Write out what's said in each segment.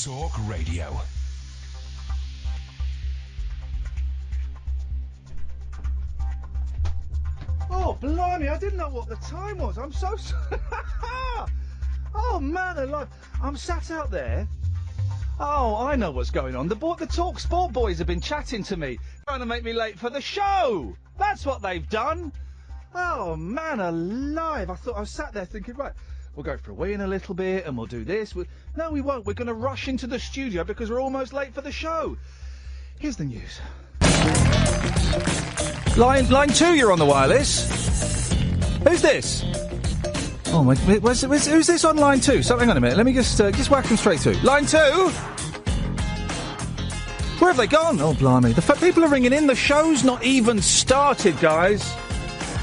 Talk Radio. Oh, blimey, I didn't know what the time was. I'm so sorry. Oh, man alive. I'm sat out there. Oh, I know what's going on. The Talk Sport boys have been chatting to me, trying to make me late for the show. That's what they've done. Oh, man alive. I was sat there thinking, right, we'll go for a wee in a little bit and we'll do this. No, we won't. We're going to rush into the studio because we're almost late for the show. Here's the news. Line 2, you're on the wireless. Who's this? Oh, my... Who's this on line 2? So, hang on a minute. Let me just whack them straight through. Line 2? Where have they gone? Oh, blimey. People are ringing in. The show's not even started, guys.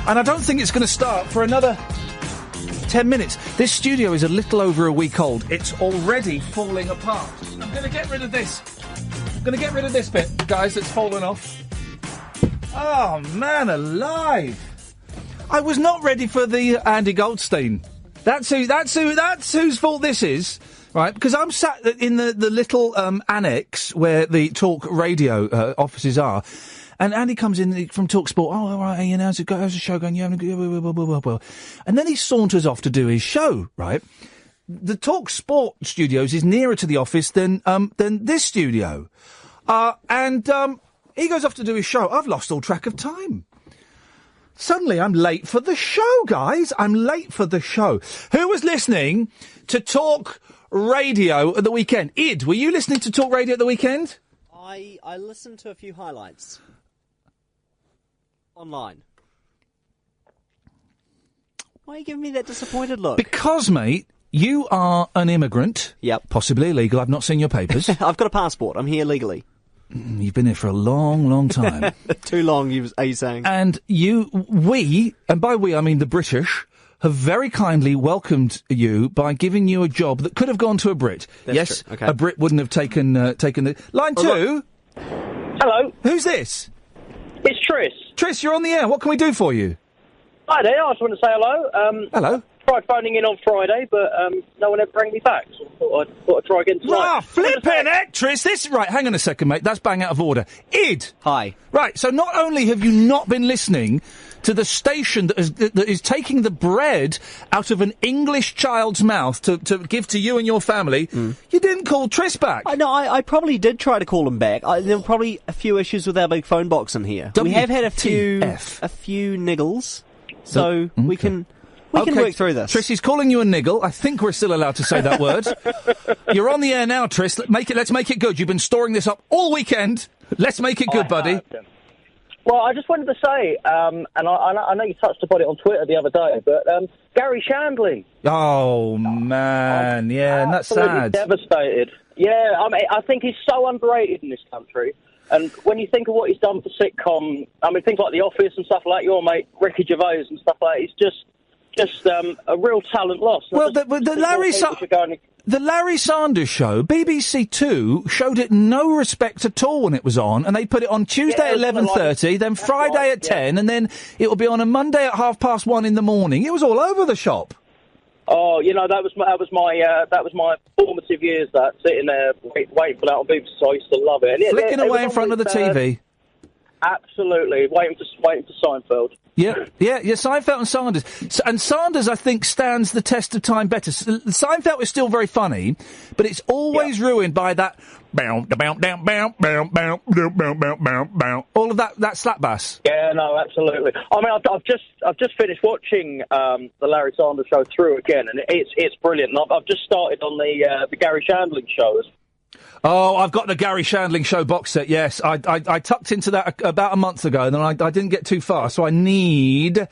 And I don't think it's going to start for another 10 minutes. This studio is a little over a week old. It's already falling apart. I'm going to get rid of this. I'm going to get rid of this bit, guys, that's fallen off. Oh, man alive. I was not ready for the Andy Goldstein. That's whose fault this is, right? Because I'm sat in the little annex where the Talk Radio offices are, and Andy comes in from Talk Sport. Oh, all right, Iain, how's the show going? You having a good... And then he saunters off to do his show, right? The Talk Sport studios is nearer to the office than this studio, and he goes off to do his show. I've lost all track of time. Suddenly, I'm late for the show, guys. I'm late for the show. Who was listening to Talk Radio at the weekend? Id, were you listening to Talk Radio at the weekend? I listened to a few highlights. Online. Why are you giving me that disappointed look? Because, mate, you are an immigrant. Yep. Possibly illegal. I've not seen your papers. I've got a passport. I'm here legally. You've been here for a long, long time. Too long, are you saying? And we, and by we I mean the British, have very kindly welcomed you by giving you a job that could have gone to a Brit. That's yes, true. Okay. A Brit wouldn't have taken the... Line 2? Hello. Who's this? It's Tris. Tris, you're on the air. What can we do for you? Hi there, I just want to say hello. Hello. Tried phoning in on Friday, but no one ever rang me back, so I thought I'd try again tonight. Ah, flippin' heck, Tris! Right, hang on a second, mate. That's bang out of order. Id! Hi. Right, so not only have you not been listening to the station that is taking the bread out of an English child's mouth to give to you and your family, you didn't call Tris back. I probably did try to call him back. There were probably a few issues with our big phone box in here. We have had a few niggles, so we can work through this. Tris, he's calling you a niggle. I think we're still allowed to say that word. You're on the air now, Tris. Let's make it good. You've been storing this up all weekend. Let's make it good, buddy. Well, I just wanted to say, and I know you touched upon it on Twitter the other day, but Gary Shandling. Oh, man. Yeah, and that's sad. Devastated. Yeah, I mean, I think he's so underrated in this country. And when you think of what he's done for sitcom, I mean, things like The Office and stuff like that, your mate Ricky Gervais and stuff like that, he's just a real talent loss. Well, the Larry Sanders Show, BBC Two, showed it no respect at all when it was on, and they put it on Tuesday at 11:30, then Friday at 10, and then it will be on a Monday at 1:30 in the morning. It was all over the shop. Oh, you know, that was my formative years. That sitting there waiting for that on BBC. So I used to love it. And flicking away in front of the TV. Absolutely, waiting for Seinfeld. Yeah, Seinfeld and Sanders. And Sanders, I think, stands the test of time better. Seinfeld is still very funny, but it's always ruined by that all of that slap bass. Yeah, no, absolutely. I mean, I've just finished watching the Larry Sanders Show through again, and it's brilliant. And I've just started on the Gary Shandling show. Oh, I've got the Gary Shandling Show box set, yes. I tucked into that about a month ago, and then I didn't get too far, so I need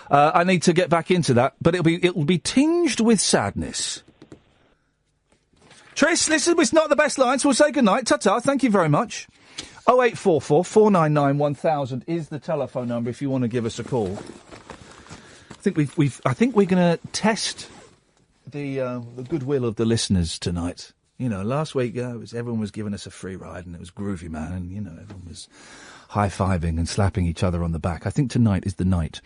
to get back into that, but it'll be tinged with sadness. Tris, listen, it's not the best line, so we'll say goodnight. Ta-ta, thank you very much. 0844 499 1000 is the telephone number if you want to give us a call. I think we're going to test the goodwill of the listeners tonight. You know, last week everyone was giving us a free ride, and it was groovy, man. And everyone was high-fiving and slapping each other on the back. I think tonight is the night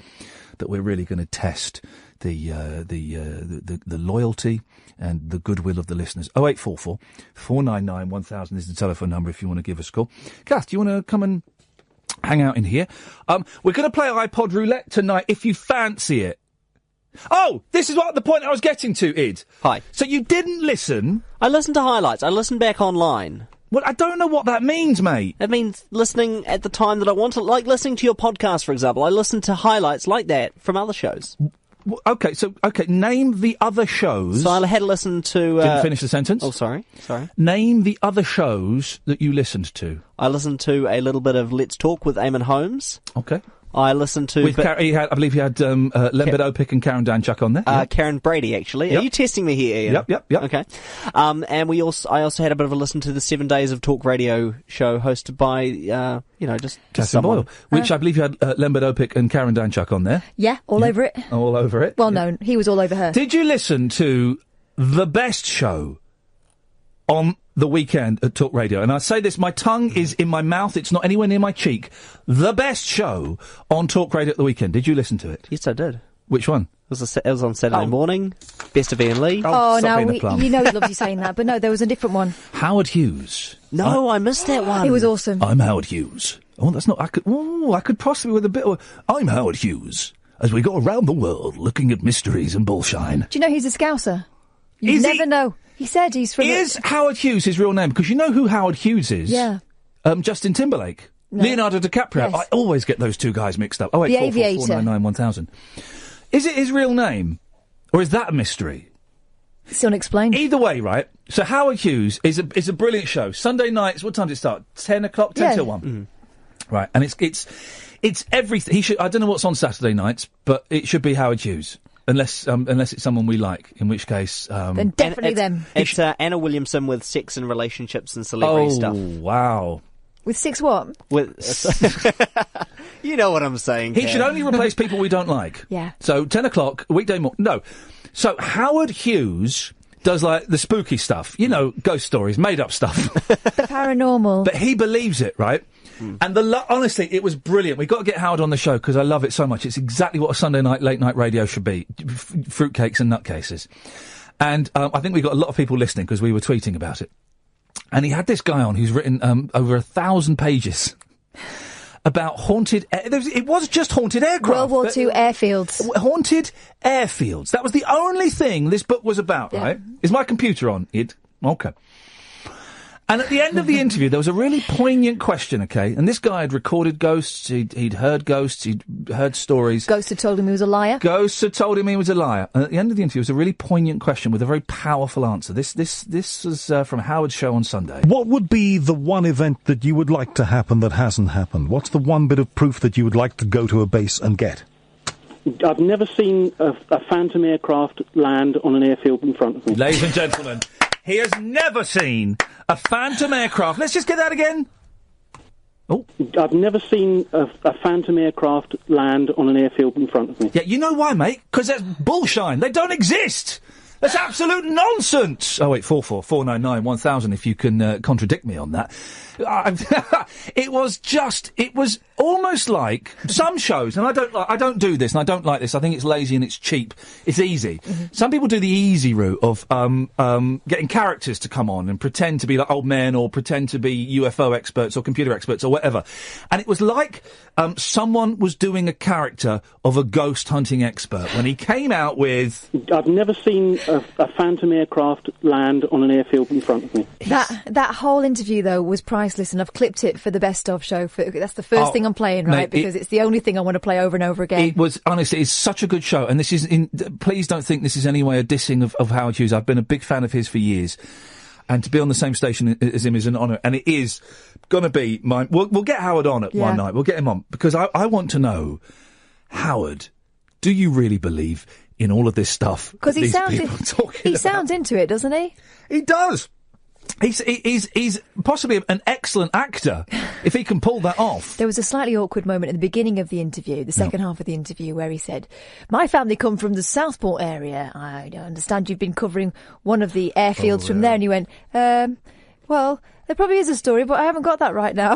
that we're really going to test the loyalty and the goodwill of the listeners. 0844 499 1000 is the telephone number if you want to give us a call. Kath, do you want to come and hang out in here? We're going to play iPod roulette tonight if you fancy it. Oh, this is what the point I was getting to, Id. Hi. So you didn't listen? I listened to highlights. I listened back online. Well, I don't know what that means, mate. It means listening at the time that I want to, like listening to your podcast, for example. I listen to highlights like that from other shows. Okay, name the other shows. So I had to listen to... Didn't finish the sentence. Oh, sorry. Name the other shows that you listened to. I listened to a little bit of Let's Talk with Eamon Holmes. Okay. I listened to... I believe he had Lembit Opik and Karen Danchuk on there. Karen Brady, actually. Yep. Are you testing me here, Ian? Yep. Okay. And I also had a bit of a listen to the 7 Days of Talk radio show hosted by, just someone. Boyle, which I believe you had Lembit Opik and Karen Danchuk on there. Yeah, all over it. All over it. Well, no, he was all over her. Did you listen to the best show on the weekend at Talk Radio? And I say this, my tongue is in my mouth, it's not anywhere near my cheek. The best show on Talk Radio at the weekend. Did you listen to it? Yes, I did. Which one? It was on Saturday morning. Best of Ian Lee. Oh, no, you know he loves you saying that, but no, there was a different one. Howard Hughes. No, I missed that one. It was awesome. I'm Howard Hughes. Oh, that's not... I could possibly with a bit of... I'm Howard Hughes. As we go around the world looking at mysteries and bullshine. Do you know he's a Scouser? You never know. He said he's from... Is Howard Hughes his real name? Because you know who Howard Hughes is? Yeah. Justin Timberlake. No. Leonardo DiCaprio. Yes. I always get those two guys mixed up. The Aviator. 499 1000. Is it his real name? Or is that a mystery? It's unexplained. Either way, right? So Howard Hughes is a brilliant show. Sunday nights, what time does it start? 10 o'clock? 10 till 1. Mm-hmm. Right, and it's everything. I don't know what's on Saturday nights, but it should be Howard Hughes. Unless it's someone we like, in which case... then definitely them. It's Anna Williamson with sex and relationships and celebrity stuff. Oh, wow. With six what? You know what I'm saying, He should only replace people we don't like. Yeah. So, 10 o'clock, weekday morning. No. So, Howard Hughes does, like, the spooky stuff. You know, ghost stories, made-up stuff. The paranormal. But he believes it, right? And honestly, it was brilliant. We've got to get Howard on the show because I love it so much. It's exactly what a Sunday night, late night radio should be. Fruitcakes and nutcases. And I think we got a lot of people listening because we were tweeting about it. And he had this guy on who's written over 1,000 pages about haunted... it was just haunted aircraft. World War II airfields. Haunted airfields. That was the only thing this book was about, right? Is my computer on, Id? Okay. And at the end of the interview, there was a really poignant question, okay? And this guy had recorded ghosts, he'd heard ghosts, he'd heard stories. Ghosts had told him he was a liar. Ghosts had told him he was a liar. And at the end of the interview, it was a really poignant question with a very powerful answer. This was from Howard's show on Sunday. What would be the one event that you would like to happen that hasn't happened? What's the one bit of proof that you would like to go to a base and get? I've never seen a Phantom aircraft land on an airfield in front of me. Ladies and gentlemen, he has never seen a Phantom aircraft. Let's just get that again. Oh. I've never seen a Phantom aircraft land on an airfield in front of me. Yeah, you know why, mate? Because that's bullshine. They don't exist. That's absolute nonsense. 0844 499 1000 if you can contradict me on that. It was almost like some shows, and I don't do this, and I don't like this. I think it's lazy and it's cheap. It's easy. Mm-hmm. Some people do the easy route of getting characters to come on and pretend to be like old men or pretend to be UFO experts or computer experts or whatever. And it was like someone was doing a character of a ghost hunting expert when he came out with... I've never seen a Phantom aircraft land on an airfield in front of me. That whole interview, though, was priceless, and I've clipped it for the best of show. That's the first thing I'm playing, right? Mate, because it's the only thing I want to play over and over again. It was, honestly, it's such a good show, and this is, please don't think this is any way a dissing of Howard Hughes. I've been a big fan of his for years, and to be on the same station as him is an honour, and it is going to be mine. We'll get Howard on at one night. We'll get him on, because I want to know, Howard, do you really believe in all of this stuff? Because he sounds into it, doesn't he? He does. He's possibly an excellent actor if he can pull that off. There was a slightly awkward moment at the beginning of the interview, the second half of the interview, where he said, "My family come from the Southport area. I understand you've been covering one of the airfields from there." And he went, "Well, there probably is a story, but I haven't got that right now."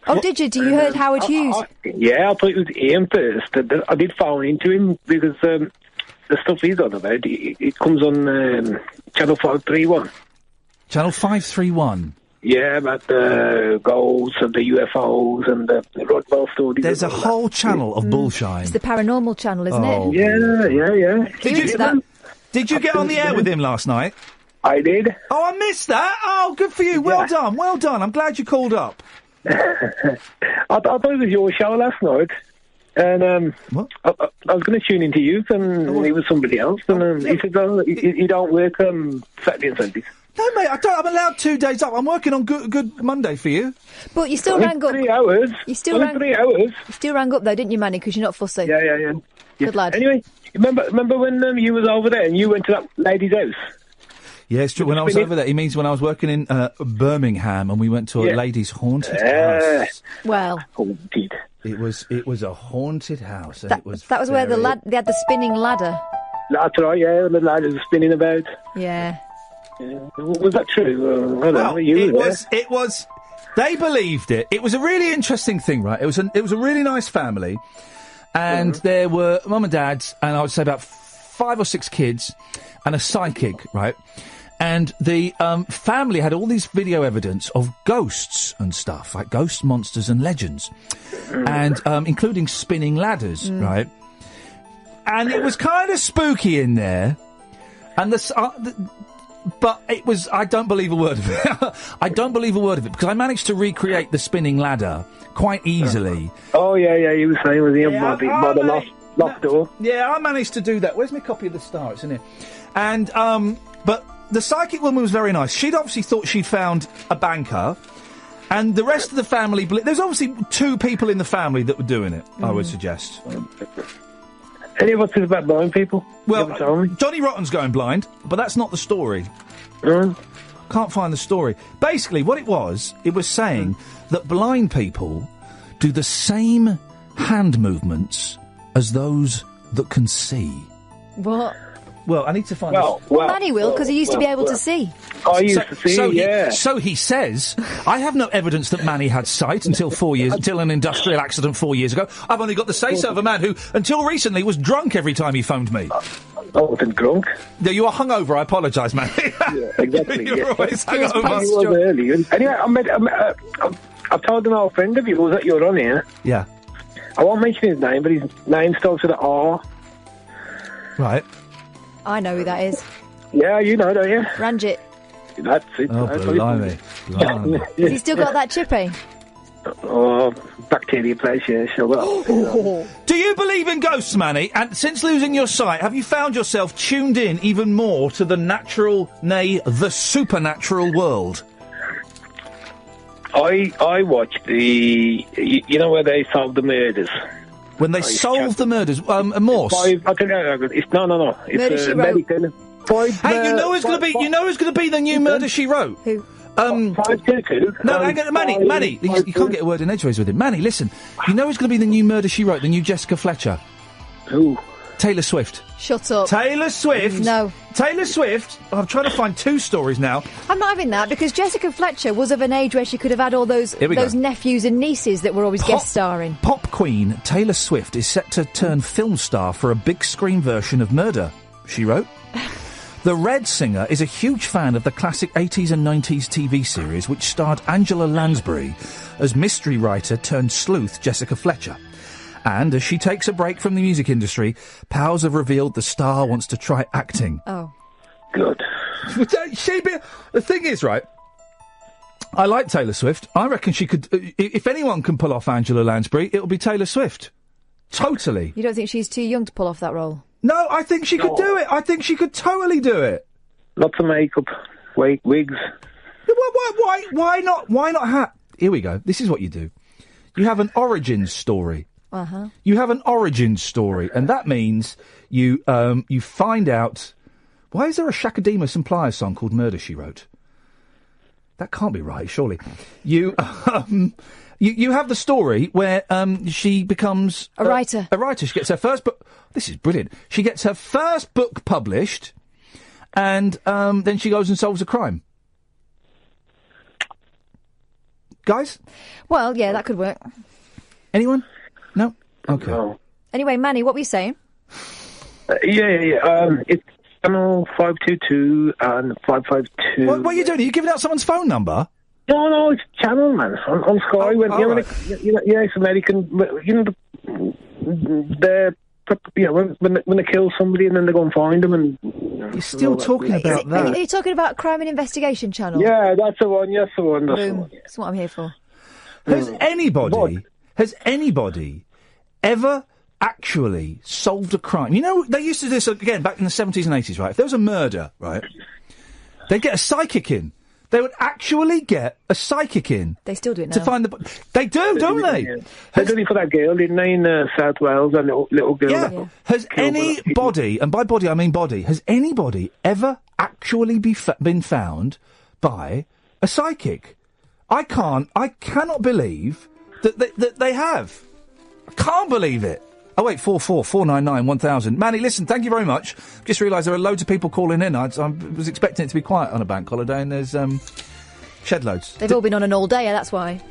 Oh, did you? You heard Howard Hughes? I thought it was Iain first. I did phone into him because the stuff he's on about, it comes on Channel 531. Channel 531? Yeah, about the ghosts and the UFOs and the Rodwell stories. There's a whole channel of bullshine. It's the paranormal channel, isn't it? Yeah. Did you get on the air with him last night? I did. Oh, I missed that. Oh, good for you. Well done. Well done. I'm glad you called up. I thought it was your show last night. And what? I was going to tune into you, and it was somebody else. And he said, "Oh, you don't work Saturday and Sundays." No, mate, I don't. I'm allowed 2 days up. I'm working on Good Monday for you. But you still rang up. 3 hours. You still rang 3 hours. You still rang up though, didn't you, Manny? Because you're not fussy. Yeah. Good lad. Anyway, remember when you was over there and you went to that lady's house? Yeah, it's true. When I was over there, he means when I was working in Birmingham and we went to a lady's haunted house. Well, haunted. It was a haunted house. And that was where they had the spinning ladder. That's right. Yeah, the ladder was spinning about. Yeah. Was that true? I don't know. It was. They believed it. It was a really interesting thing, right? It was a really nice family, and there were mum and dads, and I would say about 5 or 6 kids, and a psychic, right? And the family had all this video evidence of ghosts and stuff, like ghosts, monsters, and legends, and including spinning ladders, right? And it was kind of spooky in there, and but it was. I don't believe a word of it. I don't believe a word of it because I managed to recreate the spinning ladder quite easily. Oh yeah. You were saying with the by the loft door. Yeah, I managed to do that. Where's my copy of the Star? It's in here. And but the psychic woman was very nice. She'd obviously thought she'd found a banker, and the rest of the family. There's obviously 2 people in the family that were doing it. I would suggest. Any of us is about blind people? Well, Johnny Rotten's going blind, but that's not the story. Can't find the story. Basically, what it was saying that blind people do the same hand movements as those that can see. What? Well, I need to find. Well, Manny will, because he used to be able to see. I used to see, So he says. I have no evidence that Manny had sight until an industrial accident 4 years ago. I've only got the say-so of a man who, until recently, was drunk every time he phoned me. I wasn't drunk. No, you are hungover. I apologise, Manny. Yeah, exactly. You're always hungover. Anyway, I've told an old friend of yours that you're on here. Yeah. I won't mention his name, but his name starts with an R. Right. I know who that is. Yeah, you know, don't you? Ranjit. That's it. Oh, blimey. Has he still got that chippy? Oh, bacteria place, yeah, sure. Do you believe in ghosts, Manny? And since losing your sight, have you found yourself tuned in even more to the natural, nay, the supernatural world? I watched the... You know where they solve the murders? When they solve the murders, Morse. No. It's American. Hey, you know who's going to be the new Murder She Wrote? Who? 522. No, Manny, you can't get a word in edgeways with him. Manny, listen, you know who's going to be the new Murder She Wrote? The new Jessica Fletcher. Who? Taylor Swift. Shut up. Taylor Swift? No. Taylor Swift? I'm trying to find 2 stories now. I'm not having that, because Jessica Fletcher was of an age where she could have had all those nephews and nieces that were always guest starring. Pop queen Taylor Swift is set to turn film star for a big screen version of Murder, She Wrote. The Red singer is a huge fan of the classic 80s and 90s TV series, which starred Angela Lansbury as mystery writer turned sleuth Jessica Fletcher. And as she takes a break from the music industry, pals have revealed the star wants to try acting. Oh. Good. The thing is, right, I like Taylor Swift. I reckon she could... if anyone can pull off Angela Lansbury, it'll be Taylor Swift. Totally. You don't think she's too young to pull off that role? No, I think she could do it. I think she could totally do it. Lots of makeup, wigs. Why not have... Here we go. This is what you do. You have an origin story. Uh-huh. You have an origin story, and that means you find out... Why is there a Shakademus and Pliers song called Murder, She Wrote? That can't be right, surely. You have the story where she becomes... A writer. A writer. She gets her first book... This is brilliant. She gets her first book published, and then she goes and solves a crime. Guys? Well, yeah, that could work. Anyone? No? Okay. No. Anyway, Manny, what were you saying? It's channel 522 and 552. What are you doing? Are you giving out someone's phone number? No, it's channel, man. On Sky. It's American. When they kill somebody and then they go and find them and... You're still talking about that. Are you talking about Crime and Investigation Channel? Yeah, that's the one. Yes, the one. Boom. That's what I'm here for. Has anybody ever actually solved a crime? You know, they used to do this, again, back in the 70s and 80s, right? If there was a murder, right, they'd get a psychic in. They would actually get a psychic in. They still do it now. To find the... They do, don't they? Yeah. They did it for that girl, didn't they, in South Wales, that little girl. Yeah. Has anybody, and by body I mean body, has anybody ever actually been found by a psychic? I cannot believe that they have. I can't believe it. 0844 499 1000. Manny, listen, thank you very much. Just realised there are loads of people calling in. I was expecting it to be quiet on a bank holiday, and there's shed loads. They've all been on an all-dayer, that's why.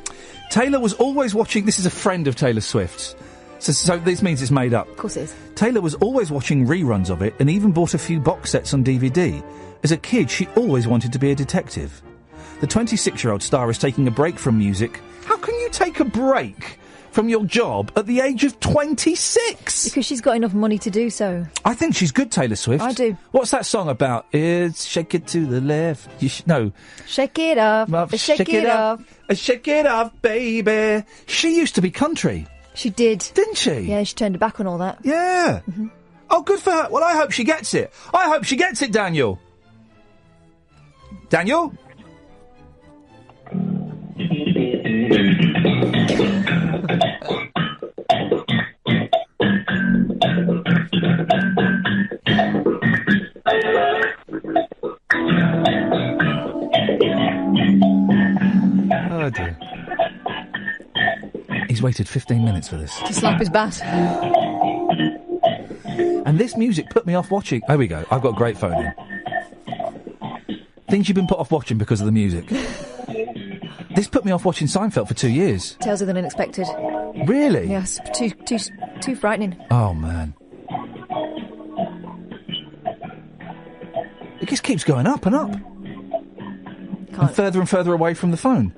Taylor was always watching... This is a friend of Taylor Swift's. So this means it's made up. Of course it is. Taylor was always watching reruns of it and even bought a few box sets on DVD. As a kid, she always wanted to be a detective. The 26-year-old star is taking a break from music. How can you take a break from your job at the age of 26? Because she's got enough money to do so. I think she's good, Taylor Swift. I do. What's that song about? It's shake it to the left. No. Shake it off. Shake it off. Shake it off, baby. She used to be country. She did. Didn't she? Yeah, she turned her back on all that. Yeah. Mm-hmm. Oh, good for her. Well, I hope she gets it. I hope she gets it, Daniel. Daniel? Oh, dear. He's waited 15 minutes for this. To slap his bat. And this music put me off watching... There we go. I've got a great phone in. Things you've been put off watching because of the music. This put me off watching Seinfeld for 2 years. Tales of the Unexpected. Really? Yes, too frightening. Oh, man. It just keeps going up and up. And further away from the phone.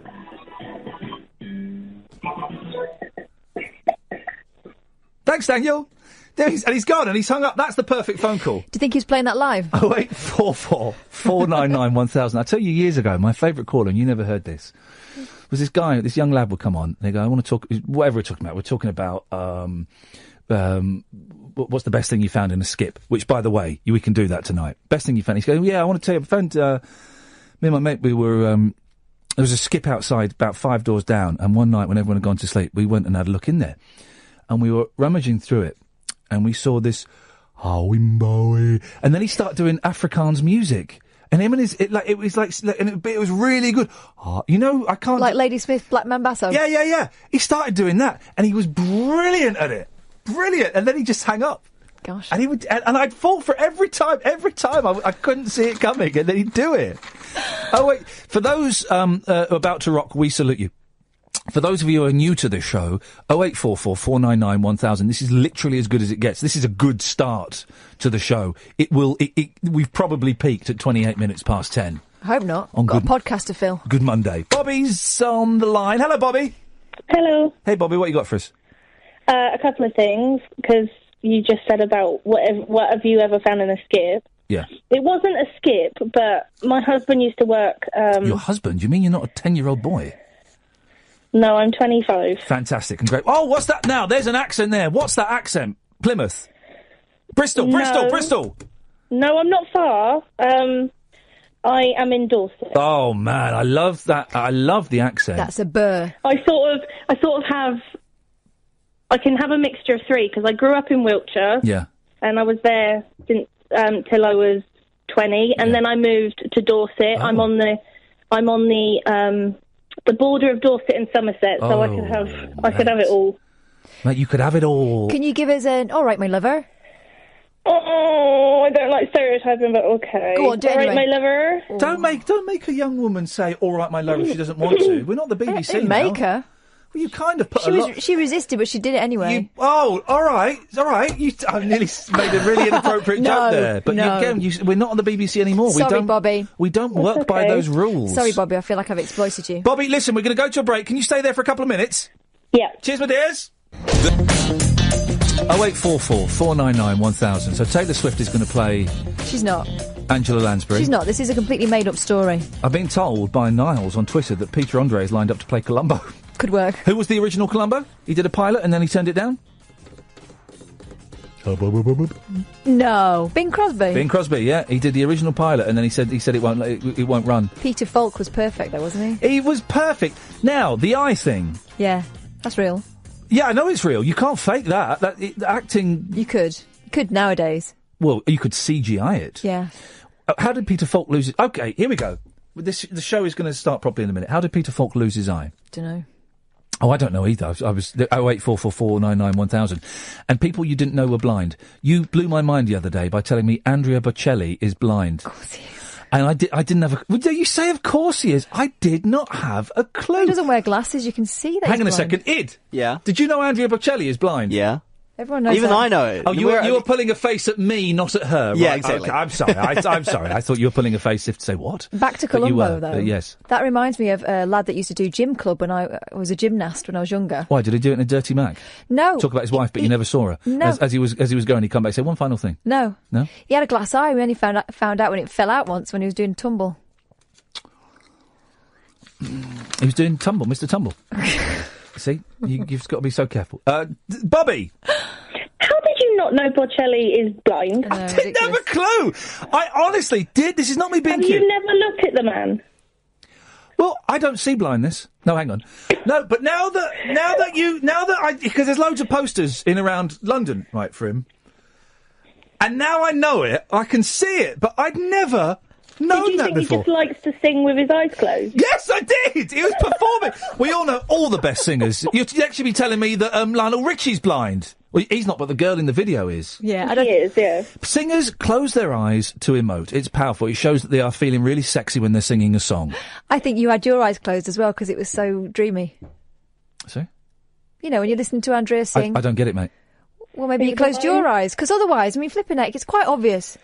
Thanks, Daniel. He's gone and he's hung up. That's the perfect phone call. Do you think he's playing that live? 0844 499 1000. I tell you, years ago, my favourite caller, and you never heard this, was this young lad would come on and they go, I want to talk, whatever we're talking about. We're talking about, what's the best thing you found in a skip? Which, by the way, we can do that tonight. Best thing you found. He's going, yeah, I want to tell you, I found, me and my mate, we were, there was a skip outside about 5 doors down, and one night when everyone had gone to sleep, we went and had a look in there. And we were rummaging through it, and we saw this, and then he started doing Afrikaans music. And him and it was really good. You know, I can't... Like Ladysmith, Black Mambasso. Yeah. He started doing that, and he was brilliant at it. Brilliant. And then he just hung up. Gosh. And he would, and I'd fall for every time I couldn't see it coming, and then he'd do it. Oh, wait. For those about to rock, we salute you. For those of you who are new to this show, 0844 499 1000. This is literally as good as it gets. This is a good start to the show. We've probably peaked at 28 minutes past 10. I hope not. Got a podcast to fill. Good Monday. Bobby's on the line. Hello, Bobby. Hello. Hey, Bobby, what you got for us? A couple of things, because you just said about what have you ever found in a skip? Yeah. It wasn't a skip, but my husband used to work... Your husband? You mean you're not a 10-year-old boy? No, I'm 25. Fantastic and great. Oh, what's that now? There's an accent there. What's that accent? Plymouth? Bristol? No, I'm not far. I am in Dorset. Oh, man, I love that. I love the accent. That's a burr. I sort of have... I can have a mixture of three, because I grew up in Wiltshire. Yeah. And I was there since till I was 20, and then I moved to Dorset. Oh. I'm on the border of Dorset and Somerset, so I could have it all. Mate, you could have it all. Can you give us an all right, my lover? Oh, I don't like stereotyping, but okay. Go on, do it All right, anyway. my lover. Don't make a young woman say, all right, my love, if she doesn't want to. We're not the BBC Didn't now. make her. Well, you kind of put She resisted, but she did it anyway. All right. I've nearly made a really inappropriate joke there. But we're not on the BBC anymore. Sorry, Bobby. We don't work by those rules. Sorry, Bobby, I feel like I've exploited you. Bobby, listen, we're going to go to a break. Can you stay there for a couple of minutes? Yeah. Cheers, my dears. 0844 499 1000. So Taylor Swift is going to play... She's not. Angela Lansbury. She's not. This is a completely made-up story. I've been told by Niles on Twitter that Peter Andre is lined up to play Columbo. Could work. Who was the original Columbo? He did a pilot and then he turned it down? No. Bing Crosby. Bing Crosby, yeah. He did the original pilot and then he said it won't run. Peter Falk was perfect though, wasn't he? He was perfect. Now, the eye thing. Yeah, that's real. Yeah, I know it's real. You can't fake that. Acting... You could. You could nowadays. Well, you could CGI it. Yeah. How did Peter Falk lose it? Okay, here we go. The show is going to start properly in a minute. How did Peter Falk lose his eye? Dunno. Oh, I don't know either. I was 08444991000. And people you didn't know were blind. You blew my mind the other day by telling me Andrea Bocelli is blind. Of course he is. And I didn't have a... Well, you say of course he is. I did not have a clue. He doesn't wear glasses. You can see that. Hang on he's a blind. second. Id. Yeah. Did you know Andrea Bocelli is blind? Yeah. Everyone knows Even that. I know it. Oh, you were pulling a face at me, not at her. Yeah, right? exactly. Okay, I'm sorry. I'm sorry. I thought you were pulling a face to say what? Back to But you Columbo, were, though. yes. That reminds me of a lad that used to do gym club when I was a gymnast when I was younger. Why, did he do it in a dirty Mac? No. Talk about his wife, but you never saw her? No. As he was going, he'd come back and say, one final thing. No. No? He had a glass eye. We only found out when it fell out once when he was doing tumble. He was doing Tumble, Mr. Tumble. See? You've got to be so careful. Bobby! How did you not know Bocelli is blind? I didn't have a clue! I honestly did. This is not me being cute. You never looked at the man? Well, I don't see blindness. No, hang on. No, but because there's loads of posters in around London, right, for him. And now I know it, I can see it, but I'd never known that before. Did you think he just likes to sing with his eyes closed? Yes, I did! He was performing. We all know all the best singers. You'd actually be telling me that Lionel Richie's blind. Well, he's not, but the girl in the video is. Yeah, he is, yeah. Singers close their eyes to emote. It's powerful. It shows that they are feeling really sexy when they're singing a song. I think you had your eyes closed as well because it was so dreamy. See? You know, when you're listening to Andrea sing. I don't get it, mate. Well, maybe you closed your eyes because otherwise, I mean, flipping heck, it's quite obvious.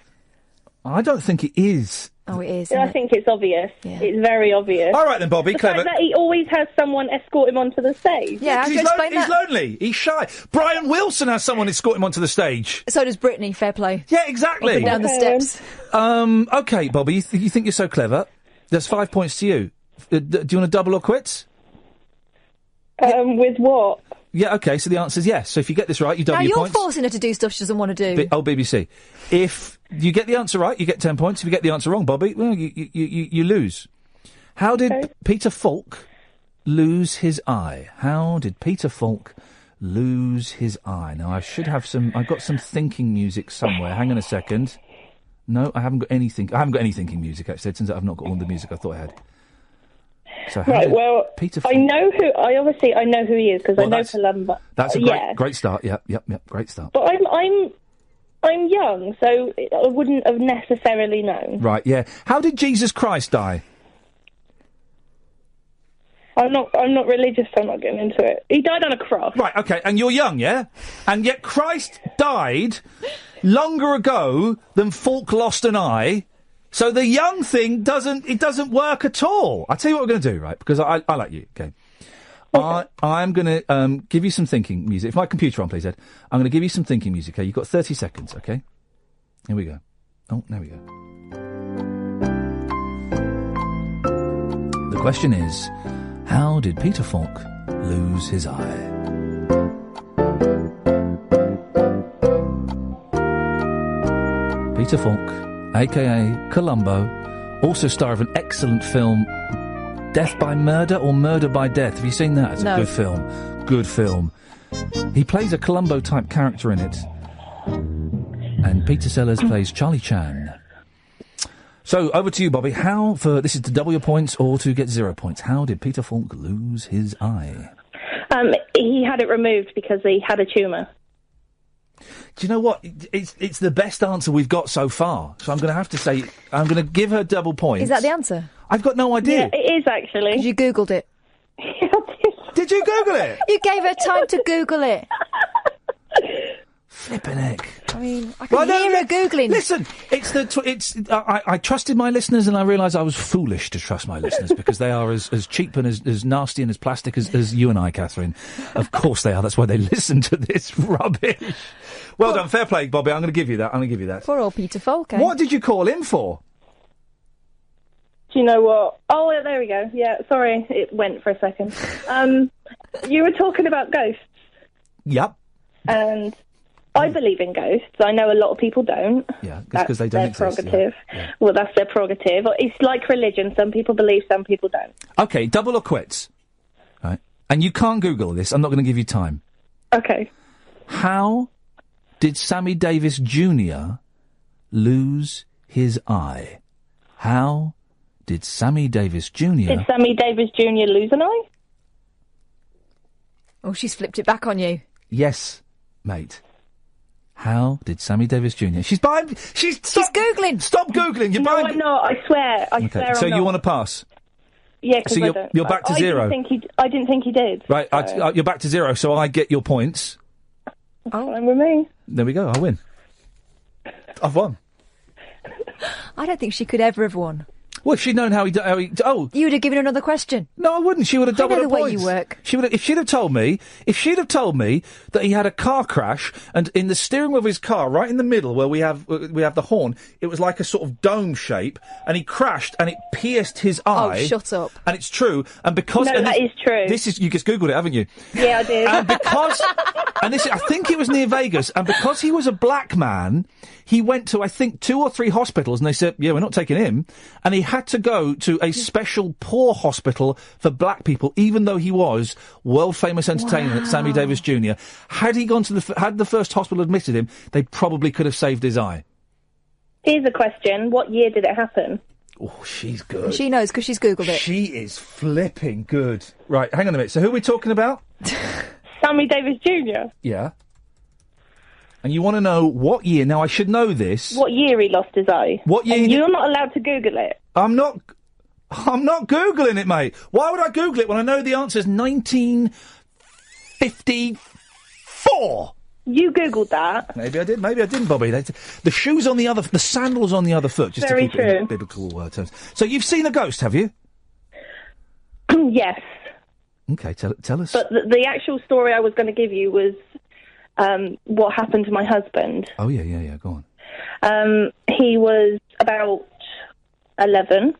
I don't think it is. Oh, it is. I think it's obvious. Yeah. It's very obvious. All right then, Bobby, the clever. fact that he always has someone escort him onto the stage. Yeah, he's lonely. He's shy. Brian Wilson has someone escort him onto the stage. So does Britney. Fair play. Yeah, exactly. Up and down the steps. Okay, Bobby, you think you're so clever. That's 5 points to you. Do you want to double or quits? With what? Yeah, okay, so the answer's yes. So if you get this right, you double your points. Now you're forcing her to do stuff she doesn't want to do. BBC. If you get the answer right, you get 10 points. If you get the answer wrong, Bobby, well, you lose. How did Peter Falk lose his eye? How did Peter Falk lose his eye? Now, I should have I've got some thinking music somewhere. Hang on a second. No, I haven't got anything. I haven't got any thinking music, actually. It turns out I've not got all the music I thought I had. So right, well, Peter Falk... I know who he is because I know Columbo. That's a great start. Yep, great start. But I'm young, so I wouldn't have necessarily known. Right, yeah. How did Jesus Christ die? I'm not religious, so I'm not getting into it. He died on a cross. Right, okay, and you're young, yeah? And yet Christ died longer ago than Falk lost an eye. So the young thing doesn't work at all. I'll tell you what we're going to do, right? Because I like you, okay? I'm going to give you some thinking music. If my computer on, please, Ed. I'm going to give you some thinking music, okay? You've got 30 seconds, okay? Here we go. Oh, there we go. The question is, how did Peter Falk lose his eye? Peter Falk, a.k.a. Columbo, also star of an excellent film, Death by Murder or Murder by Death. Have you seen that? It's a good film. Good film. He plays a Columbo-type character in it. And Peter Sellers plays Charlie Chan. So, over to you, Bobby. This is to double your points or to get 0 points. How did Peter Falk lose his eye? He had it removed because he had a tumour. Do you know what? It's the best answer we've got so far. So I'm going to have to say, I'm going to give her double points. Is that the answer? I've got no idea. Yeah, it is actually. Because you Googled it. Did you Google it? You gave her time to Google it. Flippin' heck. I mean, I can hear her Googling. Listen, I trusted my listeners and I realised I was foolish to trust my listeners because they are as cheap and as nasty and as plastic as you and I, Catherine. Of course they are. That's why they listen to this rubbish. Well done. Fair play, Bobby. I'm going to give you that. Poor old Peter Falk, eh? What did you call in for? Do you know what? Oh, yeah, there we go. Yeah, sorry, it went for a second. You were talking about ghosts. Yep. And I believe in ghosts. I know a lot of people don't. Yeah, because they don't exist. That's their prerogative. Yeah. Well, that's their prerogative. It's like religion. Some people believe, some people don't. Okay, double or quits. Right. And you can't Google this. I'm not going to give you time. Okay. How did Sammy Davis Jr. lose his eye? How did Sammy Davis Jr. Did Sammy Davis Jr. lose an eye? Oh, she's flipped it back on you. Yes, mate. How did Sammy Davis Jr. She's Googling. Stop Googling. No, I'm not. I swear. I swear so I'm you not. want to pass? Yeah, because so you're back to zero. I didn't think he did. Right, so. You're back to zero, so I get your points. Oh, fine with me. There we go. I win. I've won. I don't think she could ever have won. Well, if she'd known how he... Oh. You would have given her another question. No, I wouldn't. She would have doubled her points. I know the way you work. If she'd have told me that he had a car crash and in the steering wheel of his car, right in the middle where we have the horn, it was like a sort of dome shape, and he crashed and it pierced his eye. Oh, shut up. And it's true. And because... No, that is true. You just Googled it, haven't you? Yeah, I did. And because... I think it was near Vegas, and because he was a black man, he went to, I think, 2 or 3 hospitals, and they said, yeah, we're not taking him. And he had to go to a special poor hospital for black people, even though he was world-famous entertainer, Sammy Davis Jr. Had he gone to had the first hospital admitted him, they probably could have saved his eye. Here's a question. What year did it happen? Oh, she's good. She knows because she's Googled it. She is flipping good. Right, hang on a minute. So who are we talking about? Sammy Davis Jr. Yeah. And you want to know what year? Now, I should know this. What year he lost his eye? What year? And you're not allowed to Google it. I'm not Googling it, mate. Why would I Google it when I know the answer is 1954? You Googled that. Maybe I did, maybe I didn't, Bobby. The shoes on the sandals on the other foot, just Very to keep it in true. biblical terms. So you've seen a ghost, have you? Yes. Okay, tell us. But the actual story I was going to give you was what happened to my husband. Oh, yeah, go on. He was about 11.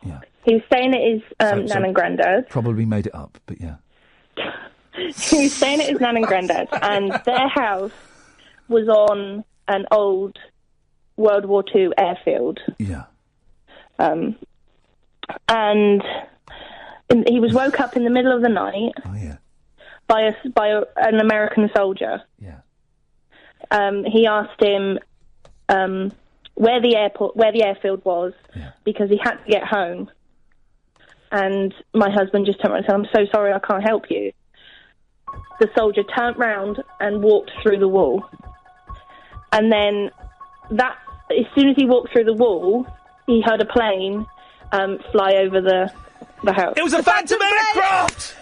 Yeah. He was staying at his nan and granddad. Probably made it up, but yeah. He was staying at his nan and granddad, and their house was on an old World War II airfield. Yeah. And he was woke up in the middle of the night. Oh, yeah. By an American soldier. Yeah. He asked him where the airfield was, because he had to get home. And my husband just turned around and said, "I'm so sorry, I can't help you." The soldier turned round and walked through the wall. And then as soon as he walked through the wall, he heard a plane fly over the house. It was a Phantom aircraft!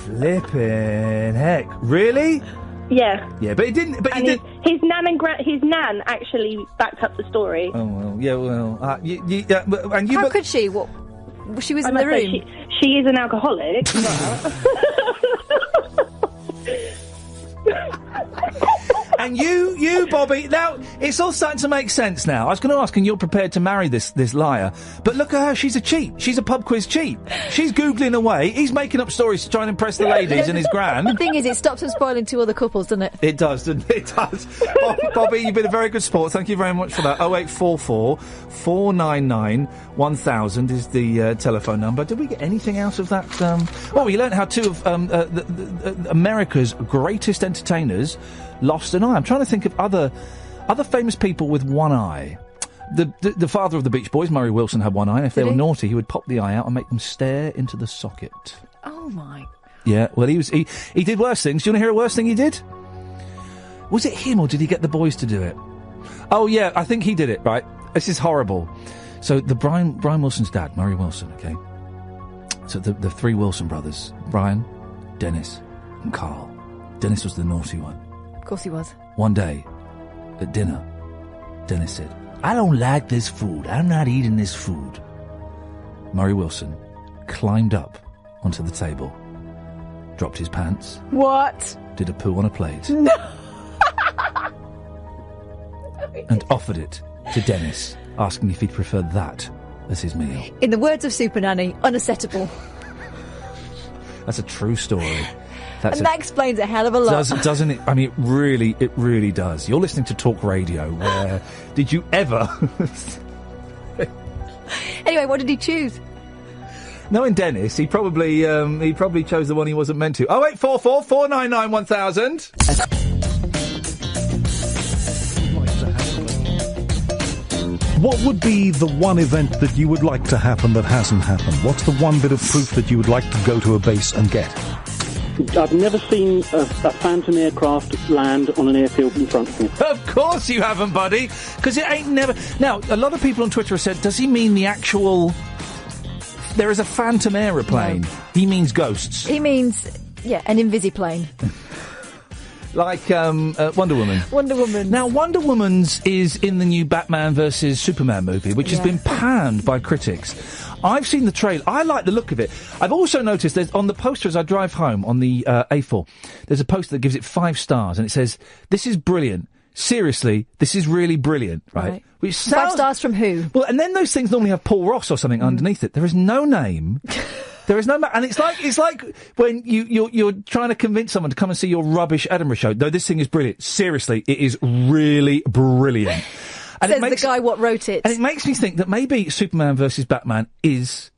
Flippin' heck. Really? Yeah. Yeah, but it didn't... But and his nan actually backed up the story. Oh, well, yeah, well... How could she? What? She was in the room. She is an alcoholic. And you, Bobby, now, it's all starting to make sense now. I was going to ask, and you're prepared to marry this liar, but look at her, she's a cheat. She's a pub quiz cheat. She's Googling away, he's making up stories to try and impress the ladies and his gran. The thing is, it stops him spoiling 2 other couples, doesn't it? It does, doesn't it? It does. Bobby, you've been a very good sport. Thank you very much for that. 0844 499 1000 is the telephone number. Did we get anything out of that? Well, we learned how 2 of America's greatest entertainers lost an eye. I'm trying to think of other famous people with one eye. The father of the Beach Boys, Murray Wilson, had one eye, and if they were naughty, he would pop the eye out and make them stare into the socket. Oh, my. Yeah, well, he did worse things. Do you want to hear a worse thing he did? Was it him, or did he get the boys to do it? Oh, yeah, I think he did it, right? This is horrible. So Brian Wilson's dad, Murray Wilson, okay? So the three Wilson brothers, Brian, Dennis, and Carl. Dennis was the naughty one. Of course he was. One day, at dinner, Dennis said, "I don't like this food. I'm not eating this food." Murray Wilson climbed up onto the table, dropped his pants. What? Did a poo on a plate. No. And offered it to Dennis, asking if he'd prefer that as his meal. In the words of Super Nanny, unacceptable. That's a true story. That explains a hell of a lot. Doesn't it? I mean, it really does. You're listening to Talk Radio, where did you ever... Anyway, what did he choose? Knowing Dennis, he probably chose the one he wasn't meant to. 0844 499 1000. What would be the one event that you would like to happen that hasn't happened? What's the one bit of proof that you would like to go to a base and get? I've never seen a Phantom aircraft land on an airfield in front of me. Of course you haven't, buddy, because it ain't never... Now, a lot of people on Twitter have said, does he mean the actual... There is a Phantom aeroplane. No. He means ghosts. He means, an invisiplane. Like Wonder Woman. Wonder Woman. Now, Wonder Woman's is in the new Batman vs Superman movie, which has been panned by critics. I've seen the trailer. I like the look of it. I've also noticed there's on the poster as I drive home on the A4, there's a poster that gives it 5 stars, and it says, "This is brilliant. Seriously, this is really brilliant," right? Which sounds... 5 stars from who? Well, and then those things normally have Paul Ross or something underneath it. There is no name. There is no... and it's like when you're trying to convince someone to come and see your rubbish Edinburgh show. No, this thing is brilliant. Seriously, it is really brilliant. And says the guy what wrote it. And it makes me think that maybe Superman versus Batman is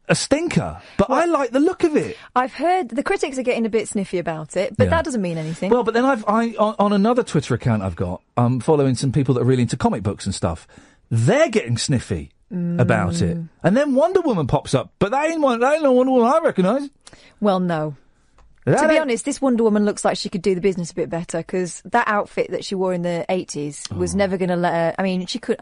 a stinker. But I like the look of it. I've heard the critics are getting a bit sniffy about it, but that doesn't mean anything. Well, but then on another Twitter account I've got, I'm following some people that are really into comic books and stuff. They're getting sniffy about it. And then Wonder Woman pops up, but that ain't no Wonder Woman I recognise. Well, no. To be honest, this Wonder Woman looks like she could do the business a bit better, because that outfit that she wore in the 80s was never going to let her... I mean, she could...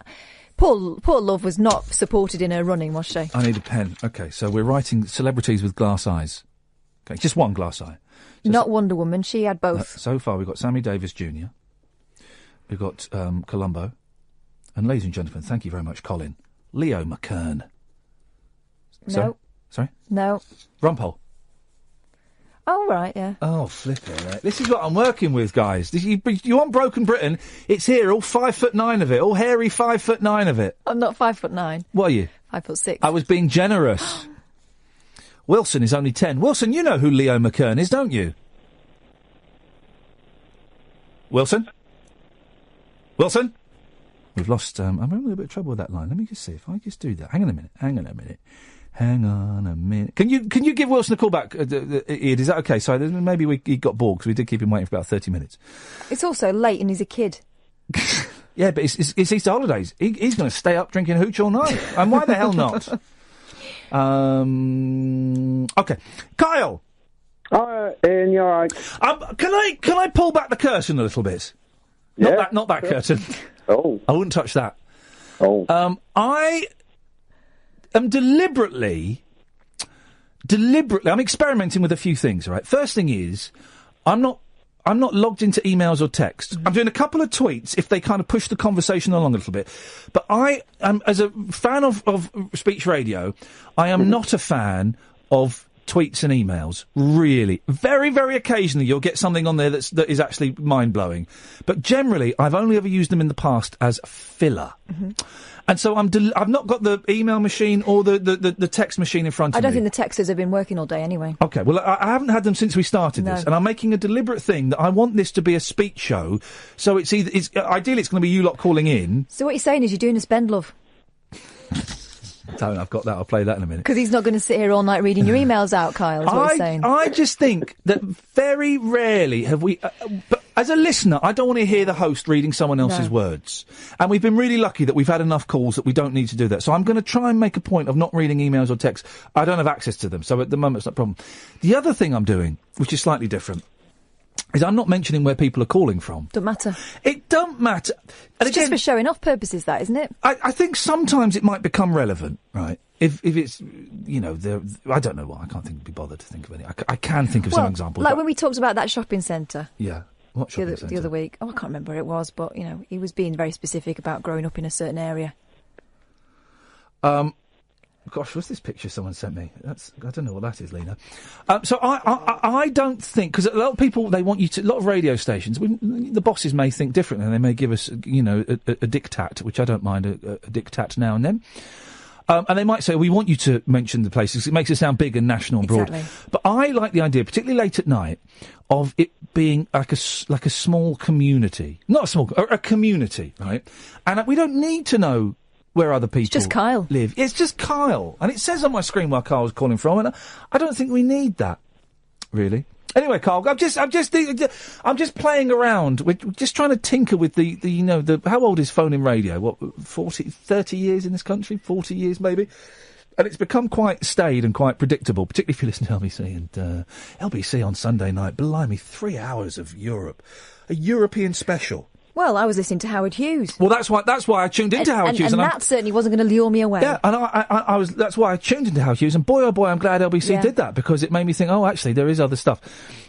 Poor Love was not supported in her running, was she? I need a pen. OK, so we're writing celebrities with glass eyes. OK, just one glass eye. Not Wonder Woman, she had both. So far we've got Sammy Davis Jr. We've got Columbo. And ladies and gentlemen, thank you very much, Colin. Leo McKern. No. Sorry? No. Rumpole. Oh, right, yeah. Oh, flipping it. This is what I'm working with, guys. You want Broken Britain? It's here, all 5'9" of it, all hairy 5'9" of it. I'm not 5'9". What are you? 5'6". I was being generous. Wilson is only 10. Wilson, you know who Leo McKern is, don't you? Wilson? Wilson? We've lost... I'm having a little bit of trouble with that line. Let me just see if I just do that. Hang on a minute. Hang on a minute. Can you give Wilson a call back, Ian? Is that okay? Sorry, maybe he got bored because we did keep him waiting for about 30 minutes. It's also late and he's a kid. Yeah, but it's Easter holidays. He's going to stay up drinking hooch all night. And why the hell not? Okay. Kyle! Ian, you alright? Can I pull back the curtain a little bit? Yeah. Not that curtain. Oh. I wouldn't touch that. Oh. I am deliberately, I'm experimenting with a few things, right? First thing is, I'm not logged into emails or texts. I'm doing a couple of tweets if they kind of push the conversation along a little bit. But I am, as a fan of speech radio, I am not a fan of tweets and emails, really. Very, very occasionally you'll get something on there that is actually mind-blowing. But generally, I've only ever used them in the past as filler. Mm-hmm. And so I've not got the email machine or the text machine in front of me. I don't think the texters have been working all day anyway. OK, well, I haven't had them since we started this, and I'm making a deliberate thing that I want this to be a speech show, so ideally it's going to be you lot calling in. So what you're saying is you're doing a spend, love? Don't, I've got that. I'll play that in a minute. Because he's not going to sit here all night reading your emails out, Kyle, is what he's saying. I just think that very rarely have we... As a listener, I don't want to hear the host reading someone else's words. And we've been really lucky that we've had enough calls that we don't need to do that. So I'm going to try and make a point of not reading emails or texts. I don't have access to them, so at the moment it's not a problem. The other thing I'm doing, which is slightly different, is I'm not mentioning where people are calling from. Don't matter. It don't matter. And It's just for showing off purposes, that, isn't it? I think sometimes it might become relevant, right? If it's, you know, I don't know what, I can't be bothered to think of any. I can think of some examples. Like when we talked about that shopping centre. Yeah. What shopping centre? The other week. Oh, I can't remember where it was, but, you know, he was being very specific about growing up in a certain area. Gosh, what's this picture someone sent me? I don't know what that is, Lena. So I don't think, because a lot of people, they want you to, a lot of radio stations, the bosses may think differently, and they may give us, you know, a diktat, which I don't mind, a diktat now and then. And they might say, we want you to mention the places. It makes it sound big and national and broad. Exactly. But I like the idea, particularly late at night, of it being like a small community. Not a small, a community, right? And we don't need to know where other people just Kyle. live. It's just Kyle. And it says on my screen where Kyle's calling from, and I don't think we need that, really. Anyway, Kyle, I'm just playing around. We're just trying to tinker with the how old is phone-in radio? What, 30 years in this country? 40 years, maybe? And it's become quite staid and quite predictable, particularly if you listen to LBC. And LBC on Sunday night, blimey, 3 hours of Europe. A European special. Well, I was listening to Howard Hughes. Well, that's why I tuned into Howard Hughes. And that certainly wasn't going to lure me away. Yeah, and that's why I tuned into Howard Hughes. And boy, oh boy, I'm glad LBC did that, because it made me think, oh, actually, there is other stuff.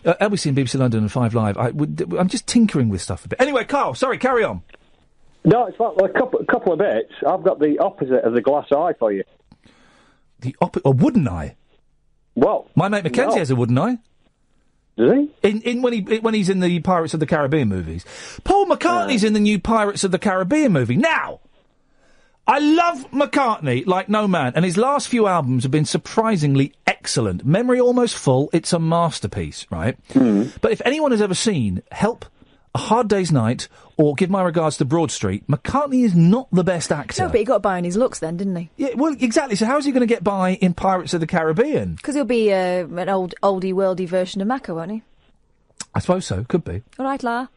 LBC and BBC London and 5 Live, I'm just tinkering with stuff a bit. Anyway, Carl, sorry, carry on. No, it's like a couple of bits. I've got the opposite of the glass eye for you. A wooden eye? Well, my mate Mackenzie has a wooden eye. Does he? When he's in the Pirates of the Caribbean movies. Paul McCartney's in the new Pirates of the Caribbean movie. Now, I love McCartney like no man, and his last few albums have been surprisingly excellent. Memory Almost Full, it's a masterpiece, right? Mm. But if anyone has ever seen Help, A Hard Day's Night, or Give My Regards to Broad Street, McCartney is not the best actor. No, but he got by on his looks then, didn't he? Yeah, well, exactly. So how's he going to get by in Pirates of the Caribbean? Because he'll be an oldie-worldy version of Mako, won't he? I suppose so. Could be. All right, La.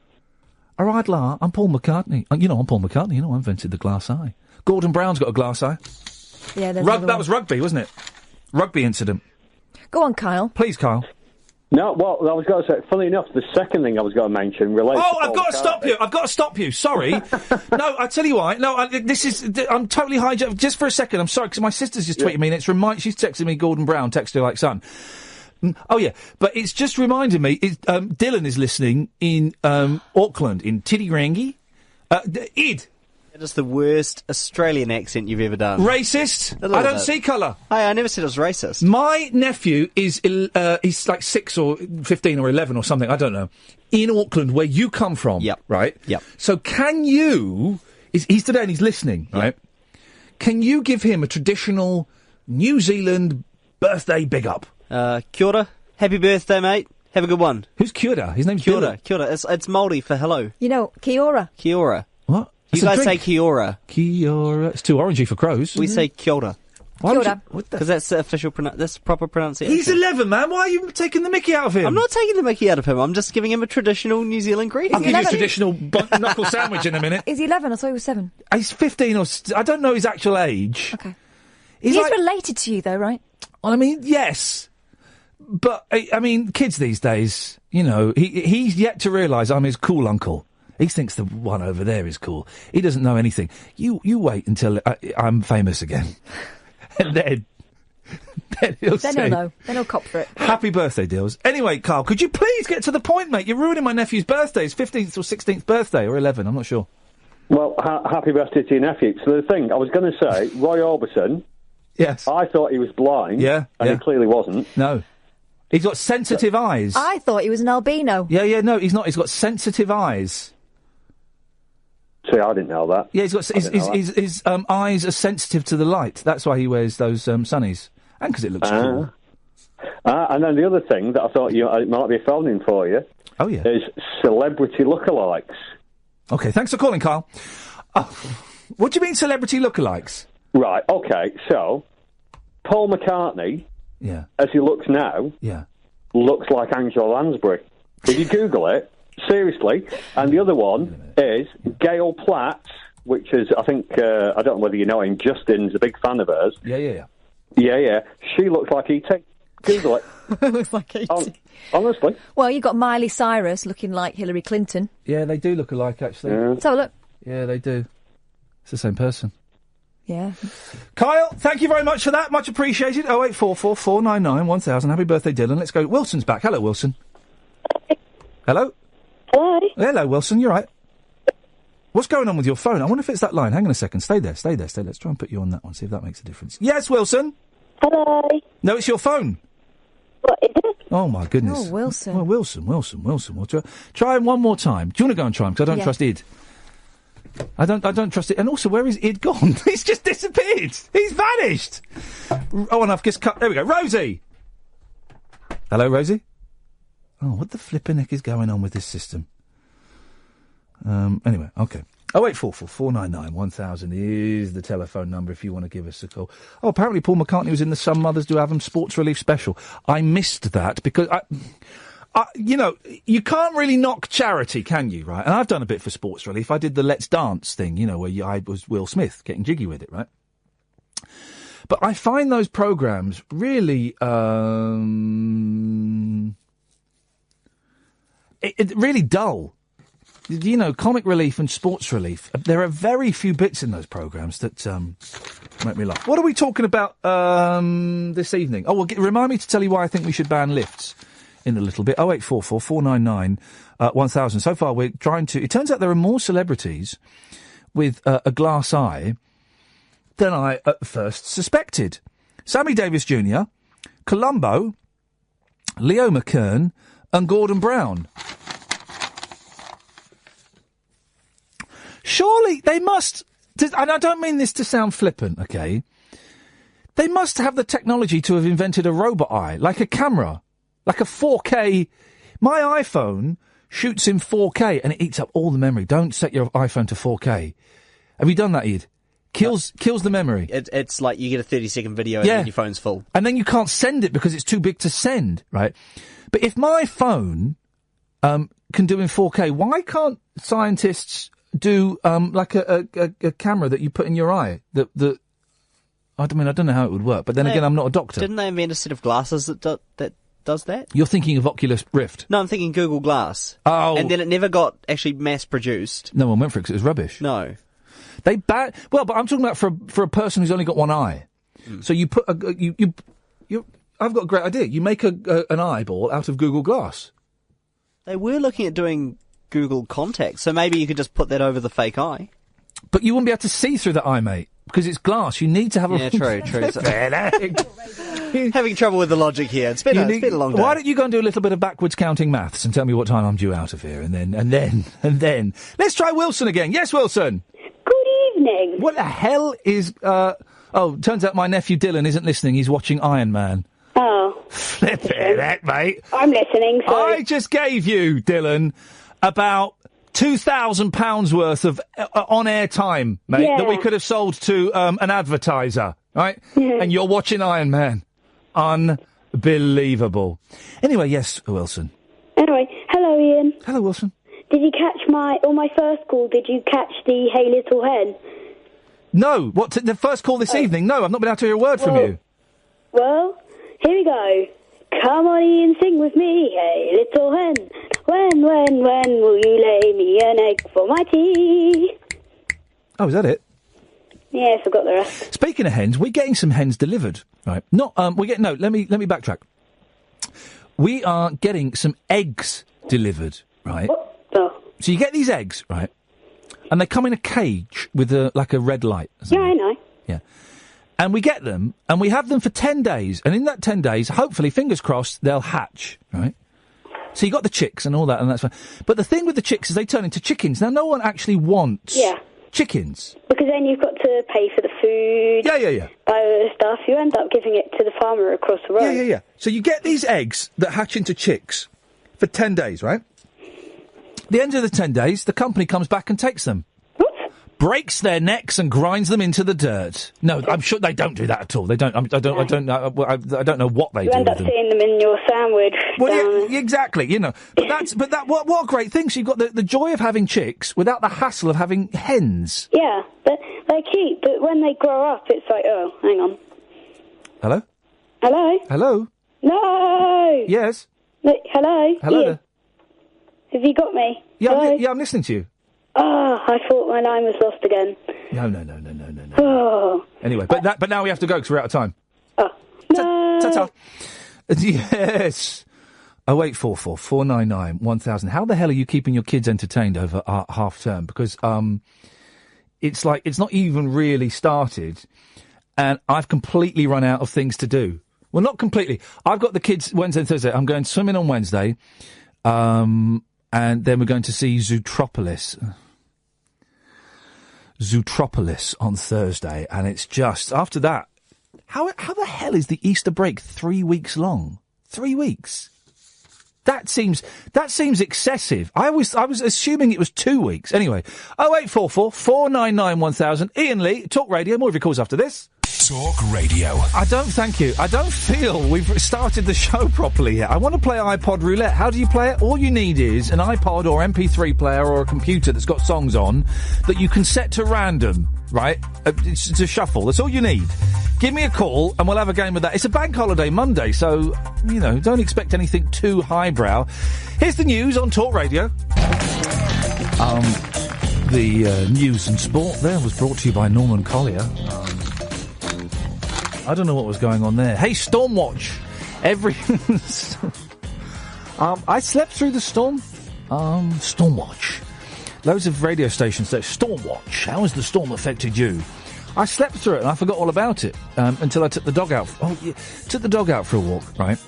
All right, La. I'm Paul McCartney. I'm Paul McCartney. I invented the glass eye. Gordon Brown's got a glass eye. Yeah, that was rugby, wasn't it? Rugby incident. Go on, Kyle. Please, Kyle. No, well, I was going to say, funny enough, the second thing I was going to mention relates to I've got to stop you. I've got to stop you. Sorry. No, I tell you why. No, I'm totally hijacked. Just for a second, I'm sorry, because my sister's just tweeted me, and she's texting me Gordon Brown, text her like son. Oh, yeah, but it's just reminded me, Dylan is listening in Auckland, in Tiddirangi. Id. That is the worst Australian accent you've ever done. Racist. I don't see colour. I never said I was racist. My nephew is he's like 6 or 15 or 11 or something, I don't know, in Auckland, where you come from. Yep. Right? Yep. So can you... He's today and he's listening, right? Can you give him a traditional New Zealand birthday big up? Kia ora. Happy birthday, mate. Have a good one. Who's Kia ora? His name's Kia ora. Kia ora. It's Māori for hello. You know, Kia ora. Kia ora. What? You guys say Kia ora. Kia ora. It's too orangey for crows. We say Kia ora. Kia ora. Because that's the official that's proper pronunciation. He's 11, man. Why are you taking the mickey out of him? I'm not taking the mickey out of him. I'm just giving him a traditional New Zealand greeting. I'll give you a traditional knuckle sandwich in a minute. Is he 11? I thought he was 7. He's 15 or... I don't know his actual age. Okay. He's related to you, though, right? Well, I mean, yes. But, I mean, kids these days, you know, he's yet to realise I'm his cool uncle. He thinks the one over there is cool. He doesn't know anything. You wait until I'm famous again. And then he'll say... Then he'll know. Then he'll cop for it. Happy birthday, Dills. Anyway, Carl, could you please get to the point, mate? You're ruining my nephew's birthday. His 15th or 16th birthday, or 11, I'm not sure. Well, happy birthday to your nephew. So the thing, I was going to say, Roy Orbison... Yes. I thought he was blind. Yeah. And he clearly wasn't. No. He's got sensitive eyes. I thought he was an albino. Yeah, no, he's not. He's got sensitive eyes. See, I didn't know that. Yeah, he's got his eyes are sensitive to the light. That's why he wears those sunnies, and because it looks cool. And then the other thing that I thought it might be a phone-in for you. Oh yeah. Is celebrity lookalikes. Okay, thanks for calling, Carl. What do you mean celebrity lookalikes? Right. Okay. So Paul McCartney, yeah, as he looks now, yeah, looks like Angela Lansbury. If you Google it. seriously. And the other one is Gail Platt, which is, I think, I don't know whether you know him, Justin's a big fan of hers. Yeah. Yeah. She looks like E.T. Google it. Looks like E.T. Honestly. Well, you've got Miley Cyrus looking like Hillary Clinton. Yeah, they do look alike, actually. Yeah. Let's have a look. Yeah, they do. It's the same person. Yeah. Kyle, thank you very much for that. Much appreciated. 0844 499 1000. Happy birthday, Dylan. Let's go. Wilson's back. Hello, Wilson. Hello? Hello? Hello, Wilson. You're right. What's going on with your phone? I wonder if it's that line. Hang on a second. Stay there. Let's try and put you on that one, see if that makes a difference. Yes, Wilson? Hello? No, it's your phone. What is it? Oh, my goodness. Oh, Wilson. Well, Wilson. We'll try him one more time. Do you want to go and try him? Because I don't trust Id. I don't trust it. And also, where is Id gone? He's just disappeared. He's vanished. Oh, and I've just cut. There we go. Rosie. Hello, Rosie. Oh, what the flipping heck is going on with this system? Anyway, okay. 0844 499 1000 is the telephone number if you want to give us a call. Oh, apparently Paul McCartney was in the Some Mothers Do Have 'Em Sports Relief special. I missed that because you know, you can't really knock charity, can you, right? And I've done a bit for Sports Relief. I did the Let's Dance thing, you know, where I was Will Smith, getting jiggy with it, right? But I find those programmes really, really dull. You know, Comic Relief and Sports Relief, there are very few bits in those programmes that make me laugh. What are we talking about this evening? Oh, well, remind me to tell you why I think we should ban lifts in a little bit. 0844 499 1000. So far, we're trying to... It turns out there are more celebrities with a glass eye than I at first suspected. Sammy Davis Jr., Columbo, Leo McKern, and Gordon Brown. Surely they must... And I don't mean this to sound flippant, OK? They must have the technology to have invented a robot eye, like a camera. Like a 4K... My iPhone shoots in 4K and it eats up all the memory. Don't set your iPhone to 4K. Have you done that, Ed? Kills the memory. It's like you get a 30-second video and then your phone's full. And then you can't send it because it's too big to send, right? But if my phone can do in 4K, why can't scientists do like a camera that you put in your eye? I mean, I don't know how it would work. But then again, I'm not a doctor. Didn't they invent a set of glasses that does that? You're thinking of Oculus Rift? No, I'm thinking Google Glass. Oh. And then it never got actually mass-produced. No one went for it because it was rubbish. No. Well, but I'm talking about for a person who's only got one eye. So you put I've got a great idea. You make an eyeball out of Google Glass. They were looking at doing Google Contacts, so maybe you could just put that over the fake eye. But you wouldn't be able to see through the eye, mate, because it's glass. You need to have a... Yeah, true. Having trouble with the logic here. It's been a long day. Why don't you go and do a little bit of backwards counting maths and tell me what time I'm due out of here, and then let's try Wilson again. Yes, Wilson. Good evening. What the hell is? Turns out my nephew Dylan isn't listening. He's watching Iron Man. Oh. Flip it, mate. I'm listening. Sorry. I just gave you, Dylan, about £2,000 worth of on-air time, mate, that we could have sold to an advertiser, right? Yeah. And you're watching Iron Man. Unbelievable. Anyway, yes, Wilson. Anyway, hello, Ian. Hello, Wilson. Did you catch my first call, did you catch the Hey Little Hen? No. What, the first call this evening? No, I've not been able to hear a word from you. Well, here we go. Come on, Ian, sing with me, hey little hen. When will you lay me an egg for my tea? Oh, is that it? Yeah, I forgot the rest. Speaking of hens, we're getting some hens delivered, right? Let me backtrack. We are getting some eggs delivered, right? Oh. So you get these eggs, right? And they come in a cage with a red light. Yeah, I know. Yeah. And we get them, and we have them for 10 days. And in that 10 days, hopefully, fingers crossed, they'll hatch, right? So you got the chicks and all that, and that's fine. But the thing with the chicks is they turn into chickens. Now, no one actually wants chickens. Because then you've got to pay for the food. Yeah. Buy all the stuff. You end up giving it to the farmer across the road. Yeah. So you get these eggs that hatch into chicks for 10 days, right? At the end of the 10 days, the company comes back and takes them. What? breaks their necks and grinds them into the dirt. No, I'm sure they don't do that at all. They don't. I don't know what they do. You end up seeing them in your sandwich. Well, yeah, exactly. You know, what a great thing. So you've got the joy of having chicks without the hassle of having hens. Yeah, they're cute, but when they grow up, it's like, oh, hang on. Hello? Hello? Hello? No! Yes? Hello? Hello Ian. there. Have you got me? Yeah, I'm listening to you. Oh, I thought my line was lost again. No. Oh. Anyway, but now we have to go because we're out of time. Oh. No. Ta-ta. Yes. 0844 499 1000. How the hell are you keeping your kids entertained over half term? Because it's like it's not even really started, and I've completely run out of things to do. Well, not completely. I've got the kids Wednesday and Thursday. I'm going swimming on Wednesday, and then we're going to see Zootropolis on Thursday, and it's just after that. How the hell is the Easter break 3 weeks long? 3 weeks. That seems excessive. I was assuming it was 2 weeks. Anyway, 0844 499 1000. Iain Lee, Talk Radio. More of your calls after this. Talk Radio. Thank you. I don't feel we've started the show properly yet. I want to play iPod roulette. How do you play it? All you need is an iPod or MP3 player or a computer that's got songs on that you can set to random, right? To shuffle. That's all you need. Give me a call and we'll have a game of that. It's a bank holiday Monday, so, don't expect anything too highbrow. Here's the news on Talk Radio. The news and sport there was brought to you by Norman Collier. I don't know what was going on there. Hey, Stormwatch. I slept through the storm. Stormwatch. Loads of radio stations say, Stormwatch. How has the storm affected you? I slept through it and I forgot all about it until I took the dog out. Took the dog out for a walk, right?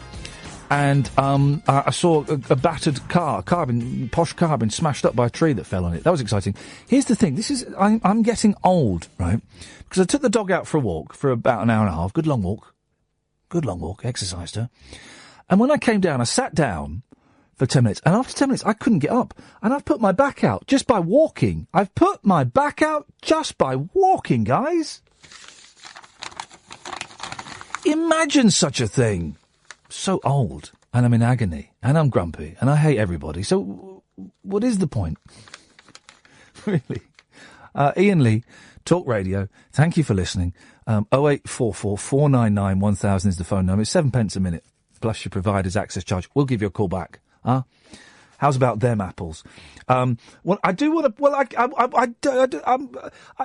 And I saw a battered posh car been smashed up by a tree that fell on it. That was exciting. Here's the thing. I'm getting old, right? Because I took the dog out for a walk for about an hour and a half. Good long walk, exercised her. And when I came down, I sat down for 10 minutes. And after 10 minutes, I couldn't get up. And I've put my back out just by walking. I've put my back out just by walking, guys. Imagine such a thing. So old, and I'm in agony, and I'm grumpy, and I hate everybody. So, what is the point? Really? Iain Lee, Talk Radio. Thank you for listening. 0844 499 1000 is the phone number. It's 7 pence a minute, plus your provider's access charge. We'll give you a call back. How's about them apples? Well, I do want to. Well,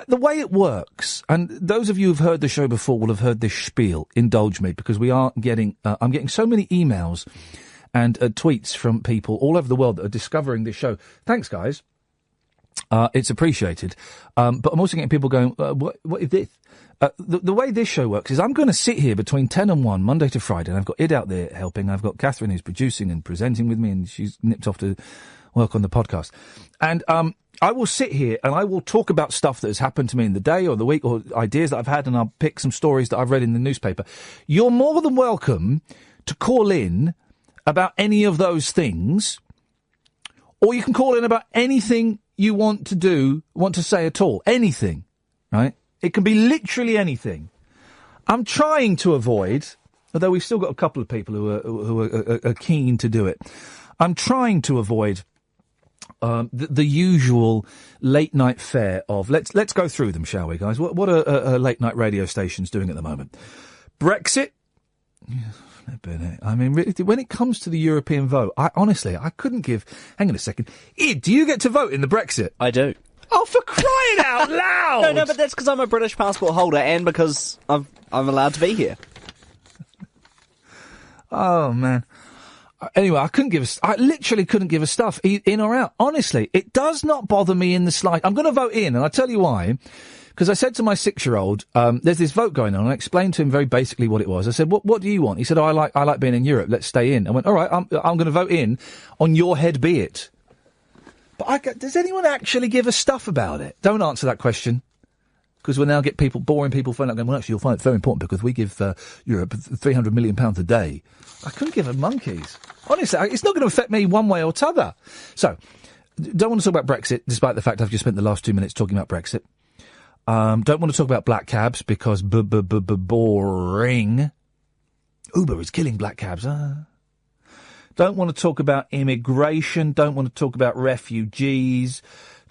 the way it works, and those of you who've heard the show before will have heard this spiel. Indulge me, because we are getting. I'm getting so many emails and tweets from people all over the world that are discovering this show. Thanks, guys. It's appreciated. But I'm also getting people going, what is this? The way this show works is I'm going to sit here between 10 and 1, Monday to Friday, and I've got Id out there helping. I've got Catherine who's producing and presenting with me, and she's nipped off to work on the podcast. And I will sit here and I will talk about stuff that has happened to me in the day or the week or ideas that I've had, and I'll pick some stories that I've read in the newspaper. You're more than welcome to call in about any of those things, or you can call in about anything you want to say at all. Anything, right? It can be literally anything. I'm trying to avoid, although we've still got a couple of people who are keen to do it. I'm trying to avoid the usual late night fare of let's go through them, shall we, guys? What are late night radio stations doing at the moment? Brexit. I mean, when it comes to the European vote, I couldn't give. Hang on a second. Id, do you get to vote in the Brexit? I do. Oh, for crying out loud! No, but that's because I'm a British passport holder and because I'm allowed to be here. Oh, man. Anyway, I literally couldn't give a stuff, in or out. Honestly, it does not bother me in the slightest. I'm going to vote in, and I'll tell you why. Because I said to my 6-year-old, there's this vote going on, and I explained to him very basically what it was. I said, what do you want? He said, I like being in Europe, let's stay in. I went, all right, I'm going to vote in, on your head be it. But does anyone actually give a stuff about it? Don't answer that question. Because we'll now get boring people phoning up going, well, actually, you'll find it very important because we give Europe £300 million a day. I couldn't give a monkeys. Honestly, it's not going to affect me one way or t'other. So, Don't want to talk about Brexit, despite the fact I've just spent the last 2 minutes talking about Brexit. Don't want to talk about black cabs because boring. Uber is killing black cabs. Don't want to talk about immigration. Don't want to talk about refugees.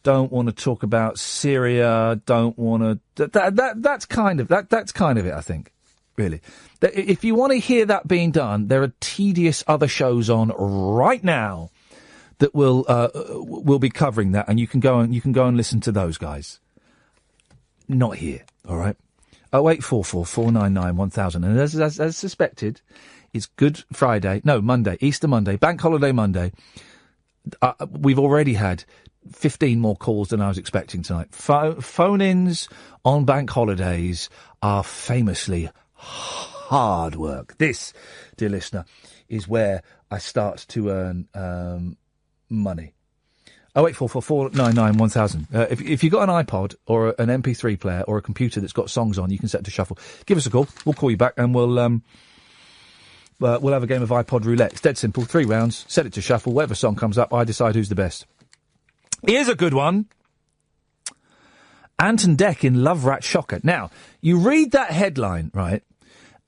Don't want to talk about Syria. Don't want to. That's kind of it. I think, really. If you want to hear that being done, there are tedious other shows on right now that will be covering that, and you can go and listen to those guys. Not here, all right. 0844 499 1000, and as suspected, it's Monday, Easter Monday, Bank Holiday Monday. We've already had 15 more calls than I was expecting tonight. Phone-ins on bank holidays are famously hard work. This, dear listener, is where I start to earn money. 0844 499 1000. If you've got an iPod or an MP3 player or a computer that's got songs on, you can set it to shuffle. Give us a call. We'll call you back and we'll have a game of iPod roulette. It's dead simple. 3 rounds. Set it to shuffle. Whatever song comes up, I decide who's the best. Here's a good one. Ant and Dec in Love Rat Shocker. Now, you read that headline, right,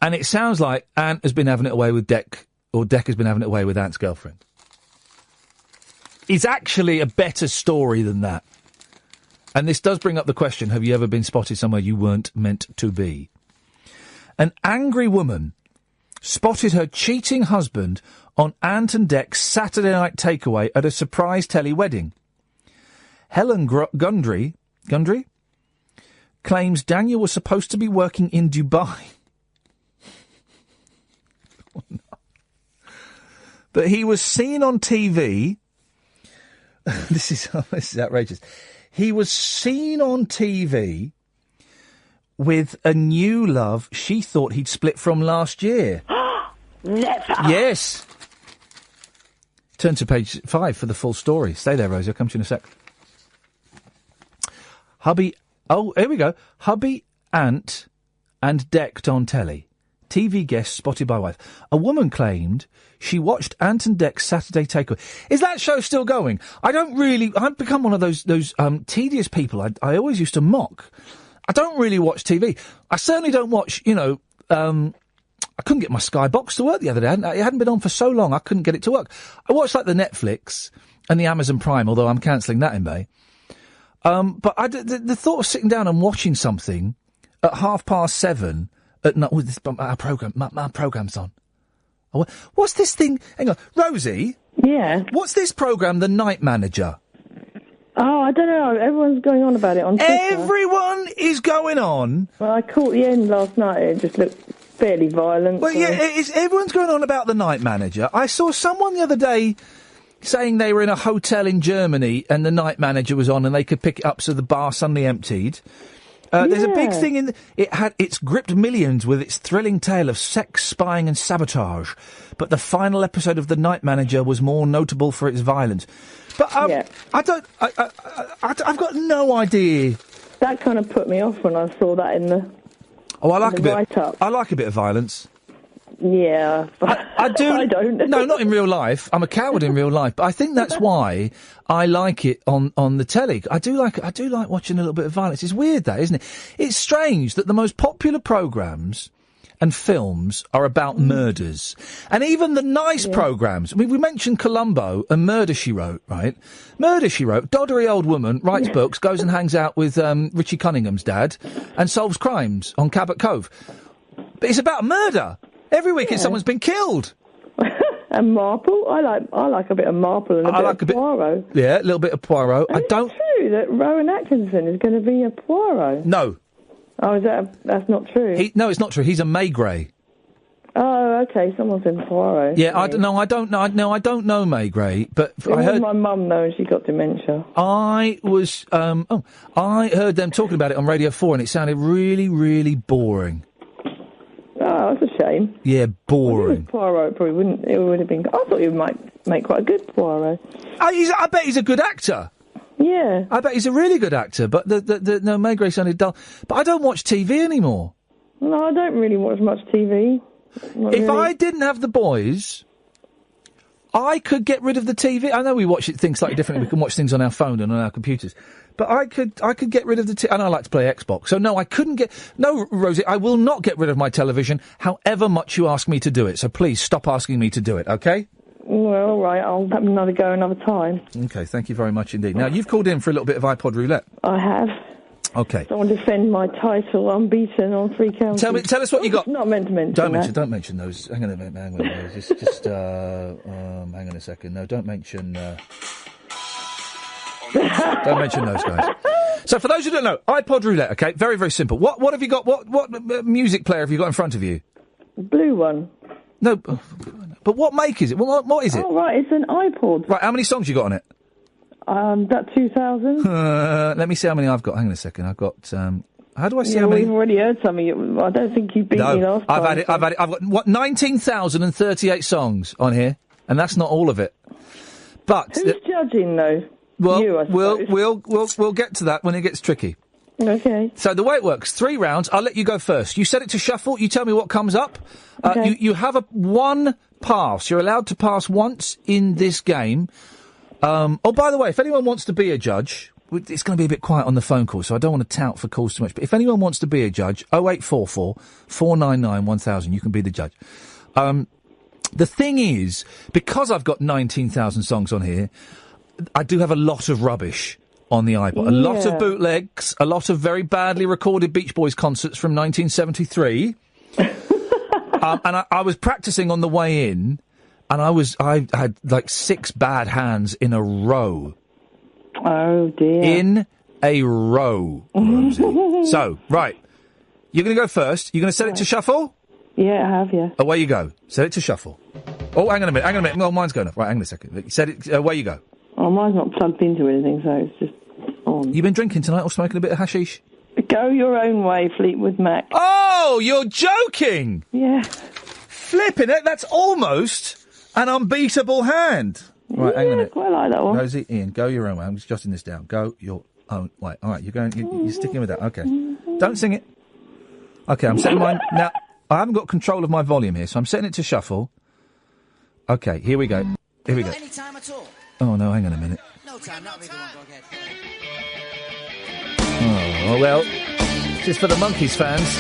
and it sounds like Ant has been having it away with Dec, or Dec has been having it away with Ant's girlfriend. It's actually a better story than that. And this does bring up the question, have you ever been spotted somewhere you weren't meant to be? An angry woman spotted her cheating husband on Ant and Dec's Saturday night takeaway at a surprise telly wedding. Helen Gundry claims Daniel was supposed to be working in Dubai. Oh, no. But he was seen on TV... This is outrageous. He was seen on TV with a new love she thought he'd split from last year. Never. Yes. Turn to page 5 for the full story. Stay there, Rosie. I'll come to you in a sec. Here we go. Hubby, Ant and Decked on telly. TV guest spotted by wife. A woman claimed she watched Ant and Dec's Saturday Takeaway. Is that show still going? I've become one of those tedious people I always used to mock. I don't really watch TV. I certainly don't watch, I couldn't get my Sky Box to work the other day. It hadn't been on for so long, I couldn't get it to work. I watched like the Netflix and the Amazon Prime, although I'm cancelling that in May. But the thought of sitting down and watching something at 7:30 at night, my programme's on. What's this thing? Hang on. Rosie? Yeah? What's this programme, The Night Manager? Oh, I don't know. Everyone's going on about it on Twitter. Everyone is going on? Well, I caught the end last night. It just looked fairly violent. Well, yeah, everyone's going on about The Night Manager. I saw someone the other day saying they were in a hotel in Germany and The Night Manager was on and they could pick it up so the bar suddenly emptied. There's a big thing it's gripped millions with its thrilling tale of sex, spying and sabotage. But the final episode of The Night Manager was more notable for its violence. But I've got no idea. That kind of put me off when I saw that in the I like a bit of violence. Yeah. I do. I don't. No, not in real life. I'm a coward in real life, but I think that's why I like it on the telly. I do like watching a little bit of violence. It's weird, that, isn't it? It's strange that the most popular programmes and films are about murders. And even the nice programmes. I mean, we mentioned Columbo and Murder, She Wrote, right? Murder, She Wrote. Doddery old woman, writes books, goes and hangs out with Richie Cunningham's dad and solves crimes on Cabot Cove. But it's about murder. Every week someone's been killed. And Marple. I like a bit of Marple and a bit of Poirot. Yeah, a little bit of Poirot. And it's true that Rowan Atkinson is going to be a Poirot. No. Oh, that's not true? No, it's not true. He's a Maigret. Oh, okay. Someone's in Poirot. Yeah, I don't know. I don't know Maigret, but I heard my mum though, and she got dementia. I heard them talking about it on Radio 4, and it sounded really, really boring. Oh, that's a shame. Yeah, boring. Poirot probably wouldn't. It would have been. I thought he might make quite a good Poirot. I bet he's a good actor. Yeah. I bet he's a really good actor, but no, Maigret sounded dull. But I don't watch TV anymore. No, I don't really watch much TV. If I didn't have the boys, I could get rid of the TV. I know we watch things slightly differently. We can watch things on our phone and on our computers. But I could get rid of the TV. And I like to play Xbox. So no, I couldn't get... No, Rosie, I will not get rid of my television, however much you ask me to do it. So please stop asking me to do it, okay? Well, all right. I'll have another go another time. Okay, thank you very much indeed. Now, you've called in for a little bit of iPod roulette. I have. Okay. So I want to defend my title, unbeaten on 3 counties. Tell us what you got. Not meant to mention Don't mention those. Hang on a minute. Hang on a second. No, don't mention. Don't mention those guys. So, for those who don't know, iPod roulette. Okay, very very simple. What have you got? What music player have you got in front of you? Blue one. No, but what make is it? What is it? Oh right, it's an iPod. Right, how many songs you got on it? About 2,000. Let me see how many I've got. Hang on a second. I've got. How do I see how many? We've already heard some of you. I don't think you beat me last time. I've had it. I've got 19,038 songs on here, and that's not all of it. But who's judging though? Well, you, I suppose. we'll get to that when it gets tricky. Okay. So the way it works, 3 rounds. I'll let you go first. You set it to shuffle. You tell me what comes up. Okay. You have one pass. You're allowed to pass once in this game. By the way, if anyone wants to be a judge, it's going to be a bit quiet on the phone call, so I don't want to tout for calls too much. But if anyone wants to be a judge, 0844 499 1000, you can be the judge. The thing is, because I've got 19,000 songs on here, I do have a lot of rubbish on the iPod. A lot of bootlegs, a lot of very badly recorded Beach Boys concerts from 1973. And I was practising on the way in, and I had like 6 bad hands in a row. Oh, dear. In a row, Rosie. So, right. You're going to go first. You're going to set it to shuffle? Yeah, I have, yeah. Away you go. Set it to shuffle. Oh, hang on a minute. No, mine's going off. Right, hang on a second. Set it, away you go. Oh, mine's not plugged into anything, so it's just on. You been drinking tonight or smoking a bit of hashish? Go your own way, Fleetwood Mac. Oh, you're joking! Yeah. Flipping it, that's almost an unbeatable hand. Right, hang on a minute. Quite like that one. Rosie, Ian, go your own way. I'm just jotting this down. Go your own way. All right, you're sticking with that. Okay. Don't sing it. Okay, I'm setting mine. Now, I haven't got control of my volume here, so I'm setting it to shuffle. Okay, here we go. Here we go. Any time at all. Oh, no, hang on a minute. No time, not really. Go ahead. Oh, well, just for the Monkeys fans.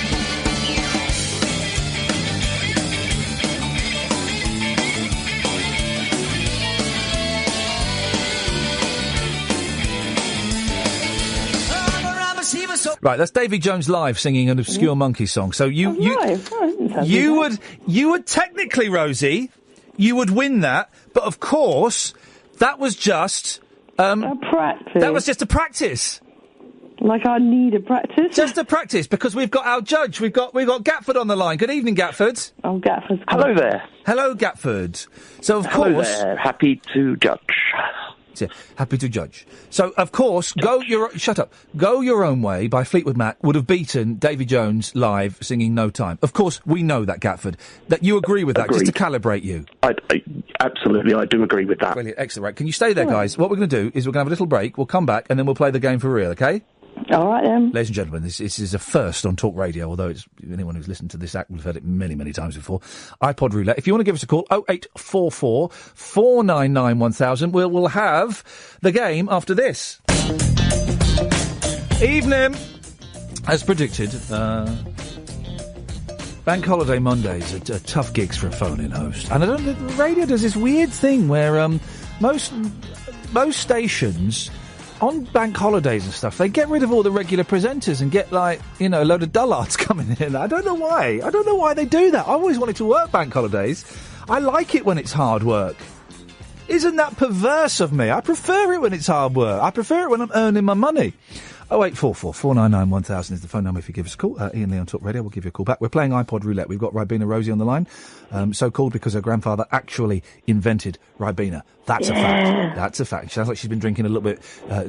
Right, that's Davy Jones live singing an obscure Monkey song. So you would technically, Rosie, you would win that, but of course, that was just a practice. That was just a practice. Like I need a practice. Just a practice, because we've got our judge. We've got Gatford on the line. Good evening, Gatford. Oh, Gatford. Hello there. Hello, Gatford. So of Hello course, there. Happy to judge. Yeah, happy to judge. So, of course, Shut Up. Go Your Own Way by Fleetwood Mac would have beaten Davy Jones live singing No Time. Of course, we know that, Gatford. That you agree with that, Agreed. just to calibrate you. Absolutely, I do agree with that. Brilliant, excellent. Right, can you stay there, guys? What we're going to do is we're going to have a little break. We'll come back and then we'll play the game for real, okay? All right, then. Ladies and gentlemen, this is a first on Talk Radio, although anyone who's listened to this act will have heard it many, many times before. iPod Roulette. If you want to give us a call, 0844 499 1000. We'll have the game after this. Evening. As predicted, Bank Holiday Mondays are tough gigs for a phone-in host. And the radio does this weird thing where most stations, on bank holidays and stuff, they get rid of all the regular presenters and get, a load of dullards coming in. I don't know why. I don't know why they do that. I always wanted to work bank holidays. I like it when it's hard work. Isn't that perverse of me? I prefer it when it's hard work. I prefer it when I'm earning my money. 0844 499 1000 is the phone number if you give us a call. Iain Lee on Talk Radio, we'll give you a call back. We're playing iPod Roulette. We've got Ribena Rosie on the line. So called because her grandfather actually invented Ribena. That's a fact. That's a fact. She sounds like she's been drinking a little bit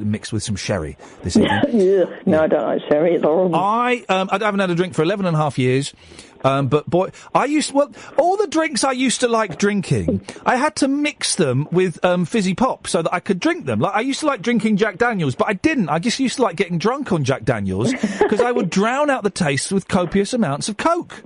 mixed with some sherry this evening. No, I don't like sherry. It's horrible. I haven't had a drink for 11 and a half years. But boy, all the drinks I used to like drinking, I had to mix them with fizzy pop so that I could drink them. Like I used to like drinking Jack Daniels, but I didn't. I just used to like getting drunk on Jack Daniels because I would drown out the taste with copious amounts of Coke.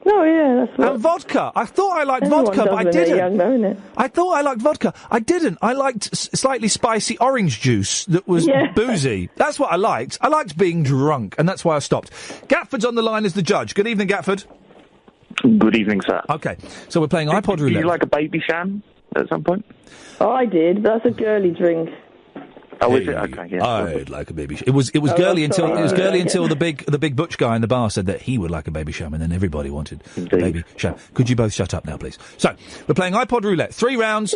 Oh, yeah, that's what... And vodka. I thought I liked Everyone vodka, does but I when they're didn't. young, though, isn't it? I thought I liked vodka. I didn't. I liked slightly spicy orange juice that was boozy. That's what I liked. I liked being drunk, and that's why I stopped. Gatford's on the line as the judge. Good evening, Gatford. Good evening, sir. Okay, so we're playing iPod roulette. Did you like a baby sham at some point? Oh, I did, but that's a girly drink. Oh, is it? Okay, yeah. I'd like a baby sham. It was girly until the big butch guy in the bar said that he would like a baby sham, and then everybody wanted a baby sham. Could you both shut up now, please? So we're playing iPod roulette. 3 rounds.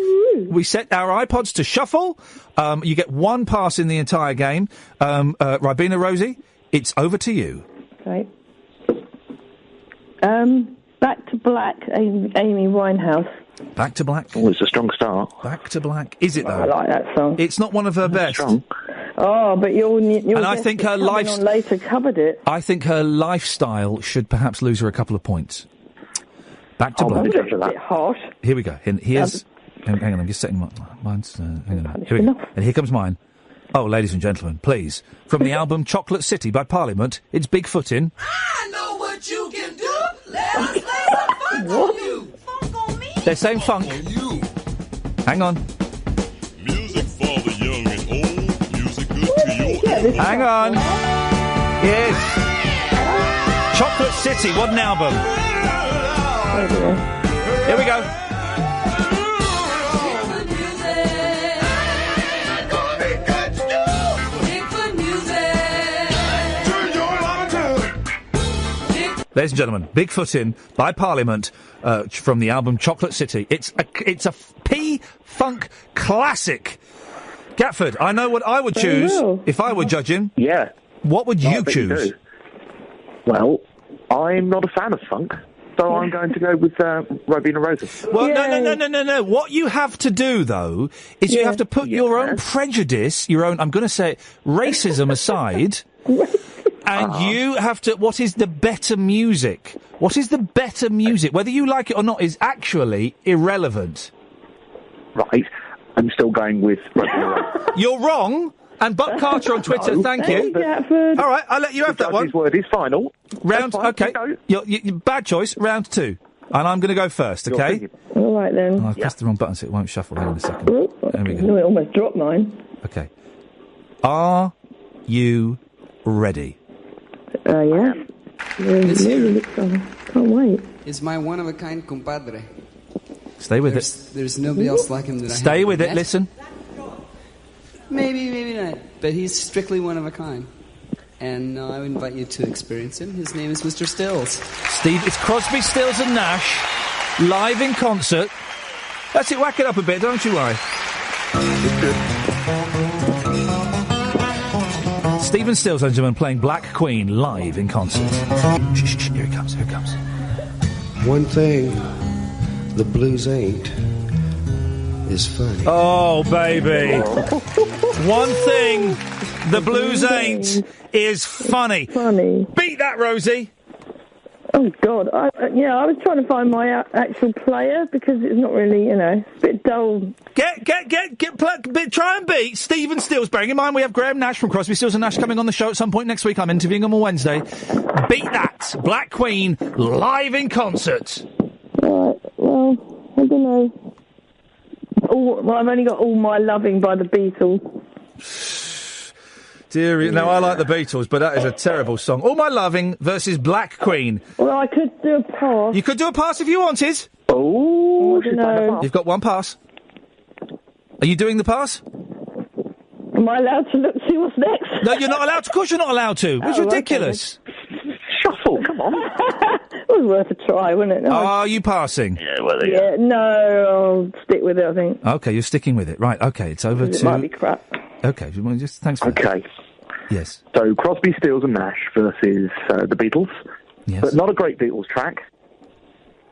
We set our iPods to shuffle. You get 1 pass in the entire game. Ribena Rosie, it's over to you. Okay. Back to Black, Amy Winehouse. Back to Black. Oh, it's a strong start. Back to Black. Is it, though? I like that song. It's not one of her best. Strong. Oh, but your and I think her on later covered it. I think her lifestyle should perhaps lose her a couple of points. Back to Black. That's a bit harsh. Here we go. Here's... hang on, I'm just setting mine's... hang on. Here we go. And here comes mine. Oh, ladies and gentlemen, please. From the album Chocolate City by Parliament, it's Bigfootin'. I know what you can do. Let us lay some funk on you. Funk on me. They're saying funk. Hang on. Music for the young and old. Music good to your Hang on. Yes. Chocolate City, what an album. Here we go. Ladies and gentlemen, Bigfootin' by Parliament from the album Chocolate City. It's a P-Funk classic. Gatford, I know what I would choose if I were judging. Yeah. What would you choose? Well, I'm not a fan of funk, so I'm going to go with Ribena Rosie. Well, no. What you have to do, though, is you have to put your own prejudice, your own, I'm going to say, racism aside... And you have to... What is the better music? What is the better music? Whether you like it or not is actually irrelevant. Right. I'm still going with... You're wrong. And Buck Carter on Twitter, thank you. All right, I'll let you have that one. His word is final. Round... Okay. Bad choice. Round 2. And I'm going to go first, okay? All right, then. Oh, I've pressed the wrong button, so it won't shuffle. Hang on a second. There we go. No, it almost dropped mine. Okay. Are you ready? Yeah. Can't wait. Is my one-of-a-kind compadre. Stay with There's nobody else like him that I have. Stay with it, listen. Maybe not. But he's strictly one of a kind. And I would invite you to experience him. His name is Mr. Stills. Steve, it's Crosby, Stills and Nash, live in concert. That's it, whack it up a bit, don't you worry. Stephen Stills, ladies and gentlemen, playing Black Queen live in concert. Shh, here it comes. One thing the blues ain't is funny. Oh, baby. One thing the blues ain't is funny. Beat that, Rosie. Oh, God. I was trying to find my actual player because it's not really, a bit dull. Try and beat Stephen Stills. Bearing in mind we have Graham Nash from Crosby, Stills and Nash coming on the show at some point next week. I'm interviewing him on Wednesday. Beat that. Black Queen live in concert. All right. Well, I don't know. I've only got All My Loving by the Beatles. Dear, now I like the Beatles, but that is a terrible song. All My Loving versus Black Queen. Well, I could do a pass. You could do a pass if you wanted. Oh, I don't know. You've got one pass. Are you doing the pass? Am I allowed to look see what's next? No, you're not allowed to. Of course you're not allowed to. It's ridiculous. Okay. Shuffle, come on. It was worth a try, wasn't it? No, Are you passing? Yeah, no, I'll stick with it, I think. Okay, you're sticking with it. Right, okay, it's over to... It might be crap. Okay, just thanks for that. Okay. Yes. So Crosby, Stills and Nash versus the Beatles. Yes. But not a great Beatles track.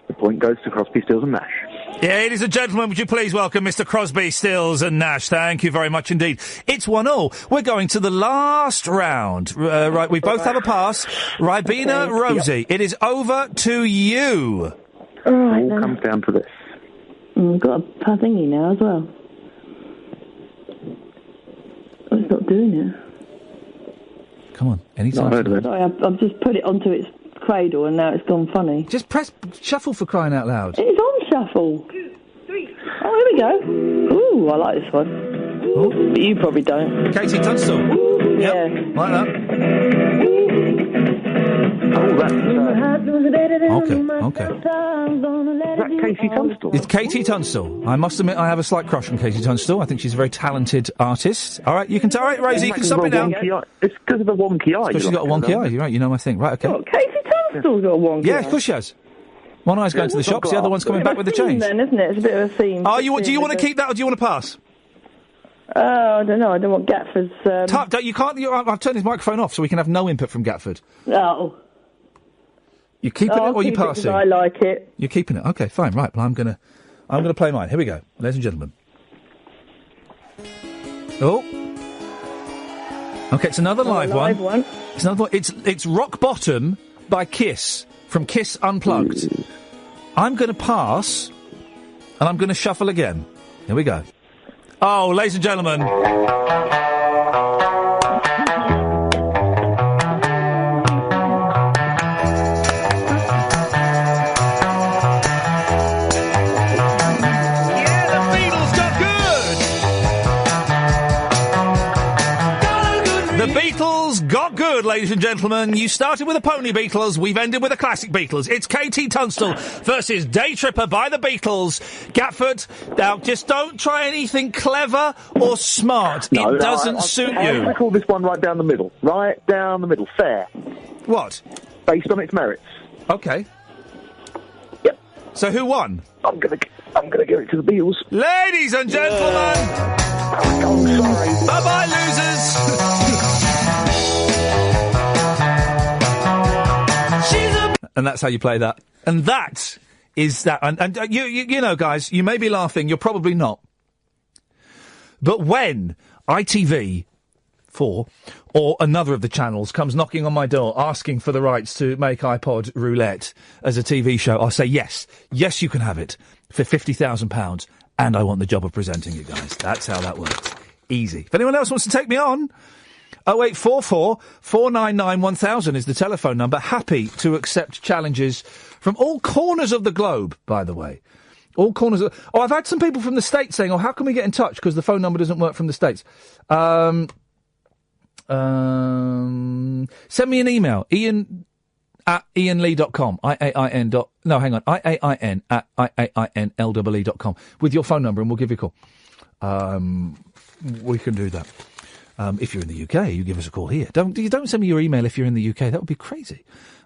The point goes to Crosby, Stills and Nash. Yeah, ladies and gentlemen, would you please welcome Mr. Crosby, Stills and Nash. Thank you very much indeed. It's 1-1. We're going to the last round. Right, we both have a pass. Ribena Rosie, It is over to you. All right, it all comes down to this. I've got a thingy now as well. Oh, it's not doing it. Come on, anytime. Sorry, I've just put it onto its Cradle and now it's gone funny. Just press shuffle for crying out loud. It's on shuffle. 2, 3. Oh, here we go. Ooh, I like this one. Ooh. But you probably don't. Katie Tunstall. Ooh, yep. Yeah. Like that. Oh, that's... Okay. Is that Katie Tunstall? It's Katie Tunstall. I must admit I have a slight crush on Katie Tunstall. I think she's a very talented artist. All right, all right, Rosie, you can stop it now. It's because of a wonky eye. Because she's got a wonky eye. You're right, you know my thing. Right, okay. What, Katie Tunstall's got a wonky eye? Yeah, of course she has. One eye's going to the shops, the other one's coming back with the change. Then, isn't it? It's a bit of a theme. Do you want to keep that or do you want to pass? I don't know. I don't want Gatford's... You can't... I've turned his microphone off so we can have no input from Gatford. Oh. You keeping it or you passing? I like it. You're keeping it. Okay, fine. Right. Well, I'm gonna play mine. Here we go, ladies and gentlemen. Oh. Okay, it's another live one. It's another one. It's Rock Bottom by Kiss from Kiss Unplugged. I'm going to pass, and I'm going to shuffle again. Here we go. Oh, ladies and gentlemen. Got good, ladies and gentlemen. You started with the Pony Beatles, we've ended with the classic Beatles. It's Katie Tunstall versus Day Tripper by the Beatles. Gatford, now just don't try anything clever or smart. It doesn't suit you. I'm going to call this one right down the middle. Right down the middle. Fair. What? Based on its merits. Okay. Yep. So who won? I'm going to give it to the Beatles. Ladies and gentlemen. Oh, sorry. Bye-bye, losers. And that's how you play that. And that is that. And you know, guys, you may be laughing. You're probably not. But when ITV4 or another of the channels comes knocking on my door asking for the rights to make iPod Roulette as a TV show, I'll say yes. Yes, you can have it for £50,000. And I want the job of presenting it, guys. That's how that works. Easy. If anyone else wants to take me on... 0844 499 1000 is the telephone number. Happy to accept challenges from all corners of the globe, by the way. All corners of... Oh, I've had some people from the States saying, how can we get in touch? Because the phone number doesn't work from the States. Send me an email. Iain at iainlee.com. IAIN. No, hang on. IAIN at IAINLEE.com with your phone number and we'll give you a call. We can do that. If you're in the UK, you give us a call here. Don't send me your email if you're in the UK. That would be crazy.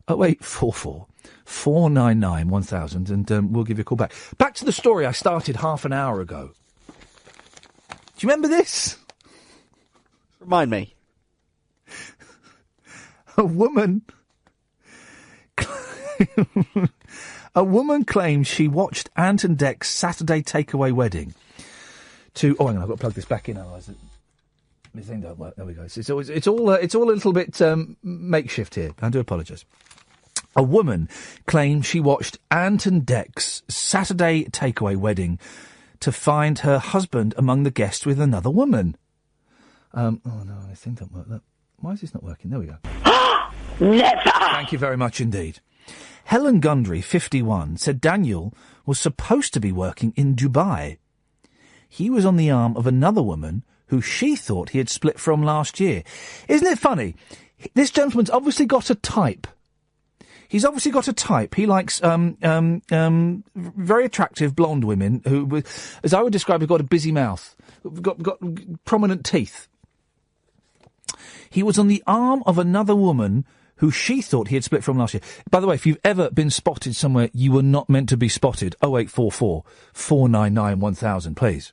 0844 499 1000 and we'll give you a call back. Back to the story I started half an hour ago. Do you remember this? Remind me. A woman claims she watched Ant and Dec's Saturday takeaway wedding to... Oh, hang on, I've got to plug this back in, otherwise... My thing don't work. There we go. It's all a little bit makeshift here. I do apologise. A woman claims she watched Ant and Dec's Saturday takeaway wedding to find her husband among the guests with another woman. Oh no, I think don't work. Look, why is this not working? There we go. Never. Thank you very much indeed. Helen Gundry, 51, said Daniel was supposed to be working in Dubai. He was on the arm of another woman who she thought he had split from last year. Isn't it funny? This gentleman's obviously got a type. He's obviously got a type. He likes very attractive blonde women who, as I would describe, have got a busy mouth, got prominent teeth. He was on the arm of another woman who she thought he had split from last year. By the way, if you've ever been spotted somewhere you were not meant to be spotted, 0844 499 1000, please.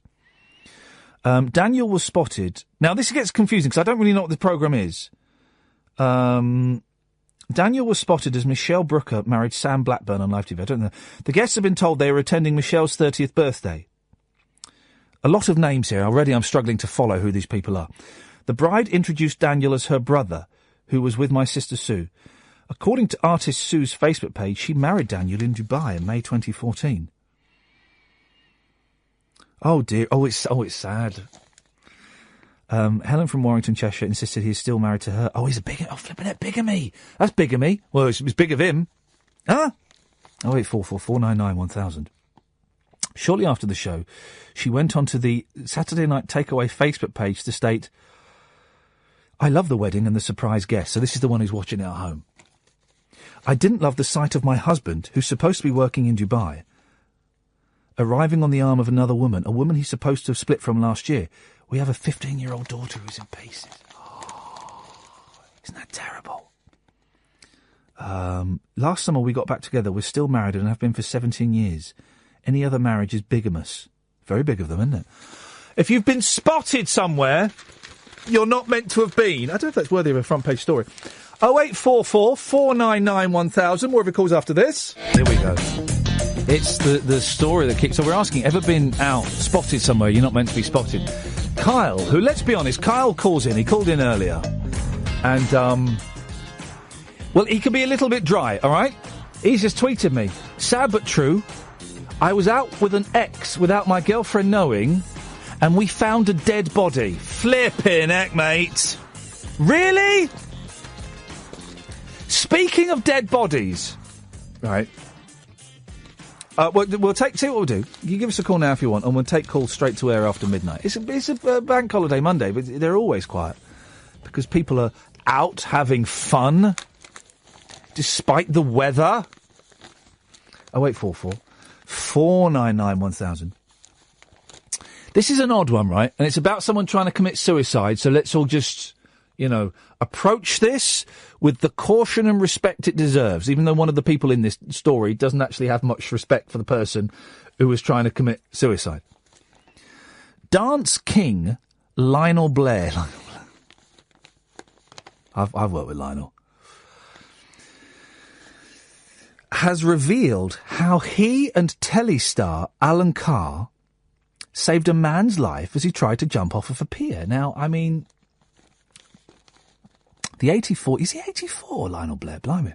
Daniel was spotted. Now, this gets confusing because I don't really know what the programme is. Daniel was spotted as Michelle Brooker married Sam Blackburn on Live TV. I don't know. The guests have been told they were attending Michelle's 30th birthday. A lot of names here. Already I'm struggling to follow who these people are. The bride introduced Daniel as her brother, who was with my sister Sue. According to artist Sue's Facebook page, she married Daniel in Dubai in May 2014. Oh dear. Oh, it's sad. Helen from Warrington, Cheshire, insisted he's still married to her. Oh, he's a bigamy. Oh, flipping it, bigamy. That's bigamy. Well, it's big of him. Huh? 0844 499 1000. Shortly after the show, she went onto the Saturday Night Takeaway Facebook page to state, I love the wedding and the surprise guest. So this is the one who's watching it at home. I didn't love the sight of my husband, who's supposed to be working in Dubai, arriving on the arm of another woman, a woman he's supposed to have split from last year. We have a 15-year-old daughter who's in pieces. Oh, isn't that terrible? Last summer we got back together. We're still married and have been for 17 years. Any other marriage is bigamous. Very big of them, isn't it? If you've been spotted somewhere, you're not meant to have been. I don't know if that's worthy of a front page story. 0844 499 1000. More of your calls after this. Here we go. It's the story that kicks off. We're asking, ever been out, spotted somewhere you're not meant to be spotted? Kyle, who, let's be honest, Kyle calls in. He called in earlier. And, well, he can be a little bit dry, all right? He's just tweeted me. Sad but true. I was out with an ex without my girlfriend knowing, and we found a dead body. Flippin' heck, mate. Really? Speaking of dead bodies, right? We'll take. See what we'll do. You give us a call now if you want, and we'll take calls straight to air after midnight. It's a bank holiday Monday, but they're always quiet because people are out having fun, despite the weather. 0844 499 1000. This is an odd one, right? And it's about someone trying to commit suicide. So let's all just, approach this with the caution and respect it deserves, even though one of the people in this story doesn't actually have much respect for the person who was trying to commit suicide. Dance king Lionel Blair. I've worked with Lionel. Has revealed how he and telly star Alan Carr saved a man's life as he tried to jump off of a pier. Now, I mean, the 84... Is he 84, Lionel Blair? Blimey.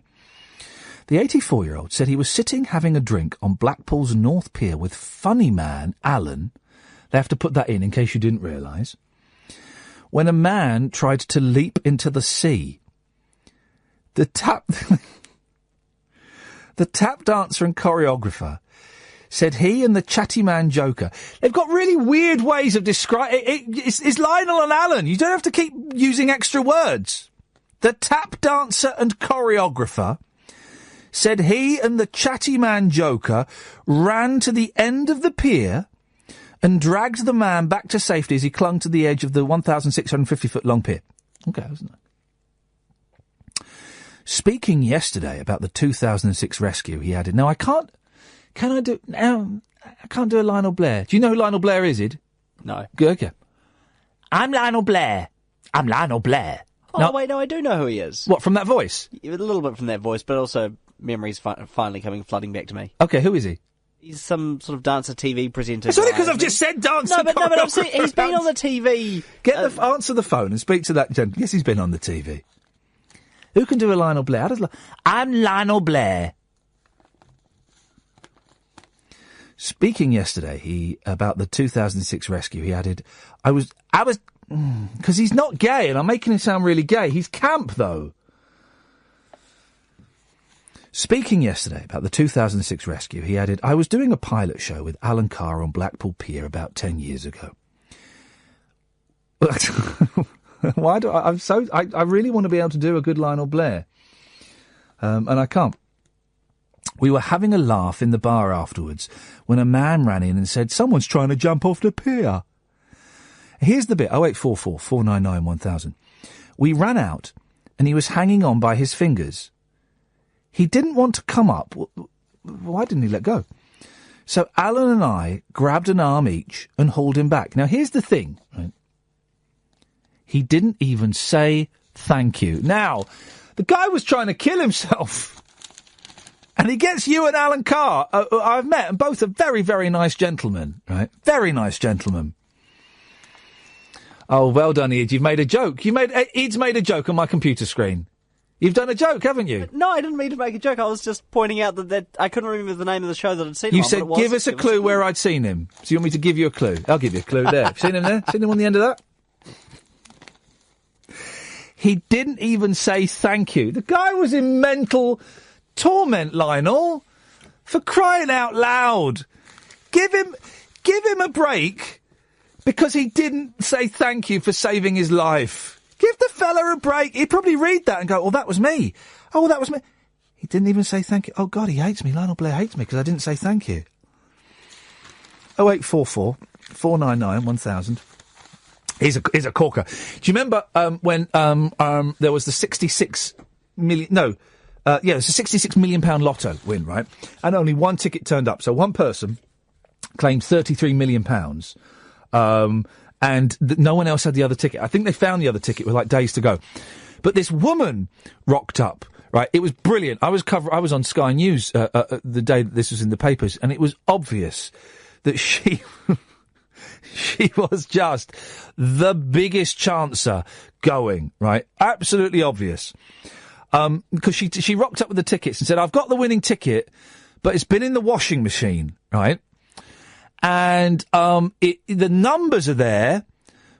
The 84-year-old said he was sitting having a drink on Blackpool's North Pier with funny man Alan. They have to put that in case you didn't realise. When a man tried to leap into the sea. The tap dancer and choreographer said he and the chatty man Joker... They've got really weird ways of describing... It's Lionel and Alan. You don't have to keep using extra words. The tap dancer and choreographer said he and the chatty man Joker ran to the end of the pier and dragged the man back to safety as he clung to the edge of the 1,650-foot long pier. Okay, wasn't it? Speaking yesterday about the 2006 rescue, he added, "Now I can't do a Lionel Blair. Do you know who Lionel Blair is, Id? No. Okay. I'm Lionel Blair. I'm Lionel Blair." Oh, now, wait, no, I do know who he is. What, from that voice? A little bit from that voice, but also memories finally flooding back to me. Okay, who is he? He's some sort of dancer TV presenter. It's only because I've just said dancer. No, but I've seen, he's been on the TV. Answer the phone and speak to that gentleman. Yes, he's been on the TV. Who can do a Lionel Blair? I'm Lionel Blair. Speaking yesterday, about the 2006 rescue, he added, I was, because he's not gay, and I'm making him sound really gay. He's camp, though. Speaking yesterday about the 2006 rescue, he added, I was doing a pilot show with Alan Carr on Blackpool Pier about 10 years ago. Why do I really want to be able to do a good Lionel Blair. And I can't. We were having a laugh in the bar afterwards when a man ran in and said, someone's trying to jump off the pier. Here's the bit, 0844 499 1000. We ran out and he was hanging on by his fingers. He didn't want to come up. Why didn't he let go? So Alan and I grabbed an arm each and hauled him back. Now, here's the thing. Right? He didn't even say thank you. Now, the guy was trying to kill himself. And he gets you and Alan Carr, I've met, and both are very, very nice gentlemen, right? Very nice gentlemen. Oh, well done, Ed. You've made a joke. Ed's made a joke on my computer screen. You've done a joke, haven't you? No, I didn't mean to make a joke. I was just pointing out that I couldn't remember the name of the show that I'd seen him on. You said, give us a clue where I'd seen him. So you want me to give you a clue? I'll give you a clue there. Seen him there? Seen him on the end of that? He didn't even say thank you. The guy was in mental torment, Lionel. For crying out loud. Give him a break because he didn't say thank you for saving his life. Give the fella a break. He'd probably read that and go, oh, that was me. Oh, that was me. He didn't even say thank you. Oh, God, he hates me. Lionel Blair hates me because I didn't say thank you. 0844 499 1000. Here's a corker. Do you remember when there was the 66 million... No, it was a £66 million lotto win, right? And only one ticket turned up. So one person claimed £33 million, and no one else had the other ticket. I think they found the other ticket with, like, days to go. But this woman rocked up, right? It was brilliant. I was on Sky News the day that this was in the papers, and it was obvious that she was just the biggest chancer going, right? Absolutely obvious. Because she rocked up with the tickets and said, I've got the winning ticket, but it's been in the washing machine, right? And the numbers are there,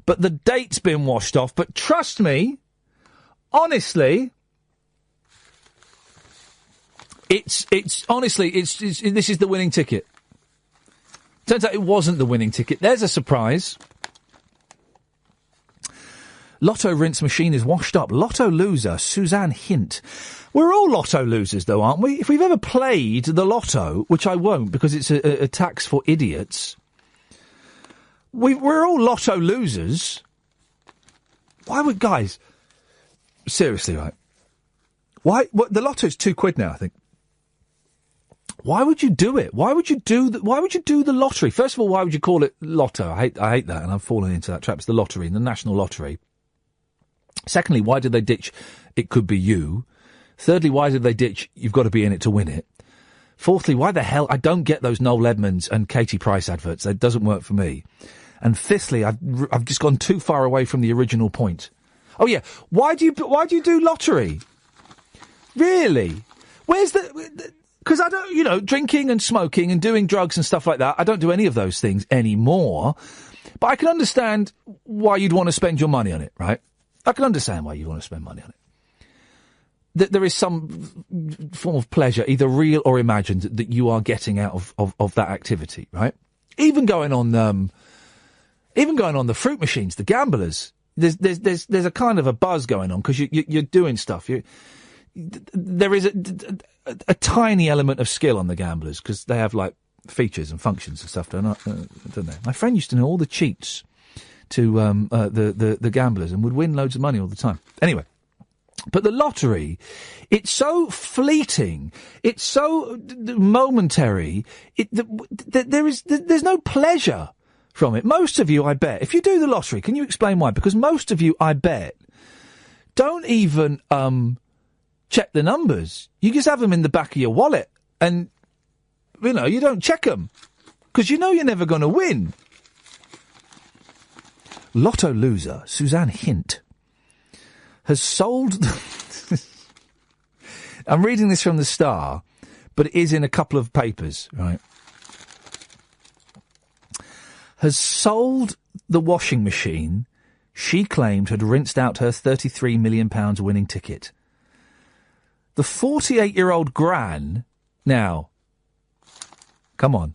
but the date's been washed off. But trust me, honestly, this is the winning ticket. Turns out it wasn't the winning ticket. There's a surprise. Lotto rinse machine is washed up. Lotto loser, Suzanne Hint. We're all lotto losers, though, aren't we? If we've ever played the lotto, which I won't because it's a tax for idiots, we're all lotto losers. Why would... Guys, seriously, right? The lotto's £2 now, I think. Why would you do it? Why would you do the lottery? First of all, why would you call it lotto? I hate that, and I've fallen into that trap. It's the lottery, the national lottery. Secondly, why did they ditch it could be you? Thirdly, why did they ditch you've got to be in it to win it? Fourthly, why the hell... I don't get those Noel Edmonds and Katie Price adverts. That doesn't work for me. And fifthly, I've just gone too far away from the original point. Oh, yeah. Why do you do lottery? Really? Where's the... Because I don't, drinking and smoking and doing drugs and stuff like that, I don't do any of those things anymore. But I can understand why you'd want to spend your money on it, right? I can understand why you'd want to spend money on it. There is some form of pleasure, either real or imagined, that you are getting out of that activity, right? Even going on the fruit machines, the gamblers, there's a kind of a buzz going on because you're doing stuff. There is a tiny element of skill on the gamblers because they have, like, features and functions and stuff, don't they? My friend used to know all the cheats to the gamblers and would win loads of money all the time. Anyway, but the lottery, it's so fleeting, it's so momentary. There's no pleasure from it. Most of you, I bet, if you do the lottery, can you explain why? Because most of you, I bet, don't even check the numbers. You just have them in the back of your wallet, and you don't check them because you're never going to win. Lotto loser Suzanne Hint has sold... I'm reading this from the Star, but it is in a couple of papers, right? Has sold the washing machine she claimed had rinsed out her £33 million winning ticket. The 48-year-old gran, now, come on,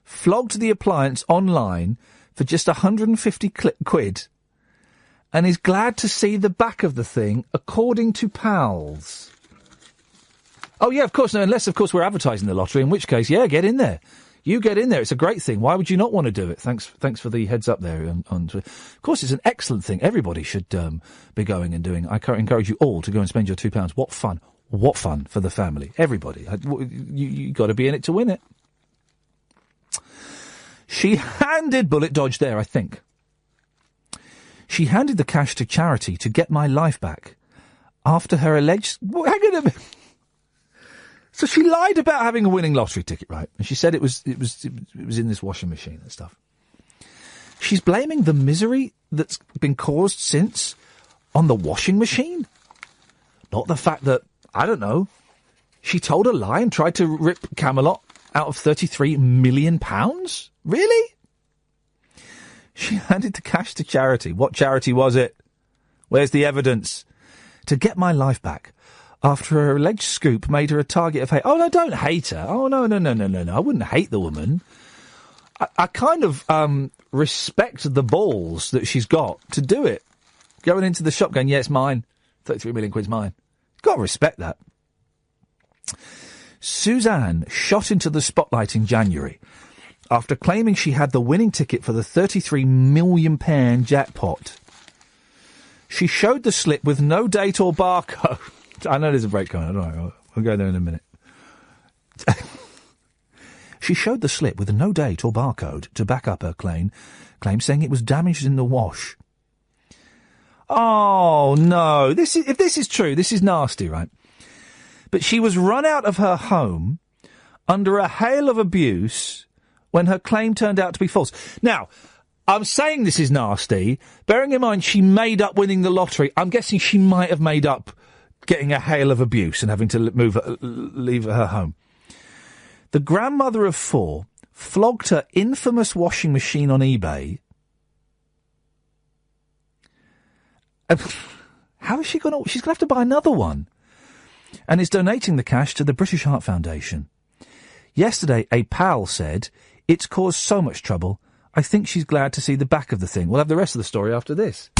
flogged the appliance online for just 150 quid and is glad to see the back of the thing, according to pals. Oh, yeah, of course. No, unless, of course, we're advertising the lottery, in which case, yeah, get in there. You get in there. It's a great thing. Why would you not want to do it? Thanks for the heads up there. Of course, it's an excellent thing. Everybody should be going and doing. I encourage you all to go and spend your £2. What fun. What fun for the family. Everybody. You got to be in it to win it. She handed... Bullet dodge there, I think. She handed the cash to charity to get my life back after her alleged... Hang on a minute. So she lied about having a winning lottery ticket, right? And she said it was in this washing machine and stuff. She's blaming the misery that's been caused since on the washing machine? Not the fact that, I don't know, she told a lie and tried to rip Camelot out of £33 million? Really? She handed the cash to charity. What charity was it? Where's the evidence? To get my life back after her alleged scoop made her a target of hate. Oh, no, don't hate her. Oh, no. I wouldn't hate the woman. I kind of respect the balls that she's got to do it. Going into the shop going, yeah, it's mine. 33 million quid's mine. Got to respect that. Suzanne shot into the spotlight in January after claiming she had the winning ticket for the £33 million jackpot. She showed the slip with no date or barcode. I know there's a break coming. I don't know. We'll go there in a minute. She showed the slip with no date or barcode to back up her claim, saying it was damaged in the wash. Oh, no. If this is true, this is nasty, right? But she was run out of her home under a hail of abuse when her claim turned out to be false. Now, I'm saying this is nasty, bearing in mind she made up winning the lottery. I'm guessing she might have made up getting a hail of abuse and having to leave her home. The grandmother of 4 flogged her infamous washing machine on eBay. How is she going to... She's going to have to buy another one. And is donating the cash to the British Heart Foundation. Yesterday, a pal said, it's caused so much trouble, I think she's glad to see the back of the thing. We'll have the rest of the story after this.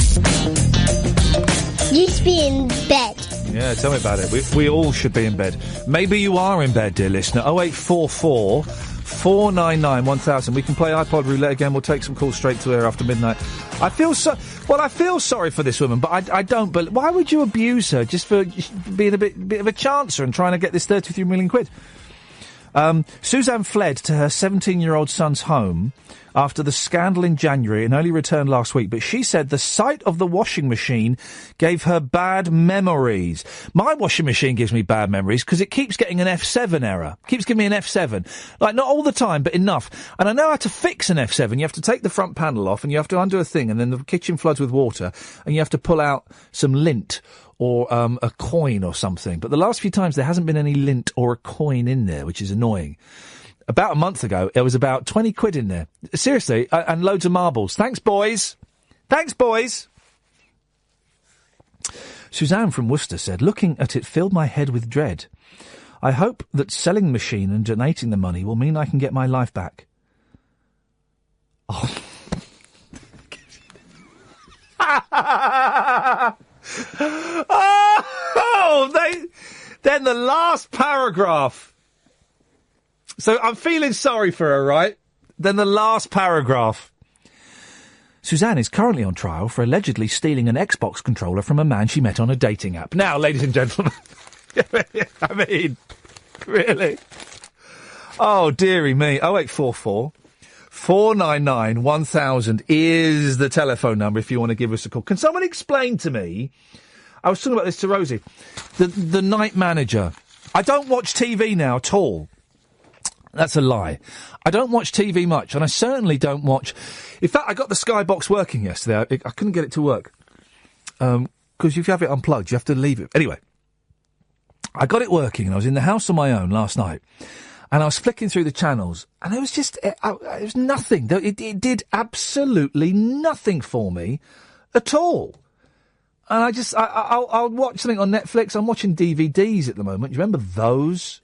You should be in bed. Yeah, tell me about it. We all should be in bed. Maybe you are in bed, dear listener. 0844 499 1000. We can play iPod roulette again. We'll take some calls straight to air after midnight. I feel sorry for this woman, but I don't. But why would you abuse her just for being a bit of a chancer and trying to get this 33 million quid? Suzanne fled to her 17-year-old son's home after the scandal in January and only returned last week. But she said the sight of the washing machine gave her bad memories. My washing machine gives me bad memories because it keeps getting an F7 error. Keeps giving me an F7. Like, not all the time, but enough. And I know how to fix an F7. You have to take the front panel off and you have to undo a thing and then the kitchen floods with water and you have to pull out some lint or a coin or something. But the last few times there hasn't been any lint or a coin in there, which is annoying. About a month ago, there was about 20 quid in there. Seriously, and loads of marbles. Thanks, boys. Thanks, boys. Suzanne from Worcester said, looking at it filled my head with dread. I hope that selling the machine and donating the money will mean I can get my life back. Oh. Then the last paragraph. So I'm feeling sorry for her, right? Then the last paragraph. Suzanne is currently on trial for allegedly stealing an Xbox controller from a man she met on a dating app. Now, ladies and gentlemen, I mean, really? Oh, dearie me. 0844 499 1000 is the telephone number if you want to give us a call. Can someone explain to me, I was talking about this to Rosie, the night manager. I don't watch TV now at all. That's a lie. I don't watch TV much, and I certainly don't watch... In fact, I got the Skybox working yesterday. I couldn't get it to work. Because if you have it unplugged, you have to leave it. Anyway, I got it working, and I was in the house on my own last night, and I was flicking through the channels, and it was just... It was nothing. It did absolutely nothing for me at all. And I'll watch something on Netflix. I'm watching DVDs at the moment. Do you remember those?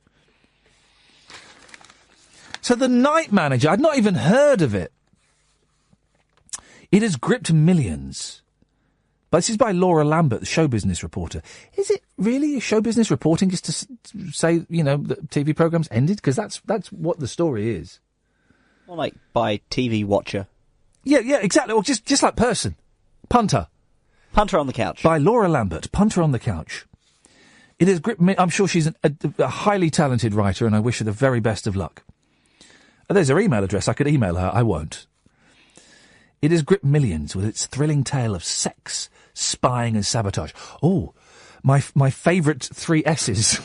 So the night manager, I'd not even heard of it. It has gripped millions. But this is by Laura Lambert, the show business reporter. Is it really show business reporting just to say, you know, that TV programmes ended? Because that's what the story is. Or like by TV watcher. Yeah, exactly. Or just like person. Punter. Punter on the couch. By Laura Lambert, Punter on the couch. It has gripped me. I'm sure she's a highly talented writer and I wish her the very best of luck. There's her email address. I could email her. I won't. It has gripped millions with its thrilling tale of sex, spying and sabotage. Oh, my favourite 3 S's.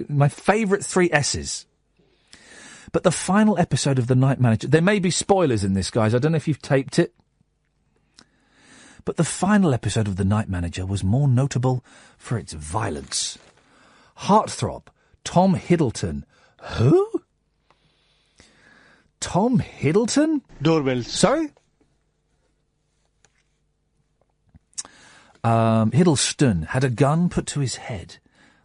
My favourite 3 S's. But the final episode of The Night Manager... There may be spoilers in this, guys. I don't know if you've taped it. But the final episode of The Night Manager was more notable for its violence. Heartthrob Tom Hiddleston. Who? Tom Hiddleston? Doorbells. Sorry? Hiddleston had a gun put to his head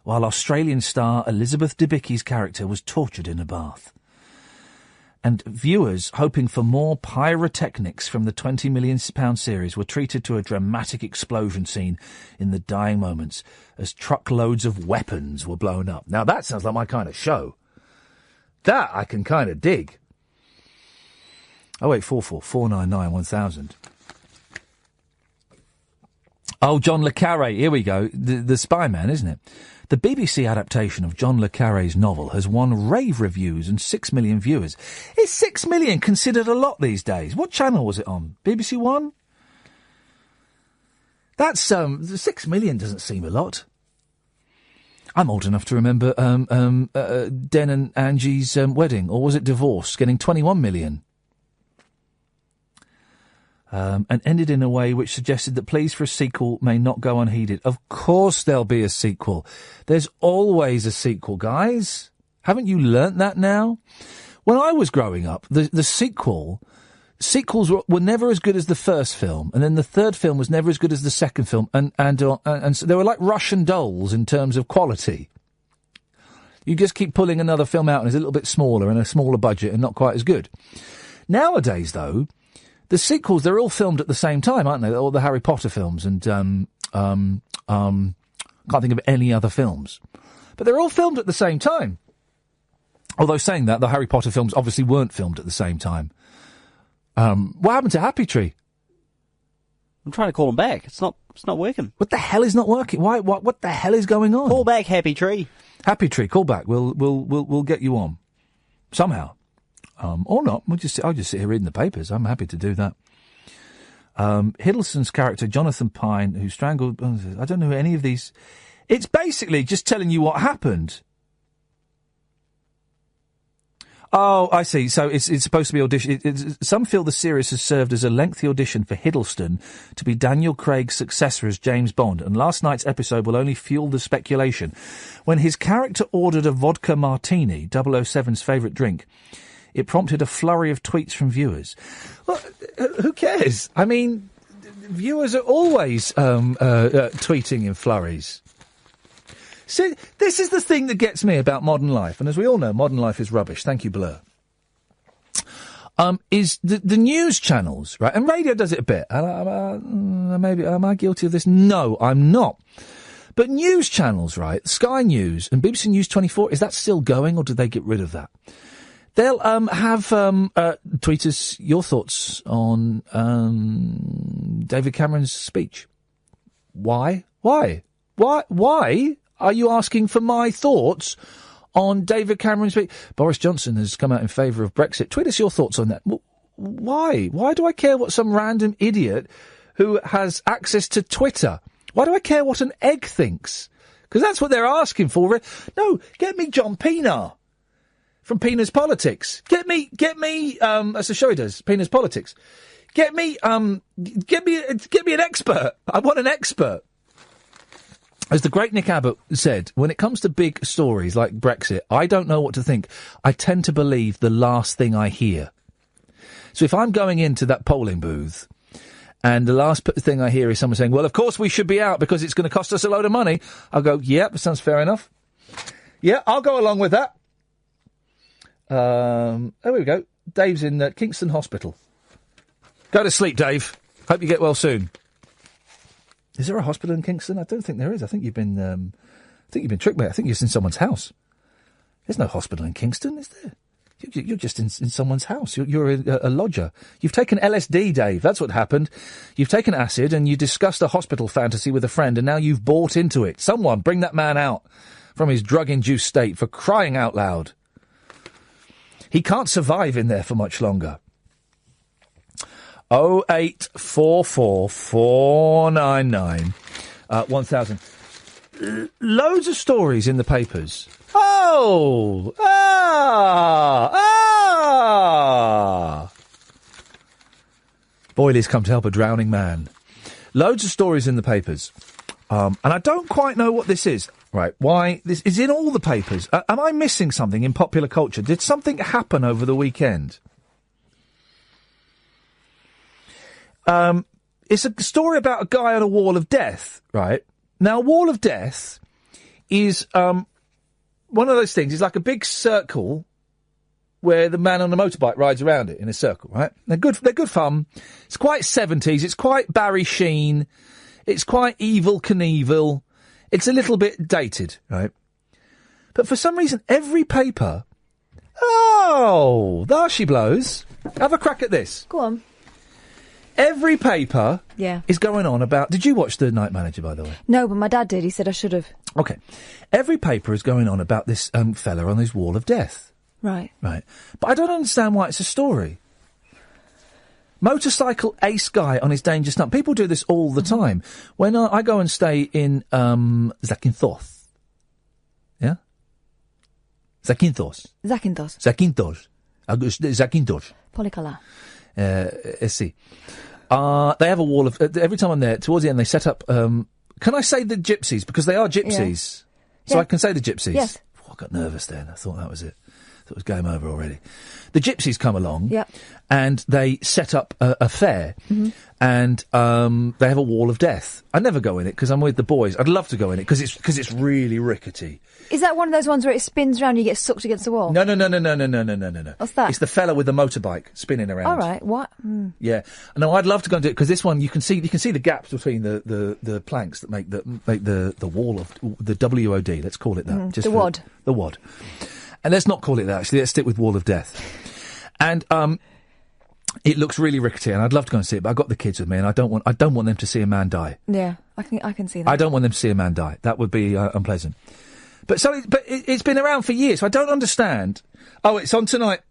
while Australian star Elizabeth Debicki's character was tortured in a bath. And viewers hoping for more pyrotechnics from the £20 million series were treated to a dramatic explosion scene in the dying moments as truckloads of weapons were blown up. Now that sounds like my kind of show. That I can kind of dig. 0844 499 1000. Oh, John le Carré. Here we go. The spy man, isn't it? The BBC adaptation of John le Carré's novel has won rave reviews and 6 million viewers. Is 6 million considered a lot these days? What channel was it on? BBC One? That's, 6 million doesn't seem a lot. I'm old enough to remember, Den and Angie's, wedding, or was it divorce, getting 21 million. And ended in a way which suggested that pleas for a sequel may not go unheeded. Of course there'll be a sequel. There's always a sequel, guys. Haven't you learnt that now? When I was growing up, the sequels were never as good as the first film, and then the third film was never as good as the second film, and so they were like Russian dolls in terms of quality. You just keep pulling another film out and it's a little bit smaller and a smaller budget and not quite as good. Nowadays, though, the sequels, they're all filmed at the same time, aren't they? All the Harry Potter films and, can't think of any other films. But they're all filmed at the same time. Although saying that, the Harry Potter films obviously weren't filmed at the same time. What happened to Happy Tree? I'm trying to call him back. It's not working. What the hell is not working? Why, what the hell is going on? Call back, Happy Tree. Happy Tree, call back. We'll get you on. Somehow. Or not. I'll just sit here reading the papers. I'm happy to do that. Hiddleston's character, Jonathan Pine, who strangled... I don't know any of these... It's basically just telling you what happened. Oh, I see. So it's supposed to be audition. Some feel the series has served as a lengthy audition for Hiddleston to be Daniel Craig's successor as James Bond, and last night's episode will only fuel the speculation. When his character ordered a vodka martini, 007's favourite drink, it prompted a flurry of tweets from viewers. Well, who cares? I mean, viewers are always tweeting in flurries. So this is the thing that gets me about modern life, and as we all know, modern life is rubbish. Thank you, Blur. Is the news channels, right? And radio does it a bit. Maybe am I guilty of this? No, I'm not. But news channels, right? Sky News and BBC News 24, is that still going, or did they get rid of that? They'll tweet us your thoughts on David Cameron's speech. Why are you asking for my thoughts on David Cameron's speech? Boris Johnson has come out in favour of Brexit. Tweet us your thoughts on that. Why? Why do I care what some random idiot who has access to Twitter? Why do I care what an egg thinks? Because that's what they're asking for. No, get me John Pienaar from Pienaar's Politics. Get me, as the show does, Pienaar's Politics. Get me an expert. I want an expert. As the great Nick Abbott said, when it comes to big stories like Brexit, I don't know what to think. I tend to believe the last thing I hear. So if I'm going into that polling booth and the last thing I hear is someone saying, well, of course we should be out because it's going to cost us a load of money, I'll go, yeah, that sounds fair enough. Yeah, I'll go along with that. There we go. Dave's in Kingston Hospital. Go to sleep, Dave. Hope you get well soon. Is there a hospital in Kingston? I don't think there is. I think you've been tricked, mate. I think you're in someone's house. There's no hospital in Kingston, is there? You're just in someone's house. You're a lodger. You've taken LSD, Dave. That's what happened. You've taken acid and you discussed a hospital fantasy with a friend, and now you've bought into it. Someone bring that man out from his drug-induced state, for crying out loud. He can't survive in there for much longer. 0844 499 1000. Loads of stories in the papers. Boilies come to help a drowning man. Loads of stories in the papers. And I don't quite know what this is. Right, why? This is in all the papers. Am I missing something in popular culture? Did something happen over the weekend? it's a story about a guy on a wall of death, right? Now, a wall of death is one of those things. It's like a big circle where the man on the motorbike rides around it in a circle, right? They're good fun. It's quite 70s. It's quite Barry Sheen. It's quite Evel Knievel. It's a little bit dated, right? But for some reason, every paper... Oh, there she blows. Have a crack at this. Go on. Every paper Yeah. is going on about... Did you watch The Night Manager, by the way? No, but my dad did. He said I should have. OK. Every paper is going on about this fella on his wall of death. Right. Right. But I don't understand why it's a story. Motorcycle ace guy on his danger stunt. People do this all the time. When I go and stay in Zakynthos. Yeah? Zakynthos. Zakynthos. Polycolour. See. They have a wall of... every time I'm there, towards the end, they set up... can I say the gypsies? Because they are gypsies. So Yeah. I can say the gypsies? Yes. Oh, I got nervous then. I thought that was it. I thought it was game over already. The gypsies come along. Yep. And they set up a fair. Mhm. And they have a wall of death. I never go in it because I'm with the boys. I'd love to go in it because it's really rickety. Is that one of those ones where it spins round and you get sucked against the wall? No. What's that? It's the fella with the motorbike spinning around. All right. What? Mm. Yeah. No, I'd love to go and do it because this one you can see the gaps between the planks that make the wall of the WOD. Let's call it that. Mhm, the WOD. The WOD. And let's not call it that. Actually, let's stick with Wall of Death. And it looks really rickety, and I'd love to go and see it, but I've got the kids with me, and I don't want them to see a man die. Yeah, I can see that. I don't want them to see a man die. That would be unpleasant. But it's been around for years. So I don't understand. Oh, it's on tonight.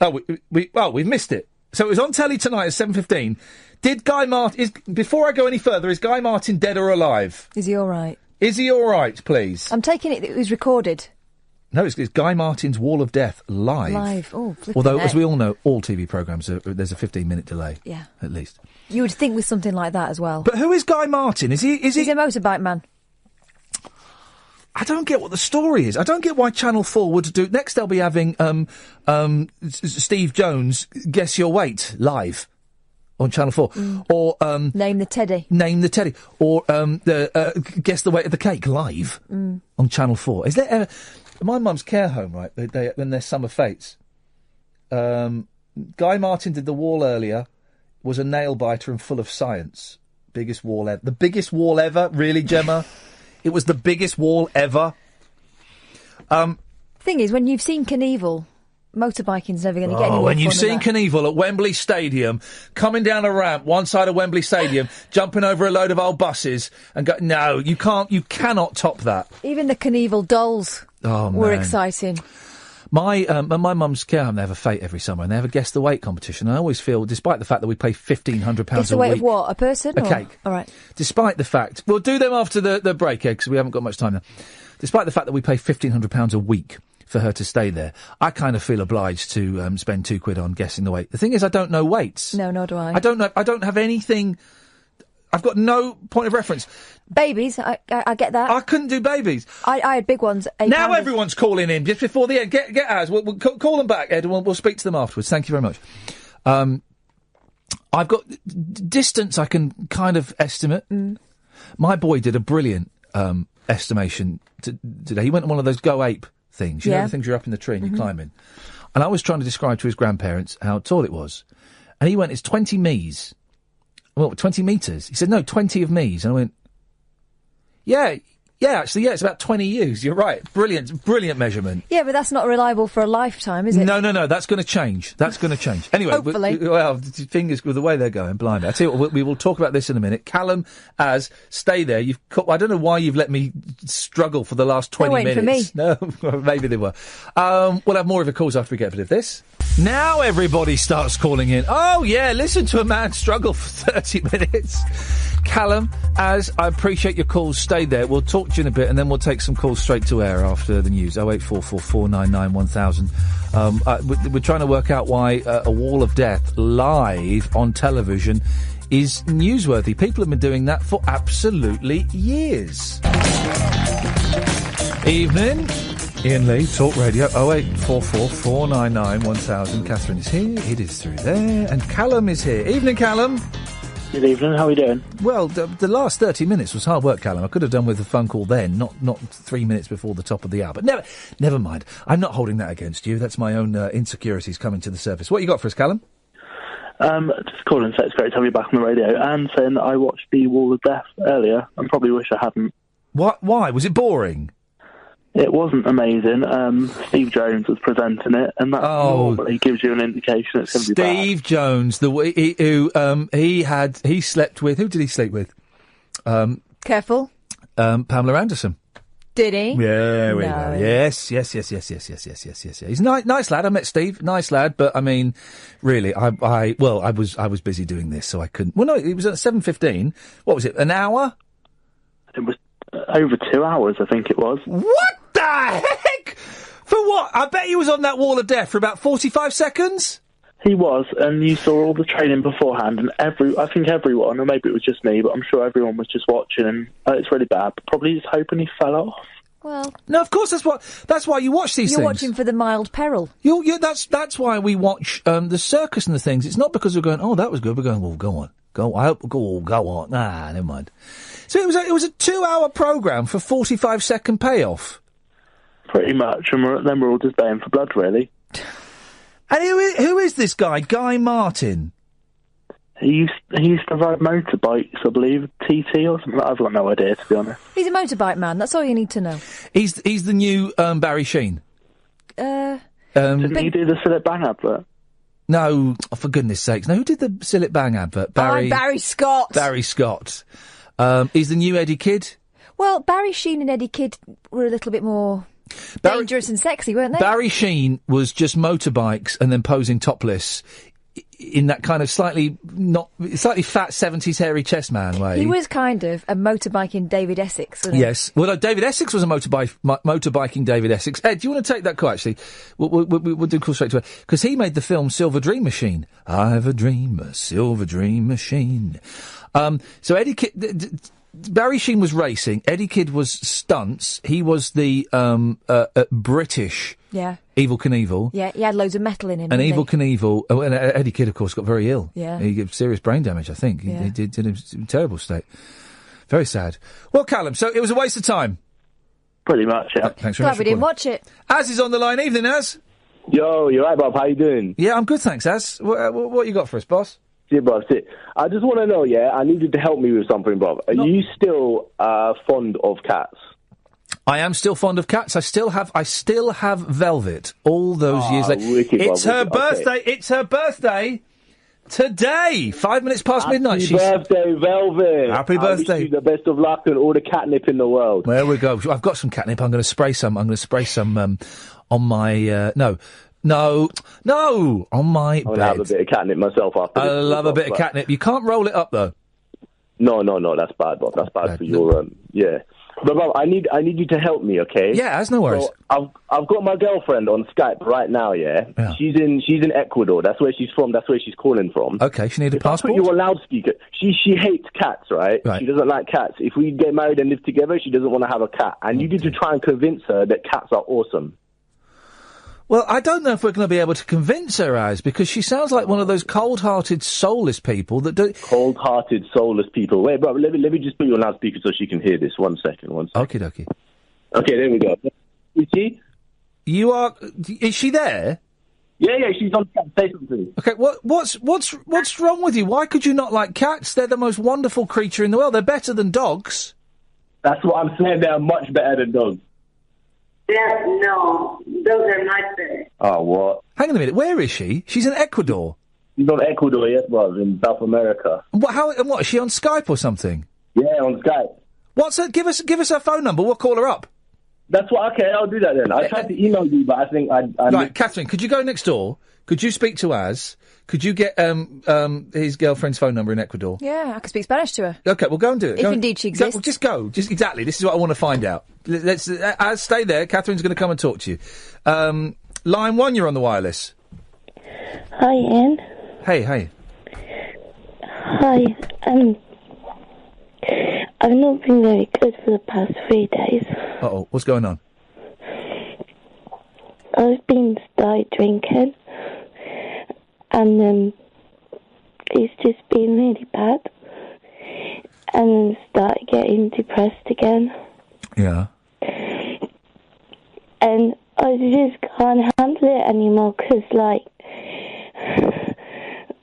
Oh, we've missed it. So it was on telly tonight at 7:15. Did Guy Martin? Before I go any further, is Guy Martin dead or alive? Is he all right? Is he all right, please? I'm taking it was recorded. No, it's Guy Martin's Wall of Death live. Live. Oh, flipping Although, heck. as we all know, all TV programmes, there's a 15-minute delay. Yeah. At least. You would think with something like that as well. But who is Guy Martin? He's a motorbike man. I don't get what the story is. I don't get why Channel 4 would do... Next they'll be having Steve Jones Guess Your Weight live on Channel 4. Or... Name the Teddy. Or Guess the Weight of the Cake live on Channel 4. Is there ever... My mum's care home, right, when there's summer fates, Guy Martin did the wall earlier, was a nail-biter and full of science. Biggest wall ever. The biggest wall ever? Really, Gemma? It was the biggest wall ever. Thing is, when you've seen Knievel, motorbiking's never going to get any more when you've fun seen than that. Knievel at Wembley Stadium, coming down a ramp, one side of Wembley Stadium, jumping over a load of old buses, and go, no, you cannot top that. Even the Knievel dolls were exciting. My mum's care home, they have a fete every summer, and they have a Guess the Weight competition. And I always feel, despite the fact that we pay £1,500 a week... Guess the weight of what? A person? A cake. All right. Despite the fact... We'll do them after the break, because we haven't got much time now. Despite the fact that we pay £1,500 a week for her to stay there, I kind of feel obliged to spend £2 on guessing the weight. The thing is, I don't know weights. No, nor do I. I don't have anything... I've got no point of reference. Babies, I get that. I couldn't do babies. I had big ones. Now everyone's calling in just before the end. Get ours. We'll call them back, Ed, and we'll speak to them afterwards. Thank you very much. I've got distance I can kind of estimate. My boy did a brilliant estimation today. He went on one of those Go Ape things. You know the things you're up in the tree and you climb in. And I was trying to describe to his grandparents how tall it was. And he went, it's 20 me's. Well, 20 metres. He said, no, 20 of me's. And I went, actually, it's about 20 U's. You're right. Brilliant measurement. Yeah, but that's not reliable for a lifetime, is it? No, that's going to change. Anyway, hopefully. Fingers with the way they're going, blimey. I tell you what, we will talk about this in a minute. Callum, stay there. I don't know why you've let me struggle for the last 20 They're waiting minutes. for me. No, maybe they were. We'll have more of your calls after we get a bit of this. Now everybody starts calling in. Oh, yeah, listen to a man struggle for 30 minutes. Callum, I appreciate your calls. Stay there. We'll talk to you in a bit, and then we'll take some calls straight to air after the news. 0844 499 1000. We're trying to work out why a wall of death live on television is newsworthy. People have been doing that for absolutely years. Evening. Iain Lee, Talk Radio, 0844 499 1000. Catherine is here, it is through there, and Callum is here. Evening, Callum. Good evening, how are you doing? Well, the last 30 minutes was hard work, Callum. I could have done with a phone call then, not 3 minutes before the top of the hour. But never mind. I'm not holding that against you. That's my own insecurities coming to the surface. What you got for us, Callum? Just calling to say it's great to have you back on the radio, and saying that I watched The Wall of Death earlier, and probably wish I hadn't. What? Why? Was it boring? It wasn't amazing. Steve Jones was presenting it, and that normally gives you an indication it's going to be bad. Steve Jones, he slept with, who did he sleep with? Careful. Pamela Anderson. Did he? Yeah, we go. Yes. He's a nice lad. I met Steve, nice lad, but I mean, really, I was busy doing this, so I couldn't. Well, no, it was at 7:15. What was it? An hour? It was over 2 hours, I think it was. What the heck? For what? I bet he was on that wall of death for about 45 seconds. He was, and you saw all the training beforehand, and I think everyone, or maybe it was just me, but I'm sure everyone was just watching, and it's really bad. Probably just hoping he fell off. Well, no, of course that's why you watch these things. You're watching for the mild peril. That's why we watch the circus and the things. It's not because we're going, oh, that was good. We're going, well, go on. I hope go on. Nah, never mind. So it was a 2-hour programme for 45-second payoff. Pretty much, and then we're all just baying for blood, really. And who is this guy, Guy Martin? He used to ride motorbikes, I believe, TT or something. I've got no idea, to be honest. He's a motorbike man. That's all you need to know. He's the new Barry Sheen. Didn't he do the Sillet Bang advert? No, for goodness sakes. No, who did the Sillet Bang advert? Barry Scott. Barry Scott. He's the new Eddie Kidd. Well, Barry Sheen and Eddie Kidd were a little bit more dangerous and sexy, weren't they? Barry Sheen was just motorbikes and then posing topless in that kind of slightly fat 70s hairy chest man way. He was kind of a motorbiking David Essex, wasn't he? Yes. Well, no, David Essex was a motorbiking David Essex. Ed, do you want to take that call, actually? We'll do a call straight to it. Because he made the film Silver Dream Machine. I have a dream, a silver dream machine. So Eddie Kidd... Barry Sheen was racing. Eddie Kidd was stunts. He was the British Evel Knievel. Yeah, he had loads of metal in him. And Evel Knievel. Oh, and Eddie Kidd, of course, got very ill. Yeah. He got serious brain damage, I think. Yeah. He did in a terrible state. Very sad. Well, Callum, so it was a waste of time. Pretty much, yeah. Thanks very much. Glad we didn't watch it. Az is on the line. Evening, Az. Yo, you're right, Bob. How you doing? Yeah, I'm good, thanks, Az. What you got for us, boss? Yeah, Bob, sit. I just want to know, I need you to help me with something, Bob. Are you still fond of cats? I am still fond of cats. I still have Velvet all those years later. Wicked, it's Bob, her birthday. Okay. It's her birthday today. 5 minutes past midnight. Happy birthday, Velvet. Happy birthday. I wish you the best of luck and all the catnip in the world. There we go. I've got some catnip. I'm going to spray some. On my No, on my bed. I'm going to have a bit of catnip myself after this. I love a bit of catnip. You can't roll it up, though. No, that's bad, Bob. That's bad for your, But, Bob, I need you to help me, okay? Yeah, that's no worries. So, I've got my girlfriend on Skype right now, yeah? She's in Ecuador. That's where she's from. That's where she's calling from. Okay, she needs a passport? I put you on loudspeaker. She hates cats, right? She doesn't like cats. If we get married and live together, she doesn't want to have a cat. And you need to try and convince her that cats are awesome. Well, I don't know if we're going to be able to convince her, Az, because she sounds like one of those cold-hearted, soulless people that do... Cold-hearted, soulless people. Wait, bro, let me just put you on loudspeaker so she can hear this. One second. Okie dokie. Okay, there we go. Is she? You are... Is she there? Yeah, she's on chat. Say something. Okay, what's wrong with you? Why could you not like cats? They're the most wonderful creature in the world. They're better than dogs. That's what I'm saying. They're much better than dogs. No, those are not fair. Oh, what? Hang on a minute. Where is she? She's in Ecuador. She's on Ecuador, yes, bro, in South America. What? Is she on Skype or something? Yeah, on Skype. Give us her phone number. We'll call her up. That's what. Okay, I'll do that then. I tried to email you, but I think I right, Catherine. Could you go next door? Could you speak to Az? Could you get his girlfriend's phone number in Ecuador? Yeah, I can speak Spanish to her. Okay, we'll go and do it. If indeed she exists. Just go. Just exactly. This is what I want to find out. Let's Az, stay there. Catherine's going to come and talk to you. Line 1, you're on the wireless. Hi, Ian. Hey. Hi. I've not been very good for the past 3 days. Uh-oh, what's going on? I've been started drinking, and it's just been really bad. and started getting depressed again. Yeah. And I just can't handle it anymore because, like,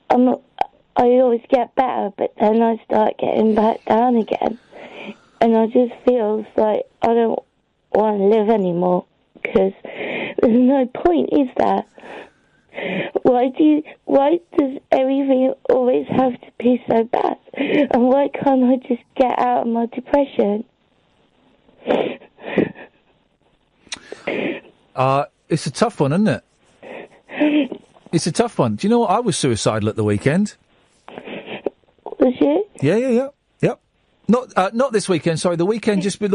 I always get better, but then I start getting back down again. And I just feel like I don't want to live anymore because there's no point, is there? Why does everything always have to be so bad? And why can't I just get out of my depression? It's a tough one, isn't it? It's a tough one. Do you know what? I was suicidal at the weekend. Was you? Yeah. Yep. Not this weekend. Sorry, the weekend just gone.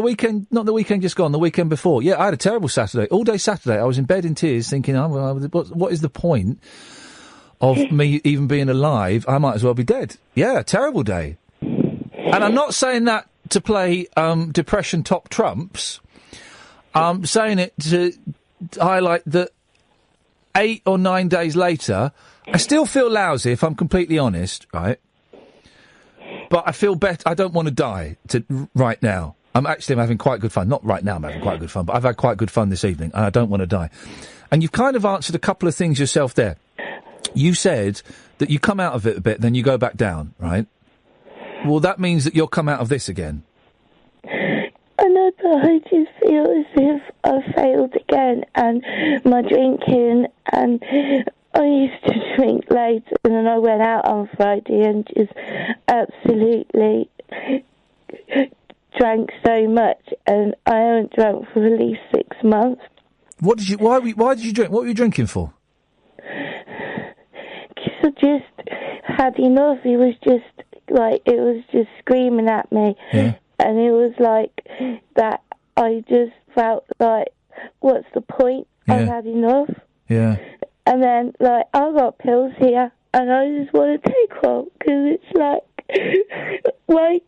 The weekend before. Yeah, I had a terrible Saturday. All day Saturday, I was in bed in tears, thinking, what is the point of me even being alive? I might as well be dead. Yeah, terrible day. And I'm not saying that to play depression top trumps. I'm saying it to highlight that 8 or 9 days later, I still feel lousy, if I'm completely honest, right? But I feel better. I don't want to die right now. I'm having quite good fun. Not right now I'm having quite good fun, but I've had quite good fun this evening, and I don't want to die. And you've kind of answered a couple of things yourself there. You said that you come out of it a bit, then you go back down, right? Well, that means that you'll come out of this again. I know, but I just feel as if I failed again, and my drinking, and I used to drink late, and then I went out on Friday and just absolutely drank so much, and I haven't drunk for at least 6 months. Why did you drink? What were you drinking for? Because I just had enough. It was just screaming at me. Yeah. And it was like that. I just felt like, what's the point? Yeah. I've had enough. Yeah. And then, like, I've got pills here, and I just want to take one, because it's like, why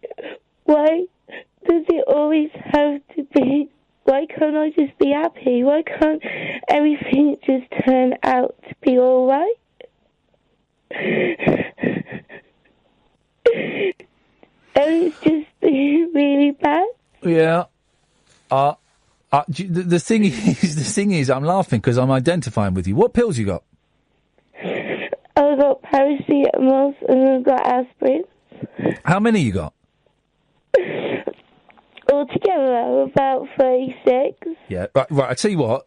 does it always have to be, why can't I just be happy? Why can't everything just turn out to be all right? And it's just really bad. Yeah. The thing is, I'm laughing because I'm identifying with you. What pills you got? I've got paracetamol and I've got aspirin. How many you got? Altogether, about 36. Yeah, right. I tell you what.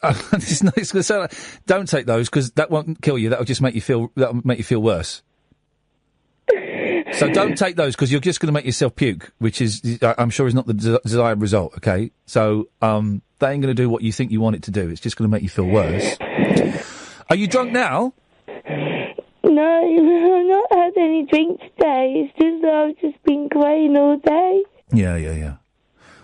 It's going to sound like, don't take those because that won't kill you. That'll just make you feel worse. So don't take those because you're just going to make yourself puke, which is, I'm sure, is not the desired result. Okay, so that ain't going to do what you think you want it to do. It's just going to make you feel worse. Are you drunk now? No, I've not had any drink today. It's just that I've just been crying all day. Yeah.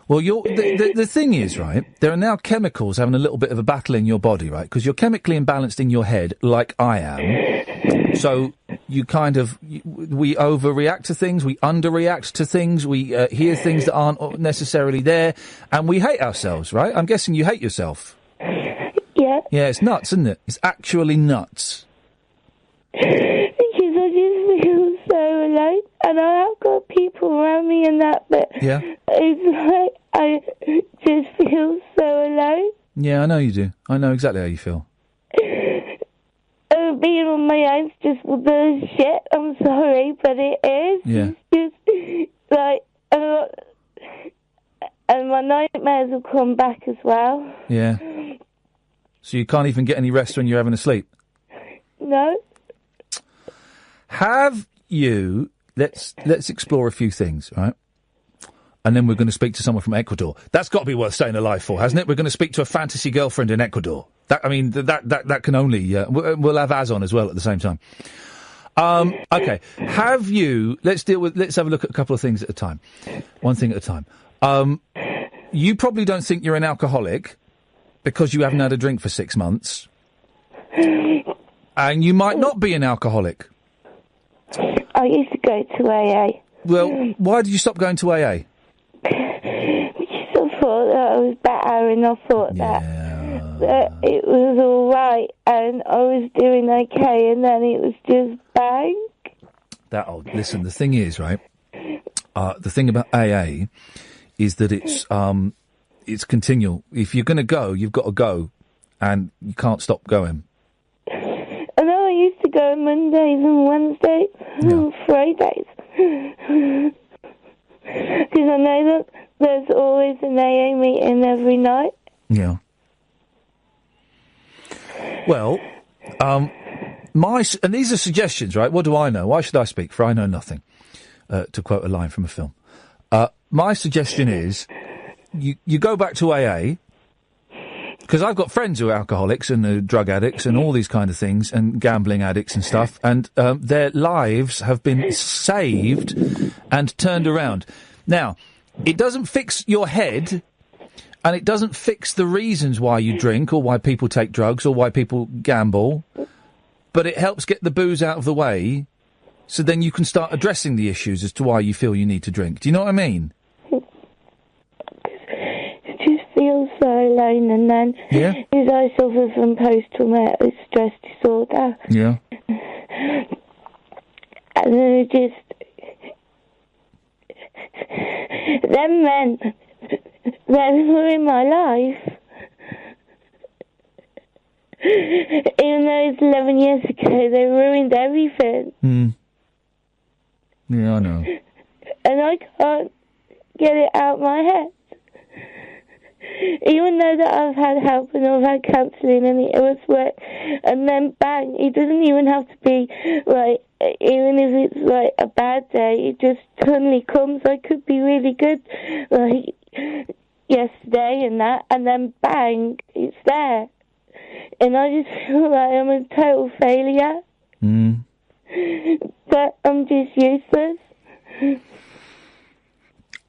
Well, the thing is, right, there are now chemicals having a little bit of a battle in your body, right? Because you're chemically imbalanced in your head, like I am. So we overreact to things, we underreact to things, we hear things that aren't necessarily there, and we hate ourselves, right? I'm guessing you hate yourself. Yeah. Yeah, it's nuts, isn't it? It's actually nuts. Because I just feel so alone, and I have got people around me and that, but yeah. It's like I just feel so alone. Yeah, I know you do. I know exactly how you feel. Being on my own is just the shit. I'm sorry, but it is. Yeah. It's just like, and my nightmares will come back as well. Yeah. So you can't even get any rest when you're having a sleep? No. Have you... Let's explore a few things, right? And then we're going to speak to someone from Ecuador. That's got to be worth staying alive for, hasn't it? We're going to speak to a fantasy girlfriend in Ecuador. That can only... we'll have Az on as well at the same time. Okay. Have you... Let's have a look at a couple of things at a time. One thing at a time. You probably don't think you're an alcoholic because you haven't had a drink for 6 months. And you might not be an alcoholic. I used to go to AA. Well, why did you stop going to AA? Because I thought that I was better, and I thought that it was all right, and I was doing okay, and then it was just bang. Listen, the thing is, right, the thing about AA is that it's continual. If you're going to go, you've got to go, and you can't stop going. I know I used to go Mondays and Wednesdays and Fridays. Because I know that there's always an AA meeting every night. Yeah. Well, and these are suggestions, right? What do I know? Why should I speak? For I know nothing. To quote a line from a film. My suggestion is you go back to AA, because I've got friends who are alcoholics and drug addicts and all these kind of things, and gambling addicts and stuff, and their lives have been saved and turned around. Now, it doesn't fix your head, and it doesn't fix the reasons why you drink or why people take drugs or why people gamble, but it helps get the booze out of the way, so then you can start addressing the issues as to why you feel you need to drink. Do you know what I mean? It just feels so alone, and then because I suffer from post-traumatic stress disorder. Yeah. And then it just... them men, they ruined my life. Even though it's 11 years ago, they ruined everything. Yeah, I know. And I can't get it out of my head. Even though that I've had help and I've had counselling and it was work, and then bang, it doesn't even have to be like, even if it's like a bad day, it just suddenly comes. I could be really good like yesterday and that, and then bang, it's there. And I just feel like I'm a total failure. But I'm just useless.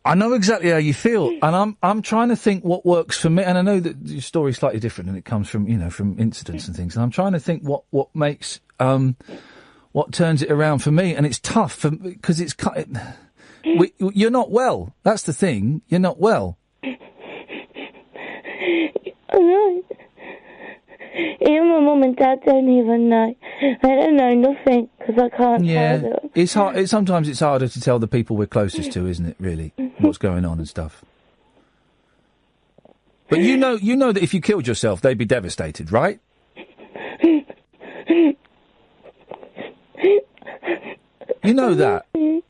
I know exactly how you feel, and I'm trying to think what works for me. And I know that your story's slightly different, and it comes from from incidents and things. And I'm trying to think what makes what turns it around for me. And it's tough because it's you're not well. That's the thing. You're not well. I know. Even my mum and dad don't even know. They don't know nothing because I can't tell them. It's hard. Sometimes it's harder to tell the people we're closest to, isn't it? Really, what's going on and stuff. But you know that if you killed yourself, they'd be devastated, right? You know that. But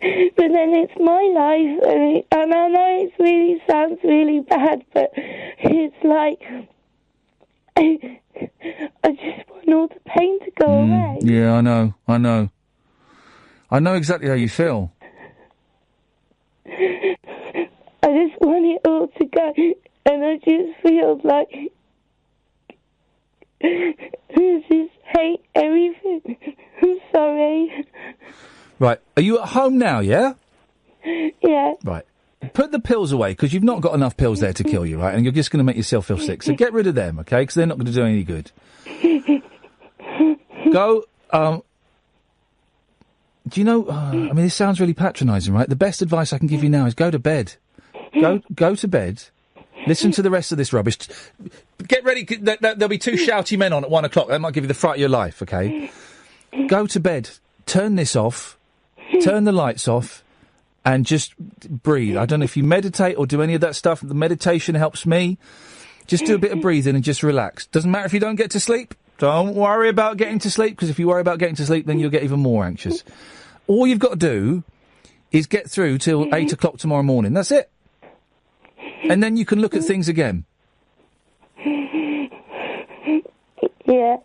then it's my life, and I know it really sounds really bad, but it's like I just want all the pain to go away. Yeah, I know. I know exactly how you feel. I just want it all to go, and I just feel like I just hate everything. I'm sorry. Right, are you at home now, yeah? Yeah. Right. Put the pills away, because you've not got enough pills there to kill you, right? And you're just going to make yourself feel sick. So get rid of them, okay? Because they're not going to do any good. Go, do you know, I mean, this sounds really patronising, right? The best advice I can give you now is go to bed. Go to bed. Listen to the rest of this rubbish. Get ready. There'll be two shouty men on at 1 o'clock. That might give you the fright of your life, okay? Go to bed. Turn this off. Turn the lights off. And just breathe. I don't know if you meditate or do any of that stuff. The meditation helps me. Just do a bit of breathing and just relax. Doesn't matter if you don't get to sleep. Don't worry about getting to sleep, because if you worry about getting to sleep, then you'll get even more anxious. All you've got to do is get through till 8 o'clock tomorrow morning. That's it. And then you can look at things again. Yeah.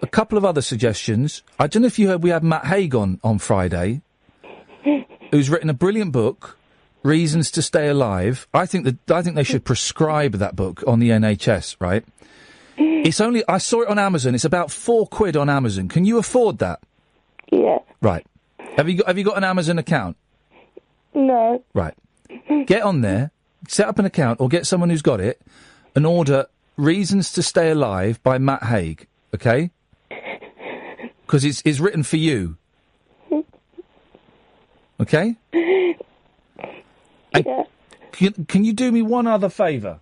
A couple of other suggestions. I don't know if you heard we had Matt Haig on Friday, who's written a brilliant book, Reasons to Stay Alive. I think they should prescribe that book on the NHS, right? It's only, I saw it on Amazon. It's about £4 on Amazon. Can you afford that? Yeah. Right. Have you got an Amazon account? No. Right. Get on there, set up an account, or get someone who's got it, and order Reasons to Stay Alive by Matt Haig, okay? Because it's written for you. Okay? Yeah. Can you do me one other favour?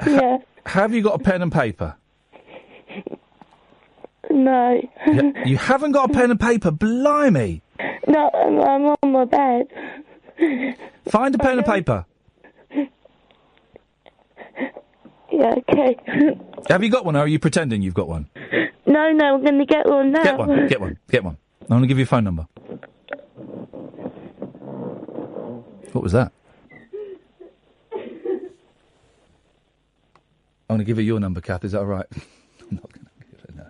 Yeah. Have you got a pen and paper? No. You haven't got a pen and paper? Blimey. No, I'm on my bed. Find a pen and paper. Yeah, okay. Have you got one, or are you pretending you've got one? No, I'm going to get one now. Get one. I'm going to give you a phone number. What was that? I'm going to give her your number, Kath. Is that all right? I'm not going to give her no.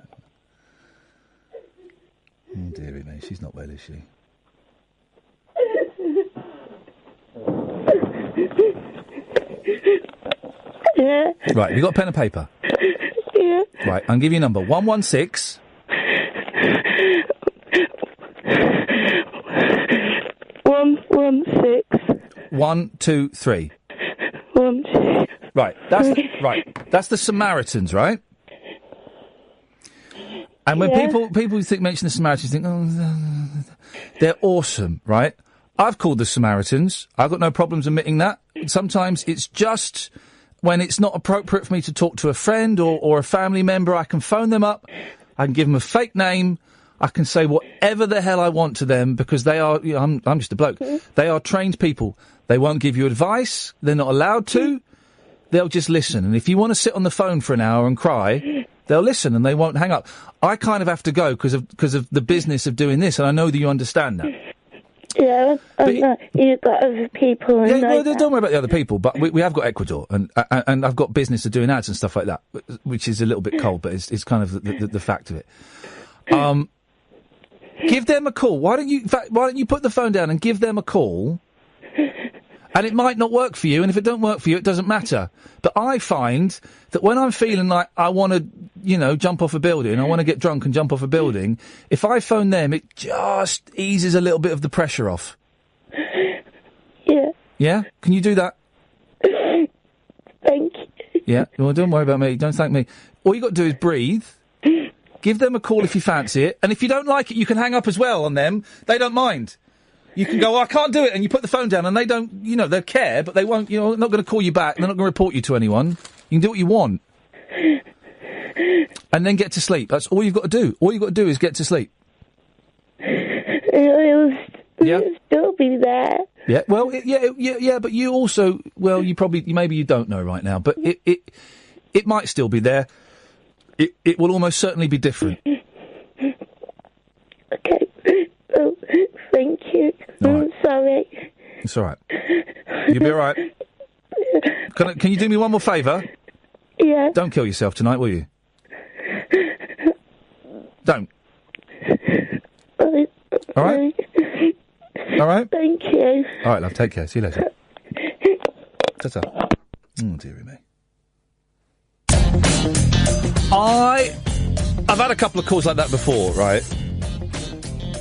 Oh, dearie me. She's not well, is she? Yeah. Right, you got a pen and paper? Yeah. Right, I'll give you a number. 116... 116... 123. 1, 2... Right, that's the Samaritans, right? And when people mention the Samaritans, think, oh, they're awesome, right? I've called the Samaritans. I've got no problems admitting that. Sometimes it's just when it's not appropriate for me to talk to a friend or a family member, I can phone them up, I can give them a fake name, I can say whatever the hell I want to them because they are, I'm just a bloke. They are trained people. They won't give you advice. They're not allowed to. They'll just listen. And if you want to sit on the phone for an hour and cry, they'll listen and they won't hang up. I kind of have to go because of the business of doing this, and I know that you understand that. Yeah, you've got other people. Don't worry about the other people, but we have got Ecuador, and I've got business of doing ads and stuff like that, which is a little bit cold, but it's kind of the fact of it. Give them a call. Why don't you put the phone down and give them a call? And it might not work for you, and if it don't work for you, it doesn't matter. But I find that when I'm feeling like I want to, jump off a building, I want to get drunk and jump off a building, if I phone them, it just eases a little bit of the pressure off. Yeah. Yeah? Can you do that? Thank you. Yeah? Well, don't worry about me. Don't thank me. All you got to do is breathe. Give them a call if you fancy it. And if you don't like it, you can hang up as well on them. They don't mind. You can go, I can't do it, and you put the phone down, and they don't, they care, but they won't, they're not going to call you back, they're not going to report you to anyone. You can do what you want. And then get to sleep. That's all you've got to do. All you've got to do is get to sleep. It'll still be there. Yeah, well, yeah, but you also, maybe you don't know right now, but it might still be there. It will almost certainly be different. Okay. Oh, thank you. I'm sorry. It's all right. You'll be all right. Can you do me one more favour? Yeah. Don't kill yourself tonight, will you? Don't. All right? All right? Thank you. All right, love. Take care. See you later. Ta-ta. Oh, dearie me. I've had a couple of calls like that before, right?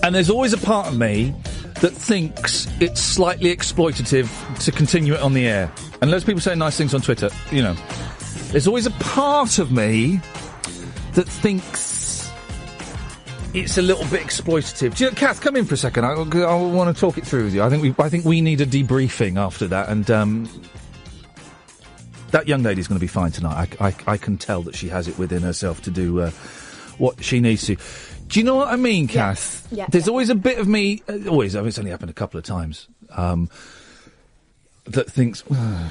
And there's always a part of me that thinks it's slightly exploitative to continue it on the air. And loads of people say nice things on Twitter, There's always a part of me that thinks it's a little bit exploitative. Kath, come in for a second. I want to talk it through with you. I think we need a debriefing after that. And that young lady's going to be fine tonight. I can tell that she has it within herself to do what she needs to. Do you know what I mean, Kath? Yeah. There's always a bit of me, it's only happened a couple of times, that thinks,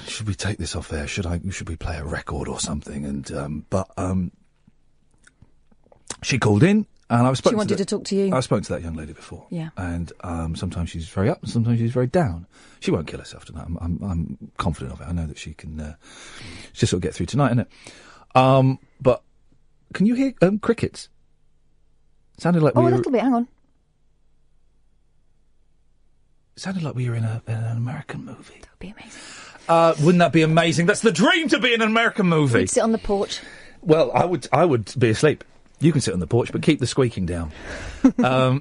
should we take this off air? Should we play a record or something? And, but she called in, and I've spoken She wanted to talk to you. I've spoken to that young lady before. Yeah. And, sometimes she's very up, and sometimes she's very down. She won't kill herself tonight. I'm confident of it. I know that she can, just sort of get through tonight, innit? But can you hear, crickets? Sounded like a little bit. Hang on. Sounded like we were in an American movie. That would be amazing. Wouldn't that be amazing? That's the dream, to be in an American movie. We'd sit on the porch. Well, I would be asleep. You can sit on the porch, but keep the squeaking down.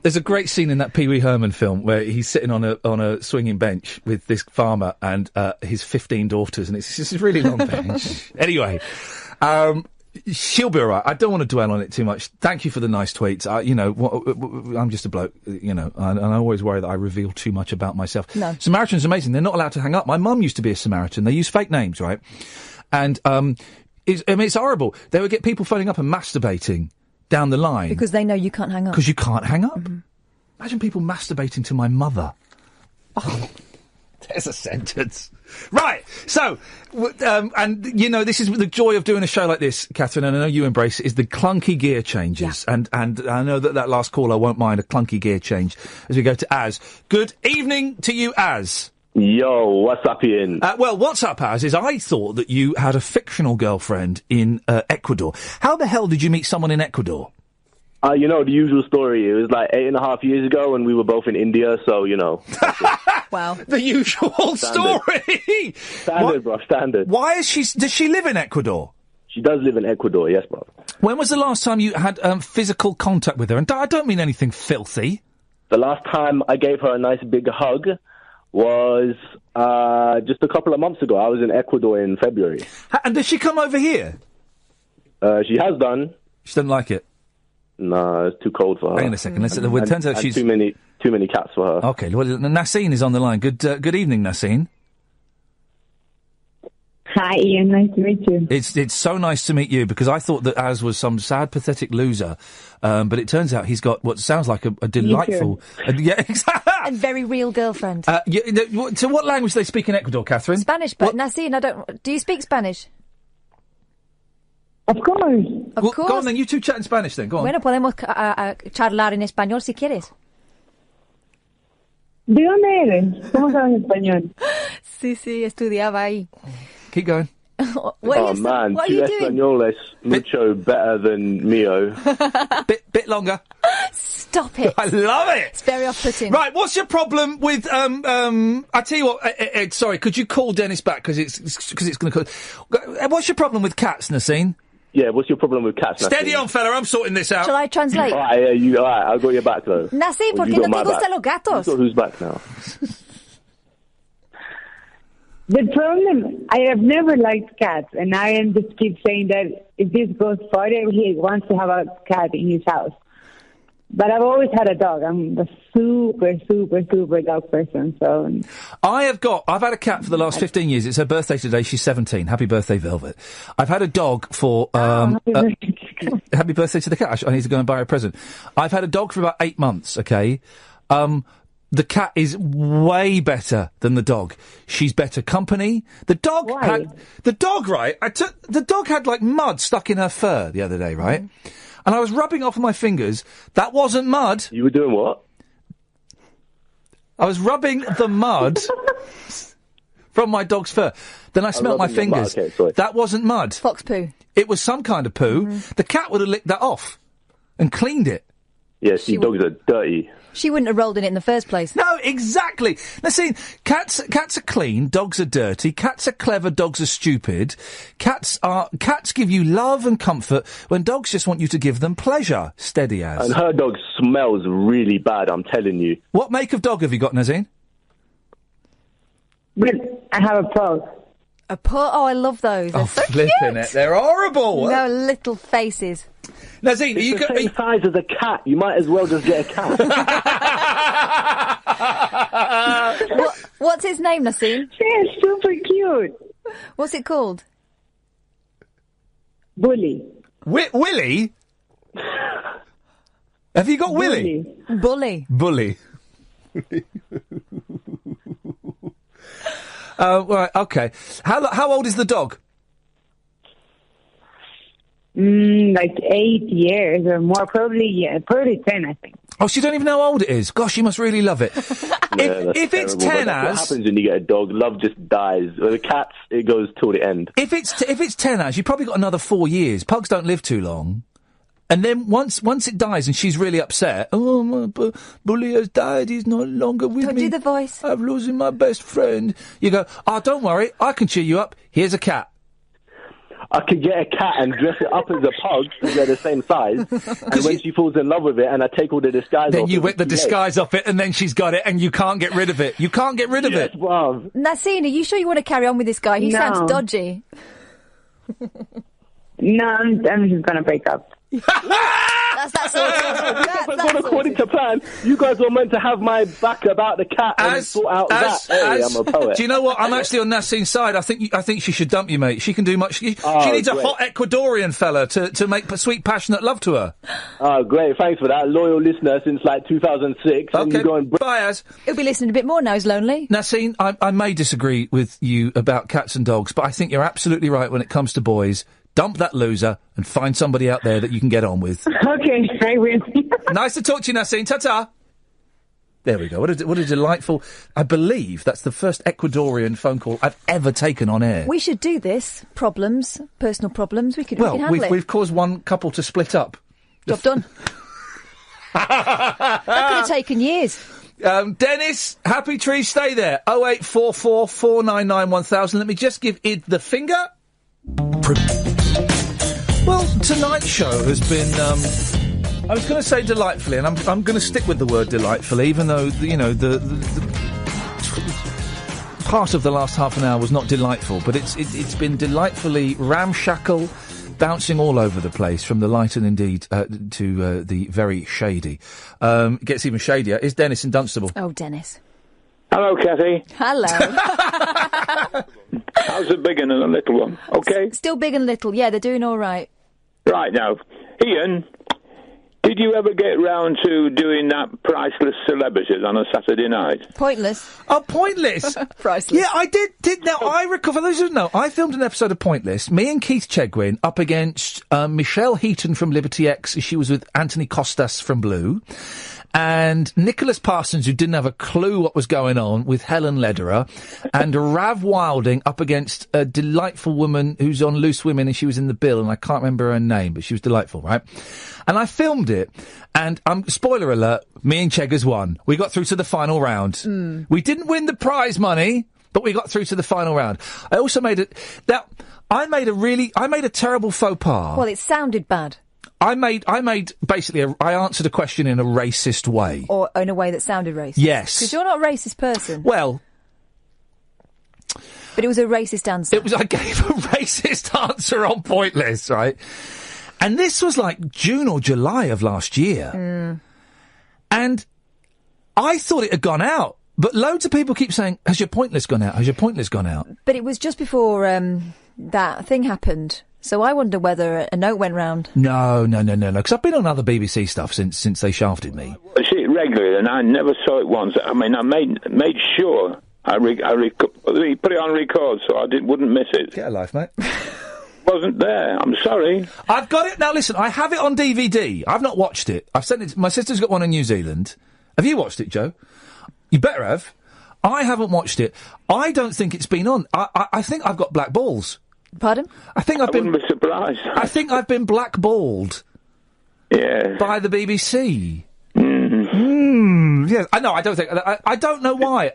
There's a great scene in that Pee Wee Herman film where he's sitting on a swinging bench with this farmer and his 15 daughters, and it's just a really long bench. Anyway. She'll be all right. I don't want to dwell on it too much. Thank you for the nice tweets. I'm just a bloke, and I always worry that I reveal too much about myself. No. Samaritans are amazing. They're not allowed to hang up. My mum used to be a Samaritan. They use fake names, right? And it's horrible. They would get people phoning up and masturbating down the line. Because they know you can't hang up. Because you can't hang up. Imagine people masturbating to my mother. Oh, there's a sentence. Right, so, and, you know, this is the joy of doing a show like this, Catherine, and I know you embrace it, is the clunky gear changes. Yeah. And I know that last caller won't mind a clunky gear change as we go to Az. Good evening to you, Az. Yo, what's up, Ian? Well, what's up, Az, is I thought that you had a fictional girlfriend in Ecuador. How the hell did you meet someone in Ecuador? You know, the usual story. It was like 8.5 years ago and we were both in India, so, you know. Wow. The usual story! Standard, bro, standard. Why does she live in Ecuador? She does live in Ecuador, yes, bro. When was the last time you had physical contact with her? And I don't mean anything filthy. The last time I gave her a nice big hug was just a couple of months ago. I was in Ecuador in February. And did she come over here? She has done. She doesn't like it? No, it's too cold for her. Hang on a second. It turns out she's too many cats for her. Okay, well, Nassine is on the line. Good evening, Nassine. Hi, Ian. Nice to meet you. It's so nice to meet you, because I thought that Az was some sad, pathetic loser, but it turns out he's got what sounds like a delightful, yeah, exactly, and very real girlfriend. So, what language do they speak in Ecuador, Catherine? Spanish, but Nassine, do you speak Spanish? Of course. Of course. Go on then, you two chat in Spanish then, go on. Bueno, podemos charlar en español si quieres. ¿De dónde eres? ¿Cómo sabes español? Sí, estudiaba ahí. Keep going. Man, tu español es mucho better than mío. bit longer. Stop it. I love it. It's very off-putting. Right, what's your problem with, I tell you what, Ed, sorry, could you call Dennis back, because it's going to... What's your problem with cats, Nassine? Yeah, what's your problem with cats, Nassine? Steady on, fella, I'm sorting this out. Shall I translate? All right, I've got your back, though. Nassine, ¿por qué no te gustan los gatos? You've got who's back now. The problem, I have never liked cats, and Iain just keeps saying that if this goes further, he wants to have a cat in his house. But I've always had a dog. I'm a super, super, super dog person, so... I've had a cat for the last 15 years. It's her birthday today. She's 17. Happy birthday, Velvet. I've had a dog for... happy birthday to the cat. I need to go and buy her a present. I've had a dog for about 8 months, okay? The cat is way better than the dog. She's better company. The dog the dog had like mud stuck in her fur the other day, right? And I was rubbing off my fingers. That wasn't mud. You were doing what? I was rubbing the mud from my dog's fur. Then I smelt my fingers. That wasn't mud. Fox poo. It was some kind of poo. The cat would have licked that off and cleaned it. Yes, dogs are dirty. She wouldn't have rolled in it in the first place. No, exactly. Now, see, cats are clean, dogs are dirty, cats are clever, dogs are stupid. Cats give you love and comfort when dogs just want you to give them pleasure. Steady as. And her dog smells really bad, I'm telling you. What make of dog have you got, Nassine? I have a pug. A pug? Oh, I love those. They're so cute. It. They're horrible. No, little faces. Nassine, it's the same size as a cat. You might as well just get a cat. What's his name, Nassine? It's super cute. What's it called? Bully. Willie? Have you got Willie? Bully. Right, okay. How old is the dog? Like 8 years or more, probably 10, I think. Oh, she don't even know how old it is. Gosh, she must really love it. If it's 10 as... What happens when you get a dog? Love just dies. With the cats, it goes till the end. If it's 10 as, you've probably got another 4 years. Pugs don't live too long. And then once it dies and she's really upset, oh, my Bully has died, he's no longer with me. Don't do the voice. I'm losing my best friend. You go, oh, don't worry, I can cheer you up. Here's a cat. I could get a cat and dress it up as a pug because they're the same size. And when she falls in love with it and I take all the disguise off it. Then you whip the disguise off it and then she's got it and you can't get rid of it. You can't get rid of it. Bruv. Nassine, are you sure you want to carry on with this guy? He sounds dodgy. No, I'm just going to break up. That's awesome. That's not according to plan. You guys were meant to have my back about the cat and sort out that. Hey, I'm a poet. Do you know what? I'm actually on Nasseen's side. I think she should dump you, mate. She can do much. She needs a hot Ecuadorian fella to make sweet, passionate love to her. Oh, great. Thanks for that. Loyal listener since like 2006. Okay. And you're going... Bye, Az. He'll be listening a bit more now. He's lonely. Nasseen, I may disagree with you about cats and dogs, but I think you're absolutely right when it comes to boys. Dump that loser and find somebody out there that you can get on with. Okay, I will. Nice to talk to you, Nasseen. Ta-ta. There we go. What a delightful... I believe that's the first Ecuadorian phone call I've ever taken on air. We should do this. Problems, personal problems. We can handle it. We've caused one couple to split up. Job done. That could have taken years. Dennis, Happy Tree, stay there. 0844 499 1000. Let me just give Id the finger. Well, tonight's show has been, I was going to say delightfully, and I'm going to stick with the word delightfully, even though, the part of the last half an hour was not delightful, but it's been delightfully ramshackle, bouncing all over the place, from the light and indeed to the very shady. It gets even shadier. Is Dennis in Dunstable? Oh, Dennis. Hello, Kathy. Hello. How's the big one and the little one? Okay? Still big and little. Yeah, they're doing all right. Right, now, Iain, did you ever get round to doing that Priceless Celebrities on a Saturday night? Pointless. Oh, Pointless. Priceless. Yeah, I did. Now, I recall, for those who don't know, I filmed an episode of Pointless, me and Keith Chegwin up against Michelle Heaton from Liberty X. She was with Anthony Costas from Blue. And Nicholas Parsons, who didn't have a clue what was going on, with Helen Lederer, and Rav Wilding up against a delightful woman who's on Loose Women, and she was in the bill, and I can't remember her name, but she was delightful, right? And I filmed it, and spoiler alert, me and Cheggers won. We got through to the final round. We didn't win the prize money, but we got through to the final round. I also made it. Now, I made a terrible faux pas. Well, it sounded bad. I answered a question in a racist way. Or in a way that sounded racist. Yes. Because you're not a racist person. Well. But it was a racist answer. I gave a racist answer on Pointless, right? And this was like June or July of last year. And I thought it had gone out. But loads of people keep saying, has your Pointless gone out? Has your Pointless gone out? But it was just before that thing happened. So I wonder whether a note went round. No. Because I've been on other BBC stuff since they shafted me. I see it regularly, and I never saw it once. I mean, I made sure I put it on record so I wouldn't miss it. Get a life, mate. Wasn't there. I'm sorry. I've got it. Now, listen, I have it on DVD. I've not watched it. I've sent it. My sister's got one in New Zealand. Have you watched it, Joe? You better have. I haven't watched it. I don't think it's been on. I think I've got black balls. Pardon? I wouldn't be surprised. I think I've been blackballed. Yeah. By the BBC. Mm-hmm. Yes. I know. I don't think. I don't know why.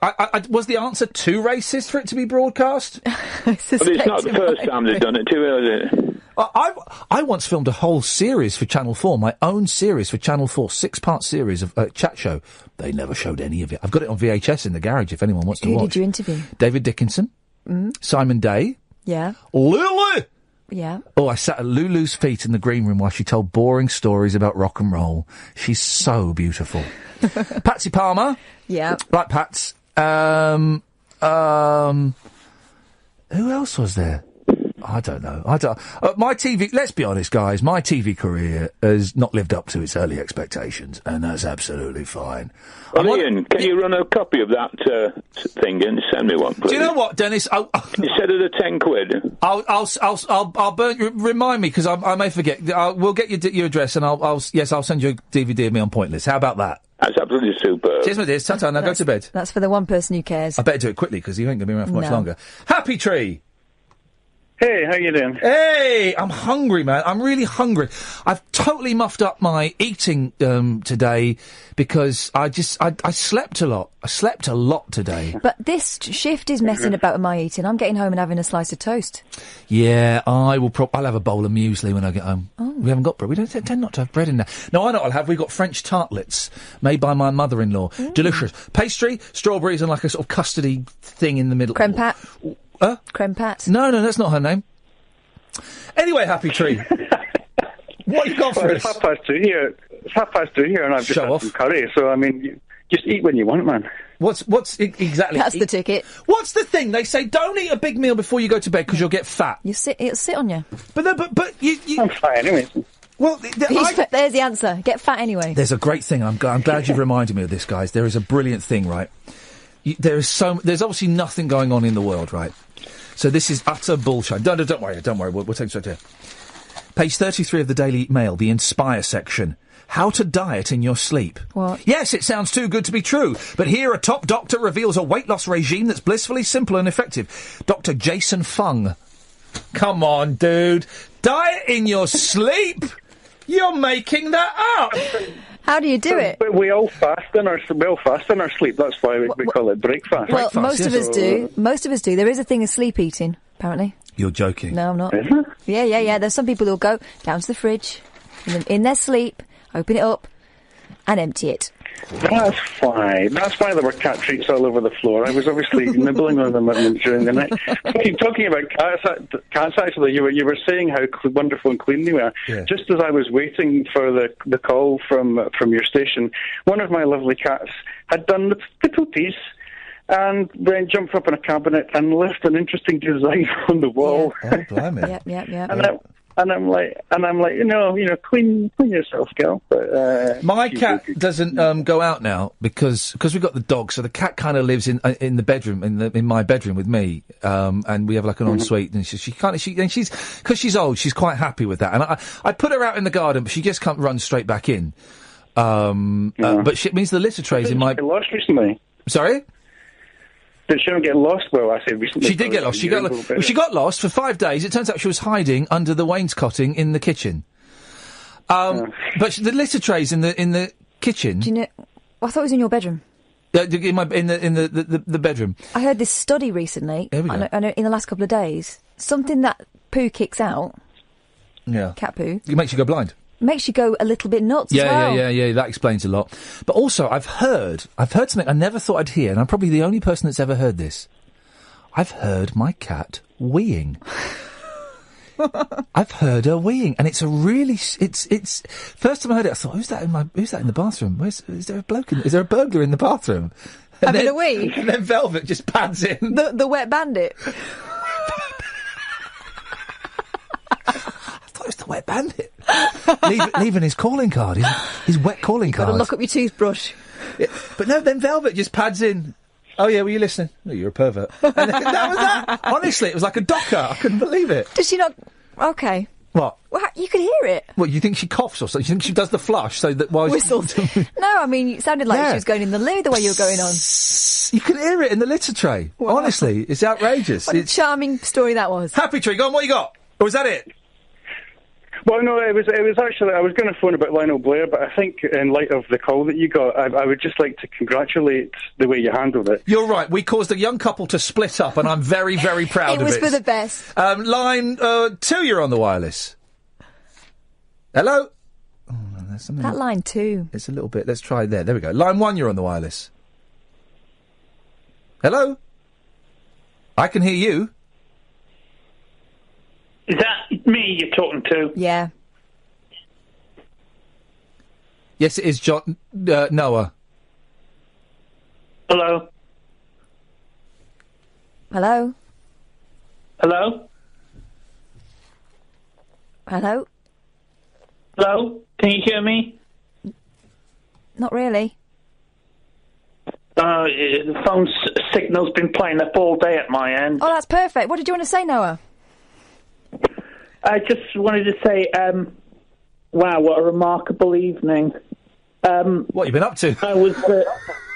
Was the answer too racist for it to be broadcast? But it's not the first time they've done it too, is it? I once filmed a whole series for Channel 4, my own series for Channel 4, 6-part series of chat show. They never showed any of it. I've got it on VHS in the garage if anyone wants to watch. Who did you interview? David Dickinson, Simon Day. Yeah. Lulu! Yeah. Oh, I sat at Lulu's feet in the green room while she told boring stories about rock and roll. She's so beautiful. Patsy Palmer. Yeah. Like Pats. Who else was there? I don't know. My TV, let's be honest, guys, my TV career has not lived up to its early expectations, and that's absolutely fine. Well, Iain, can you run a copy of that thing and send me one, please? Do you know what, Dennis? Instead of the £10. I'll burn. Remind me, because I may forget. We'll get your address, and I'll send you a DVD of me on Pointless. How about that? That's absolutely superb. Cheers, my dears. Ta-ta, now go to bed. That's for the one person who cares. I better do it quickly, because you ain't going to be around for much longer. Happy Tree! Hey, how you doing? Hey, I'm hungry, man. I'm really hungry. I've totally muffed up my eating today because I slept a lot. I slept a lot today. But this shift is messing about with my eating. I'm getting home and having a slice of toast. Yeah, I will. I'll have a bowl of muesli when I get home. Oh. We haven't got bread. We don't tend not to have bread in there. No, I know what I'll have. We've got French tartlets made by my mother-in-law. Delicious. Pastry, strawberries, and like a sort of custardy thing in the middle. Creme pat. Creme pat. No, that's not her name. Anyway, Happy Tree. What you got for It's us? 2:30 here. It's 2:30 here, and I've just had some curry. So I mean, just eat when you want, man. What's exactly? That's the ticket. What's the thing? They say don't eat a big meal before you go to bed because you'll get fat. It'll sit on you. But you. I'm fat anyway. Well, there's the answer. Get fat anyway. There's a great thing. I'm glad you've reminded me of this, guys. There is a brilliant thing, right? There's obviously nothing going on in the world, right? So this is utter bullshit. Don't worry. We'll take it straight here. Page 33 of the Daily Mail, the Inspire section. How to diet in your sleep. What? Yes, it sounds too good to be true, but here a top doctor reveals a weight loss regime that's blissfully simple and effective. Dr. Jason Fung. Come on, dude. Diet in your sleep? You're making that up. How do you do it? But we all fast in our sleep. That's why we call it breakfast. Well, most of us do. Most of us do. There is a thing of sleep eating, apparently. You're joking. No, I'm not. Yeah. There's some people who'll go down to the fridge in their sleep, open it up, and empty it. That's fine. That's why there were cat treats all over the floor. I was obviously nibbling on them during the night. Talking about cats, actually, you were saying how wonderful and clean they were. Yeah. Just as I was waiting for the call from your station, one of my lovely cats had done the poopies and then jumped up in a cabinet and left an interesting design on the wall. Oh, blimey. Yep. And I'm like, clean yourself, girl. But my cat doesn't go out now because we've got the dog. So the cat kind of lives in the bedroom, in my bedroom with me, and we have like an ensuite. And she's because she's old, she's quite happy with that. And I put her out in the garden, but she just can't run straight back in. But it means the litter trays in my. She lost recently. Sorry. Did she not get lost? Well, I said recently. She did get lost. She got lost for 5 days. It turns out she was hiding under the wainscoting in the kitchen. But the litter trays in the kitchen. Do you know? I thought it was in your bedroom. In the bedroom. I heard this study recently. There we go. I know in the last couple of days, something that poo kicks out. Yeah. Cat poo. It makes you go blind. Makes you go a little bit nuts as well. Yeah, that explains a lot. But also, I've heard something I never thought I'd hear, and I'm probably the only person that's ever heard this. I've heard my cat weeing. I've heard her weeing, and it's a really, it's, first time I heard it, I thought, who's that in the bathroom? Is there a burglar in the bathroom? Having a wee? And then Velvet just pads in. The wet bandit. It's the wet bandit. Leaving his calling card, his wet calling card. Got to lock up your toothbrush. Yeah, but no, then Velvet just pads in. Oh yeah, were you listening? No, you're a pervert. And that was that. Honestly, it was like a docker. I couldn't believe it. Does she not? Okay. What? Well, you could hear it. What, you think she coughs or something? You think she does the flush so that while Whistled. No, I mean, it sounded like she was going in the loo the way you were going on. You can hear it in the litter tray. Wow. Honestly, it's outrageous. What a charming story that was. Happy Tree, go on, what you got? Or was that it? Well, no, it was actually, I was going to phone about Lionel Blair, but I think in light of the call that you got, I would just like to congratulate the way you handled it. You're right, we caused a young couple to split up, and I'm very, very proud of it. It was for the best. Line 2, you're on the wireless. Hello? Oh, no, there's something. That line 2. It's a little bit, let's try there we go. Line 1, you're on the wireless. Hello? I can hear you. Is that me you're talking to? Yeah. Yes, it is, John. Noah. Hello? Hello? Hello? Hello? Hello? Can you hear me? Not really. The phone signal's been playing up all day at my end. Oh, that's perfect. What did you want to say, Noah? I just wanted to say, wow, what a remarkable evening. What have you been up to? I was...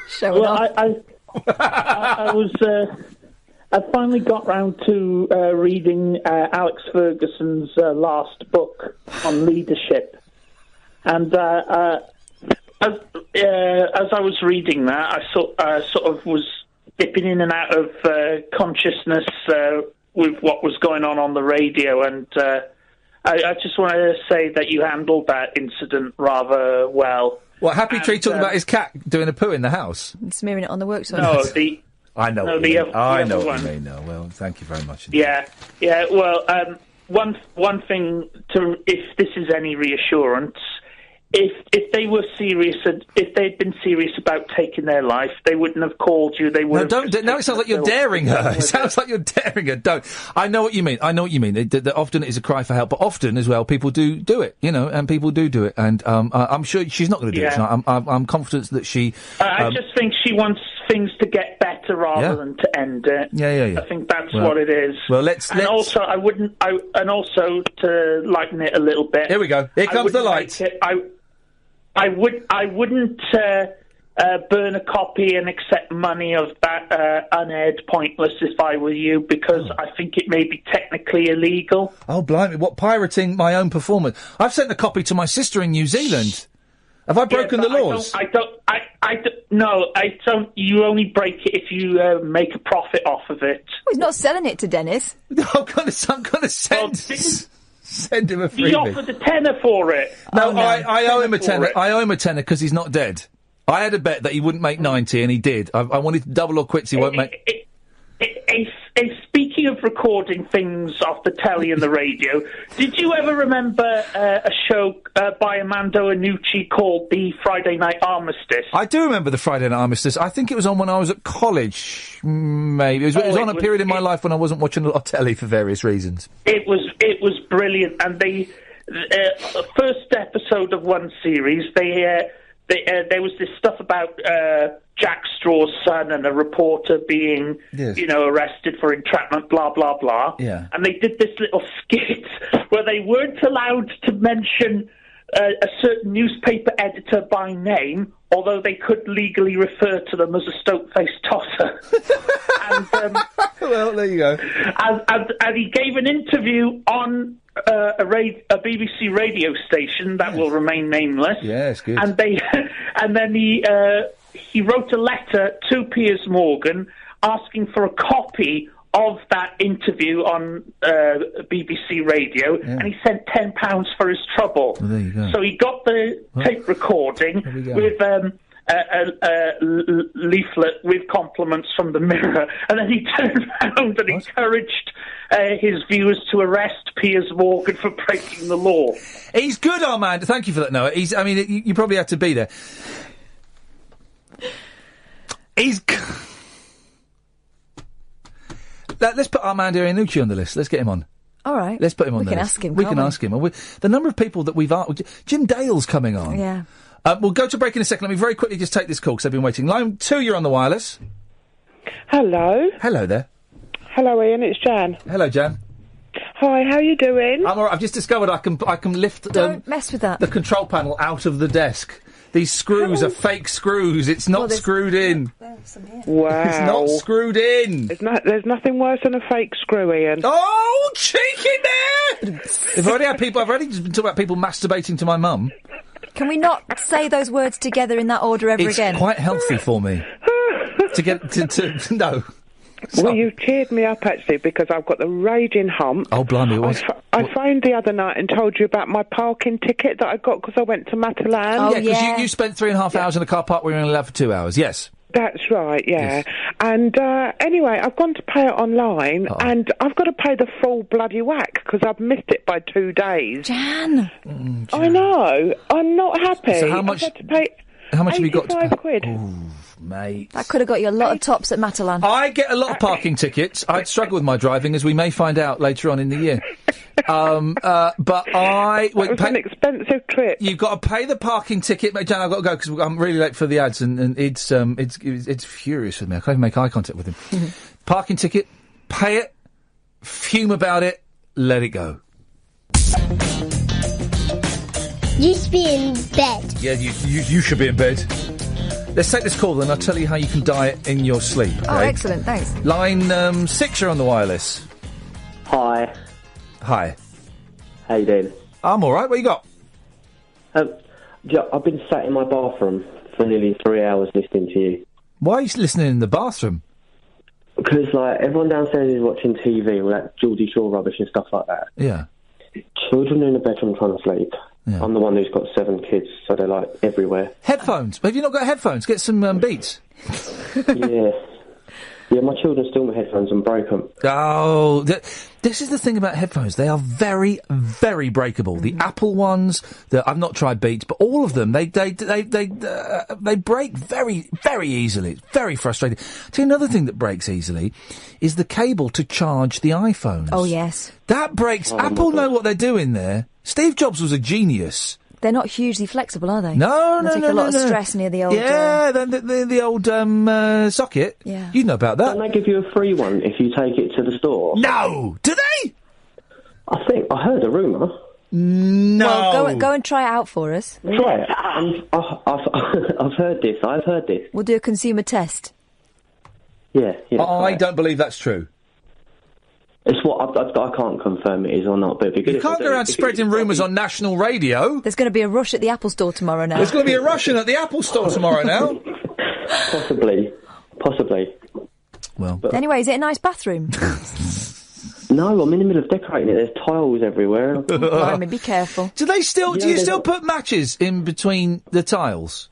Showing off. I was... I finally got round to reading Alex Ferguson's last book on leadership. And as I was reading that, I sort of was dipping in and out of consciousness with what was going on the radio, and I just wanted to say that you handled that incident rather well. What, Happy Tree talking about his cat doing a poo in the house? And smearing it on the work surface. No, I know no, what the you other mean. I know what one. you mean. No, well, thank you very much. Yeah. Well, one thing to, if this is any reassurance, if they were serious, if they'd been serious about taking their life, they wouldn't have called you. They would. No, don't. Now it sounds like you're daring her. It sounds like you're daring her. Don't. I know what you mean. Often it is a cry for help, but often as well, people do it. And people do it. And I'm sure she's not going to do it. Tonight. I'm confident that she. I just think she wants things to get better rather than to end it. Yeah. I think that's what it is. Well, let's. Also, also to lighten it a little bit. Here we go. Here comes the light. I wouldn't burn a copy and accept money of that unaired Pointless if I were you, because I think it may be technically illegal. Oh, blimey, what, pirating my own performance? I've sent a copy to my sister in New Zealand. Have I broken the laws? No, I don't. You only break it if you make a profit off of it. Well, he's not selling it to Dennis. I'm going to send him a freebie. He offered a tenner for it. No, I owe him a tenner. I owe him a tenner because he's not dead. I had a bet that he wouldn't make 90, and he did. I wanted double or quits. He won't make. Speaking of recording things off the telly and the radio, did you ever remember a show by Armando Iannucci called The Friday Night Armistice? I do remember The Friday Night Armistice. I think it was on when I was at college, maybe. It was on a period in my life when I wasn't watching a lot of telly for various reasons. It was brilliant, and the first episode of one series, there was this stuff about Jack Straw's son and a reporter being, arrested for entrapment, blah, blah, blah. Yeah. And they did this little skit where they weren't allowed to mention a certain newspaper editor by name, although they could legally refer to them as a stoat-faced tosser. Well, there you go. And he gave an interview on a BBC radio station that will remain nameless. Yes, good. And then he wrote a letter to Piers Morgan asking for a copy of that interview on BBC Radio, and he sent £10 for his trouble. Well, there you go. So he got the tape recording with a leaflet with compliments from the Mirror, and then he turned around and encouraged his viewers to arrest Piers Morgan for breaking the law. He's good, Armand. Thank you for that, Noah. You probably had to be there. Let's put Armando Iannucci on the list. Let's get him on. All right. Let's put him on the list. We can ask him. The number of people that we've asked... Jim Dale's coming on. Yeah. We'll go to break in a second. Let me very quickly just take this call because I've been waiting. Line 2, you're on the wireless. Hello. Hello there. Hello, Ian. It's Jan. Hello, Jan. Hi, how you doing? I'm all right. I've just discovered I can lift... Don't mess with that. ...the control panel out of the desk. These screws are fake screws. It's not screwed in. Wow. It's not screwed in. There's nothing worse than a fake screw, Ian. Oh, cheeky man! I've already just been talking about people masturbating to my mum. Can we not say those words together in that order ever again? It's quite healthy for me. No. Well, you've cheered me up, actually, because I've got the raging hump. Oh, blimey. I phoned the other night and told you about my parking ticket that I got because I went to Matalan. Oh, yeah, because you spent 3.5 hours in a car park where you were only allowed for 2 hours, yes. That's right, yeah. Yes. And anyway, I've gone to pay it online, and I've got to pay the full bloody whack because I've missed it by 2 days. Jan! I know. I'm not happy. So how much... I've had to pay how much have you got to pay? £85. Ooh, mate. That could have got you a lot of tops at Matalan. I get a lot of parking tickets. I'd struggle with my driving, as we may find out later on in the year. But it was an expensive trip. You've got to pay the parking ticket. Mate, Jan, I've got to go because I'm really late for the ads, and it's furious with me. I can't even make eye contact with him. Parking ticket, pay it, fume about it, let it go. You should be in bed. Yeah, you should be in bed. Let's take this call, and I'll tell you how you can diet in your sleep. Oh, excellent, thanks. Line 6, you're on the wireless. Hi. Hi. How you doing? I'm all right. What you got? I've been sat in my bathroom for nearly 3 hours listening to you. Why are you listening in the bathroom? Because, everyone downstairs is watching TV, all that Geordie Shore rubbish and stuff like that. Yeah. Children in the bedroom trying to sleep. Yeah. I'm the one who's got 7 kids, so they're, everywhere. Headphones. Have you not got headphones? Get some Beats. Yeah. Yeah, my children stole my headphones and broke them. Oh, this is the thing about headphones. They are very, very breakable. The Apple ones, I've not tried Beats, but all of them, they break very, very easily. It's very frustrating. See, another thing that breaks easily is the cable to charge the iPhones. Oh, yes. That breaks. Apple know what they're doing there. Steve Jobs was a genius. They're not hugely flexible, are they? No. They take a lot of stress near the old... Yeah, the old socket. Yeah. You know about that. Don't they give you a free one if you take it to the store? No! Do they? I heard a rumour. No. Well, go and try it out for us. Try it. I've heard this. I've heard this. We'll do a consumer test. Yeah. I don't believe that's true. It's what I can't confirm it is or not, but it'd be good. You can't go around spreading rumours on national radio. There's going to be a rush at the Apple Store tomorrow now. There's going to be a rushing at the Apple Store tomorrow now. Possibly. Well, anyway, is it a nice bathroom? No, I'm in the middle of decorating it. There's tiles everywhere. Blimey, be careful. Do you still put matches in between the tiles?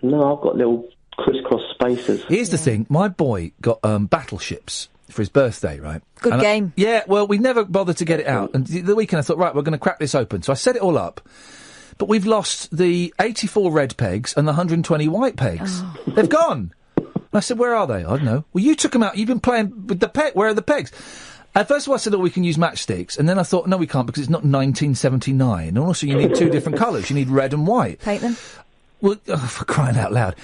No, I've got little crisscross spaces. Here's the thing. My boy got battleships for his birthday, right? Good game. Well, we never bothered to get it out. And the weekend I thought, right, we're going to crack this open. So I set it all up. But we've lost the 84 red pegs and the 120 white pegs. Oh. They've gone. And I said, where are they? I don't know. Well, you took them out. You've been playing with the peg. Where are the pegs? At first of all, I said, we can use matchsticks. And then I thought, no, we can't because it's not 1979. And also you need two different colours. You need red and white. Paint them? Well, for crying out loud.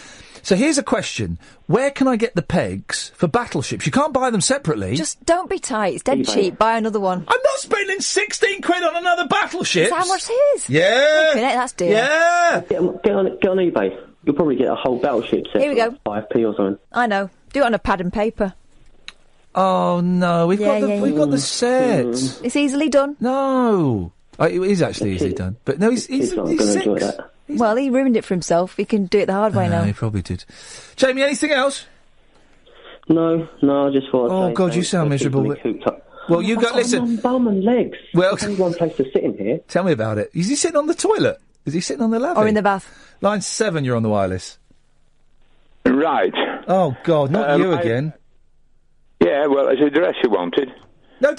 So here's a question. Where can I get the pegs for battleships? You can't buy them separately. Just don't be tight. It's dead cheap. Buy another one. I'm not spending 16 quid on another battleship. Is that how much it is? Yeah. Okay, that's dear. Yeah. Get on eBay. You'll probably get a whole battleship set. Here we go. For 5p or something. I know. Do it on a pad and paper. Oh, no. We've got the set. It's easily done. No. It is actually easily done. But no, he's 6. Enjoy that. Well, he ruined it for himself. He can do it the hard way now. He probably did. Jamie, anything else? No, I just thought... Oh, God, you sound miserable. Well, you got... Listen... I'm on bum and legs. Well... There's only one place to sit in here. Tell me about it. Is he sitting on the toilet? Is he sitting on the lavabo? Or in the bath? Line 7, you're on the wireless. Right. Oh, God, not you again. Yeah, well, it's the address you wanted. No,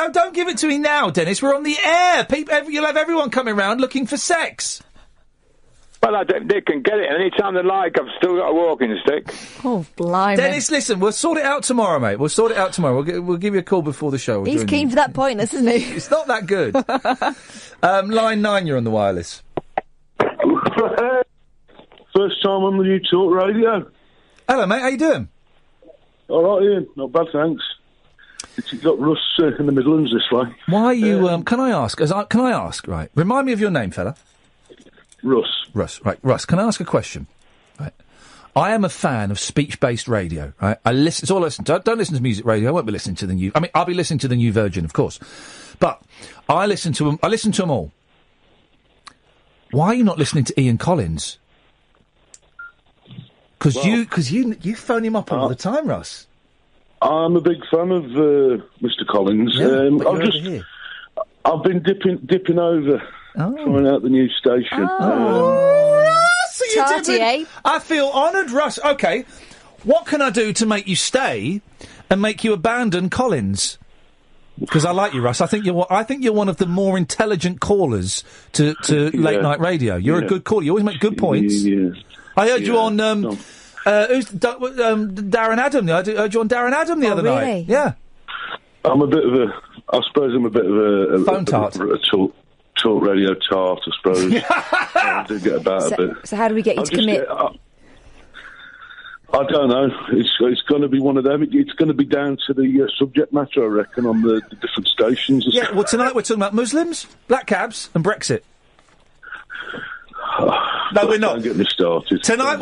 don't give it to me now, Dennis. We're on the air. You'll have everyone coming round looking for sex. Well, they can get it any time they like. I've still got a walking stick. Oh, blimey. Dennis, listen, we'll sort it out tomorrow, mate. We'll sort it out tomorrow. We'll give you a call before the show. He's keen for that pointless, isn't he? It's not that good. Line 9, you're on the wireless. First time on the new talk radio. Hello, mate. How you doing? All right, Ian. Not bad, thanks. It's got Russ in the Midlands this way. Why are you... can I ask? Right. Remind me of your name, fella. Russ. Right. Russ, can I ask a question? Right. I am a fan of speech-based radio, right? It's all I listen to. Don't listen to music radio. I won't be listening to the new... I'll be listening to the New Virgin, of course. But I listen to them all. Why are you not listening to Ian Collins? Because you phone him up all the time, Russ. I'm a big fan of Mr. Collins. Yeah, I've been dipping over, trying out the new station. So you did. I feel honoured, Russ. Okay, what can I do to make you stay and make you abandon Collins? Because I like you, Russ. I think you're one of the more intelligent callers to late night radio. You're a good caller. You always make good points. Yeah. I heard you on Darren Adam. I heard you on Darren Adam the other night. Yeah. I'm a bit of a phone tart. A talk radio tart, I suppose. I do get about a bit. So how do we get you to commit? I don't know. It's going to be one of them. It's going to be down to the subject matter, I reckon, on the different stations. Yeah. Well, tonight we're talking about Muslims, black cabs, and Brexit. No, we're not. Don't get me started. Tonight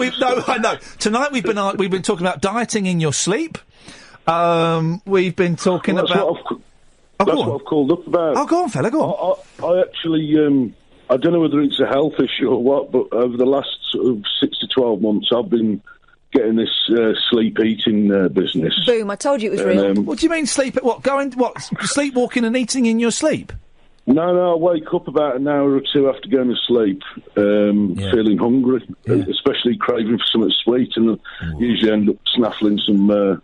Tonight we've been talking about dieting in your sleep. We've been talking about. That's what I've called up about. Oh, go on, fella, go on. I actually, I don't know whether it's a health issue or what, but over the last sort of 6 to 12 months, I've been getting this sleep-eating business. Boom! I told you it was real. What do you mean sleep? Sleepwalking and eating in your sleep? No, I wake up about an hour or two after going to sleep, feeling hungry, especially craving for something sweet, and usually end up snaffling some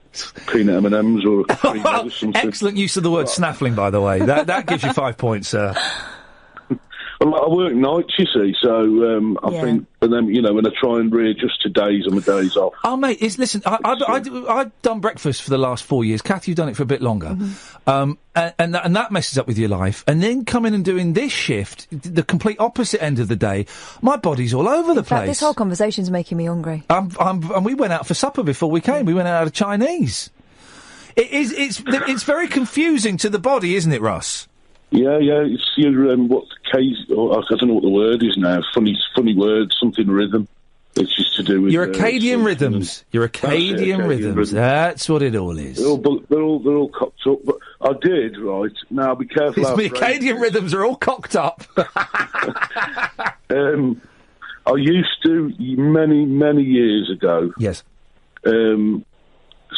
peanut M&Ms or cream or something. Excellent use of the word snaffling, by the way. That gives you 5 points, sir. Well, I work nights, you see, so I think, and then, when I try and readjust to days on my days off. Oh, mate, listen, I've done breakfast for the last 4 years. Kathy, you've done it for a bit longer. Mm-hmm. And that messes up with your life. And then coming and doing this shift, the complete opposite end of the day, my body's all over the place. This whole conversation's making me hungry. And we went out for supper before we came. We went out of Chinese. It's very confusing to the body, isn't it, Russ? Yeah, it's your, I don't know what the word is now, funny word, something rhythm. It's just to do with... Your Acadian rhythms. Your Acadian rhythms. That's what it all is. They're all cocked up, but I did, right, now be careful. The Acadian rhythms are all cocked up. I used to, many years ago... Yes.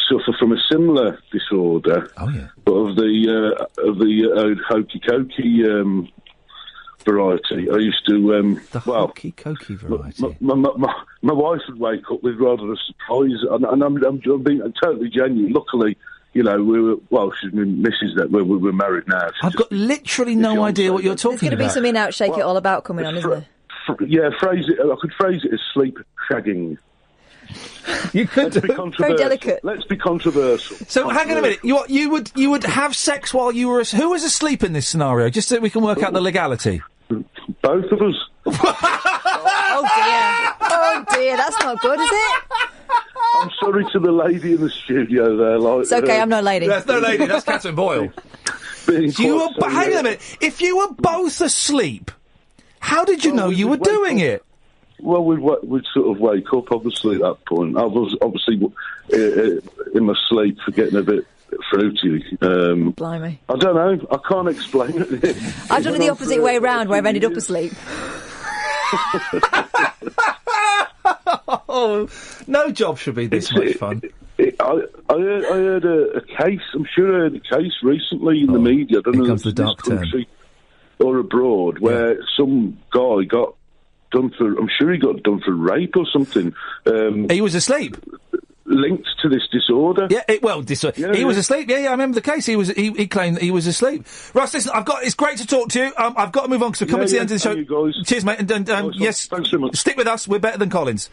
Suffer from a similar disorder, but of the hokey cokey variety. I used to hokey cokey variety. My wife would wake up with rather a surprise, and I'm being totally genuine. Luckily, we were she's my missus that we're married now. I've got literally no idea what you're talking about. There's going to be some In-Out Shake It All About coming on, isn't there? I could phrase it as sleep shagging. You could do. Very delicate. Let's be controversial. So hang on a minute. You would have sex while you were who was asleep in this scenario? Just so we can work out the legality. Both of us. Oh dear, that's not good, is it? I'm sorry to the lady in the studio there. It's okay, I'm no lady. That's no lady. That's Catherine Boyle. Hang on a minute. If you were both asleep, how did you know you were doing it? Well, we'd sort of wake up, obviously, at that point. I was obviously in my sleep, getting a bit fruity. Blimey. I don't know. I can't explain it. I've done it the opposite way round, where I've ended up asleep. Oh, no job should be this much fun. I heard a case. I'm sure I heard a case recently in the media. I don't know if it's this country or abroad, where some guy got done for... I'm sure he got done for rape or something. He was asleep? Linked to this disorder. Yeah, he was asleep. Yeah, I remember the case. He claimed that he was asleep. Russ, listen, it's great to talk to you. I've got to move on because we're coming to the end of the show. You guys. Cheers, mate. And yes, thanks so much. Stick with us. We're better than Collins.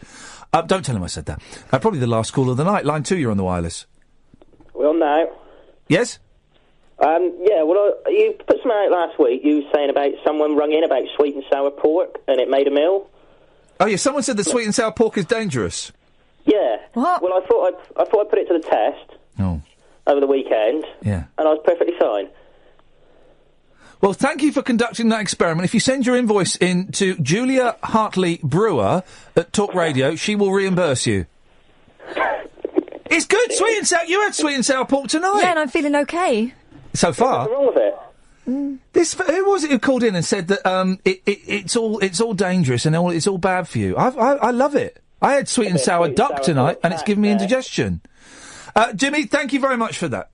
Don't tell him I said that. Probably the last call of the night. Line 2, you're on the wireless. Well, now. Yes? You put something out last week. You were saying about someone rung in about sweet and sour pork, and it made a meal. Oh yeah, someone said that sweet and sour pork is dangerous. Yeah. What? Well, I thought I'd put it to the test. Oh. Over the weekend. Yeah. And I was perfectly fine. Well, thank you for conducting that experiment. If you send your invoice in to Julia Hartley Brewer at Talk Radio, she will reimburse you. It's good, sweet and sour. You had sweet and sour pork tonight. Yeah, and I'm feeling okay. So far. What's wrong with it? Who was it who called in and said that it's all dangerous and it's all bad for you? I love it. I had sweet and sour duck tonight, and it's given me indigestion. Jimmy, thank you very much for that.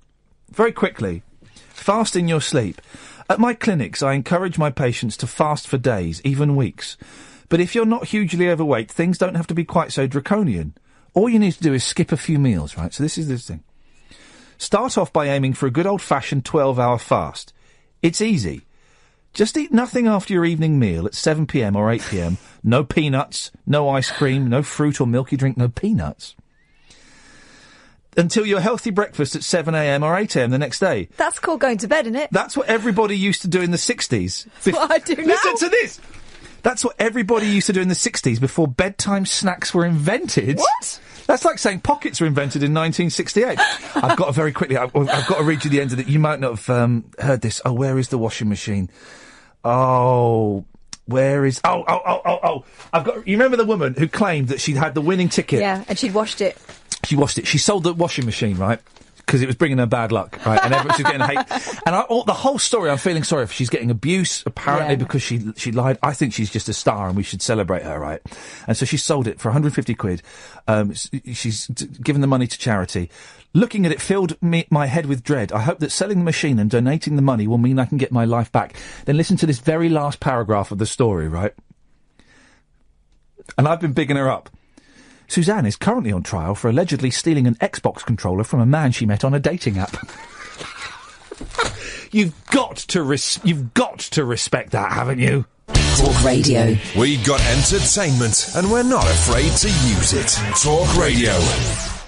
Very quickly, fast in your sleep. At my clinics, I encourage my patients to fast for days, even weeks. But if you're not hugely overweight, things don't have to be quite so draconian. All you need to do is skip a few meals, right? So this is this thing. Start off by aiming for a good old-fashioned 12-hour fast. It's easy. Just eat nothing after your evening meal at 7 p.m. or 8 p.m. No peanuts, no ice cream, no fruit or milky drink, no peanuts. Until your healthy breakfast at 7 a.m. or 8 a.m. the next day. That's called going to bed, isn't it? That's what everybody used to do in the 60s. That's what I do now. Listen to this! That's what everybody used to do in the 60s before bedtime snacks were invented. What? That's like saying pockets were invented in 1968. I've got to very quickly... I've got to read you the end of it. You might not have heard this. Oh, where is the washing machine? Oh... Where is... Oh. I've got... You remember the woman who claimed that she'd had the winning ticket? Yeah, and she'd washed it. She washed it. She sold the washing machine, right? because it was bringing her bad luck, right? And she's getting hate. And the whole story, I'm feeling sorry for. She's getting abuse, apparently, because she lied. I think she's just a star and we should celebrate her, right? And so she sold it for 150 quid. She's given the money to charity. Looking at it filled my head with dread. I hope that selling the machine and donating the money will mean I can get my life back. Then listen to this very last paragraph of the story, right? And I've been bigging her up. Suzanne is currently on trial for allegedly stealing an Xbox controller from a man she met on a dating app. You've got to respect that, haven't you? Talk Radio. We got entertainment, and we're not afraid to use it. Talk Radio.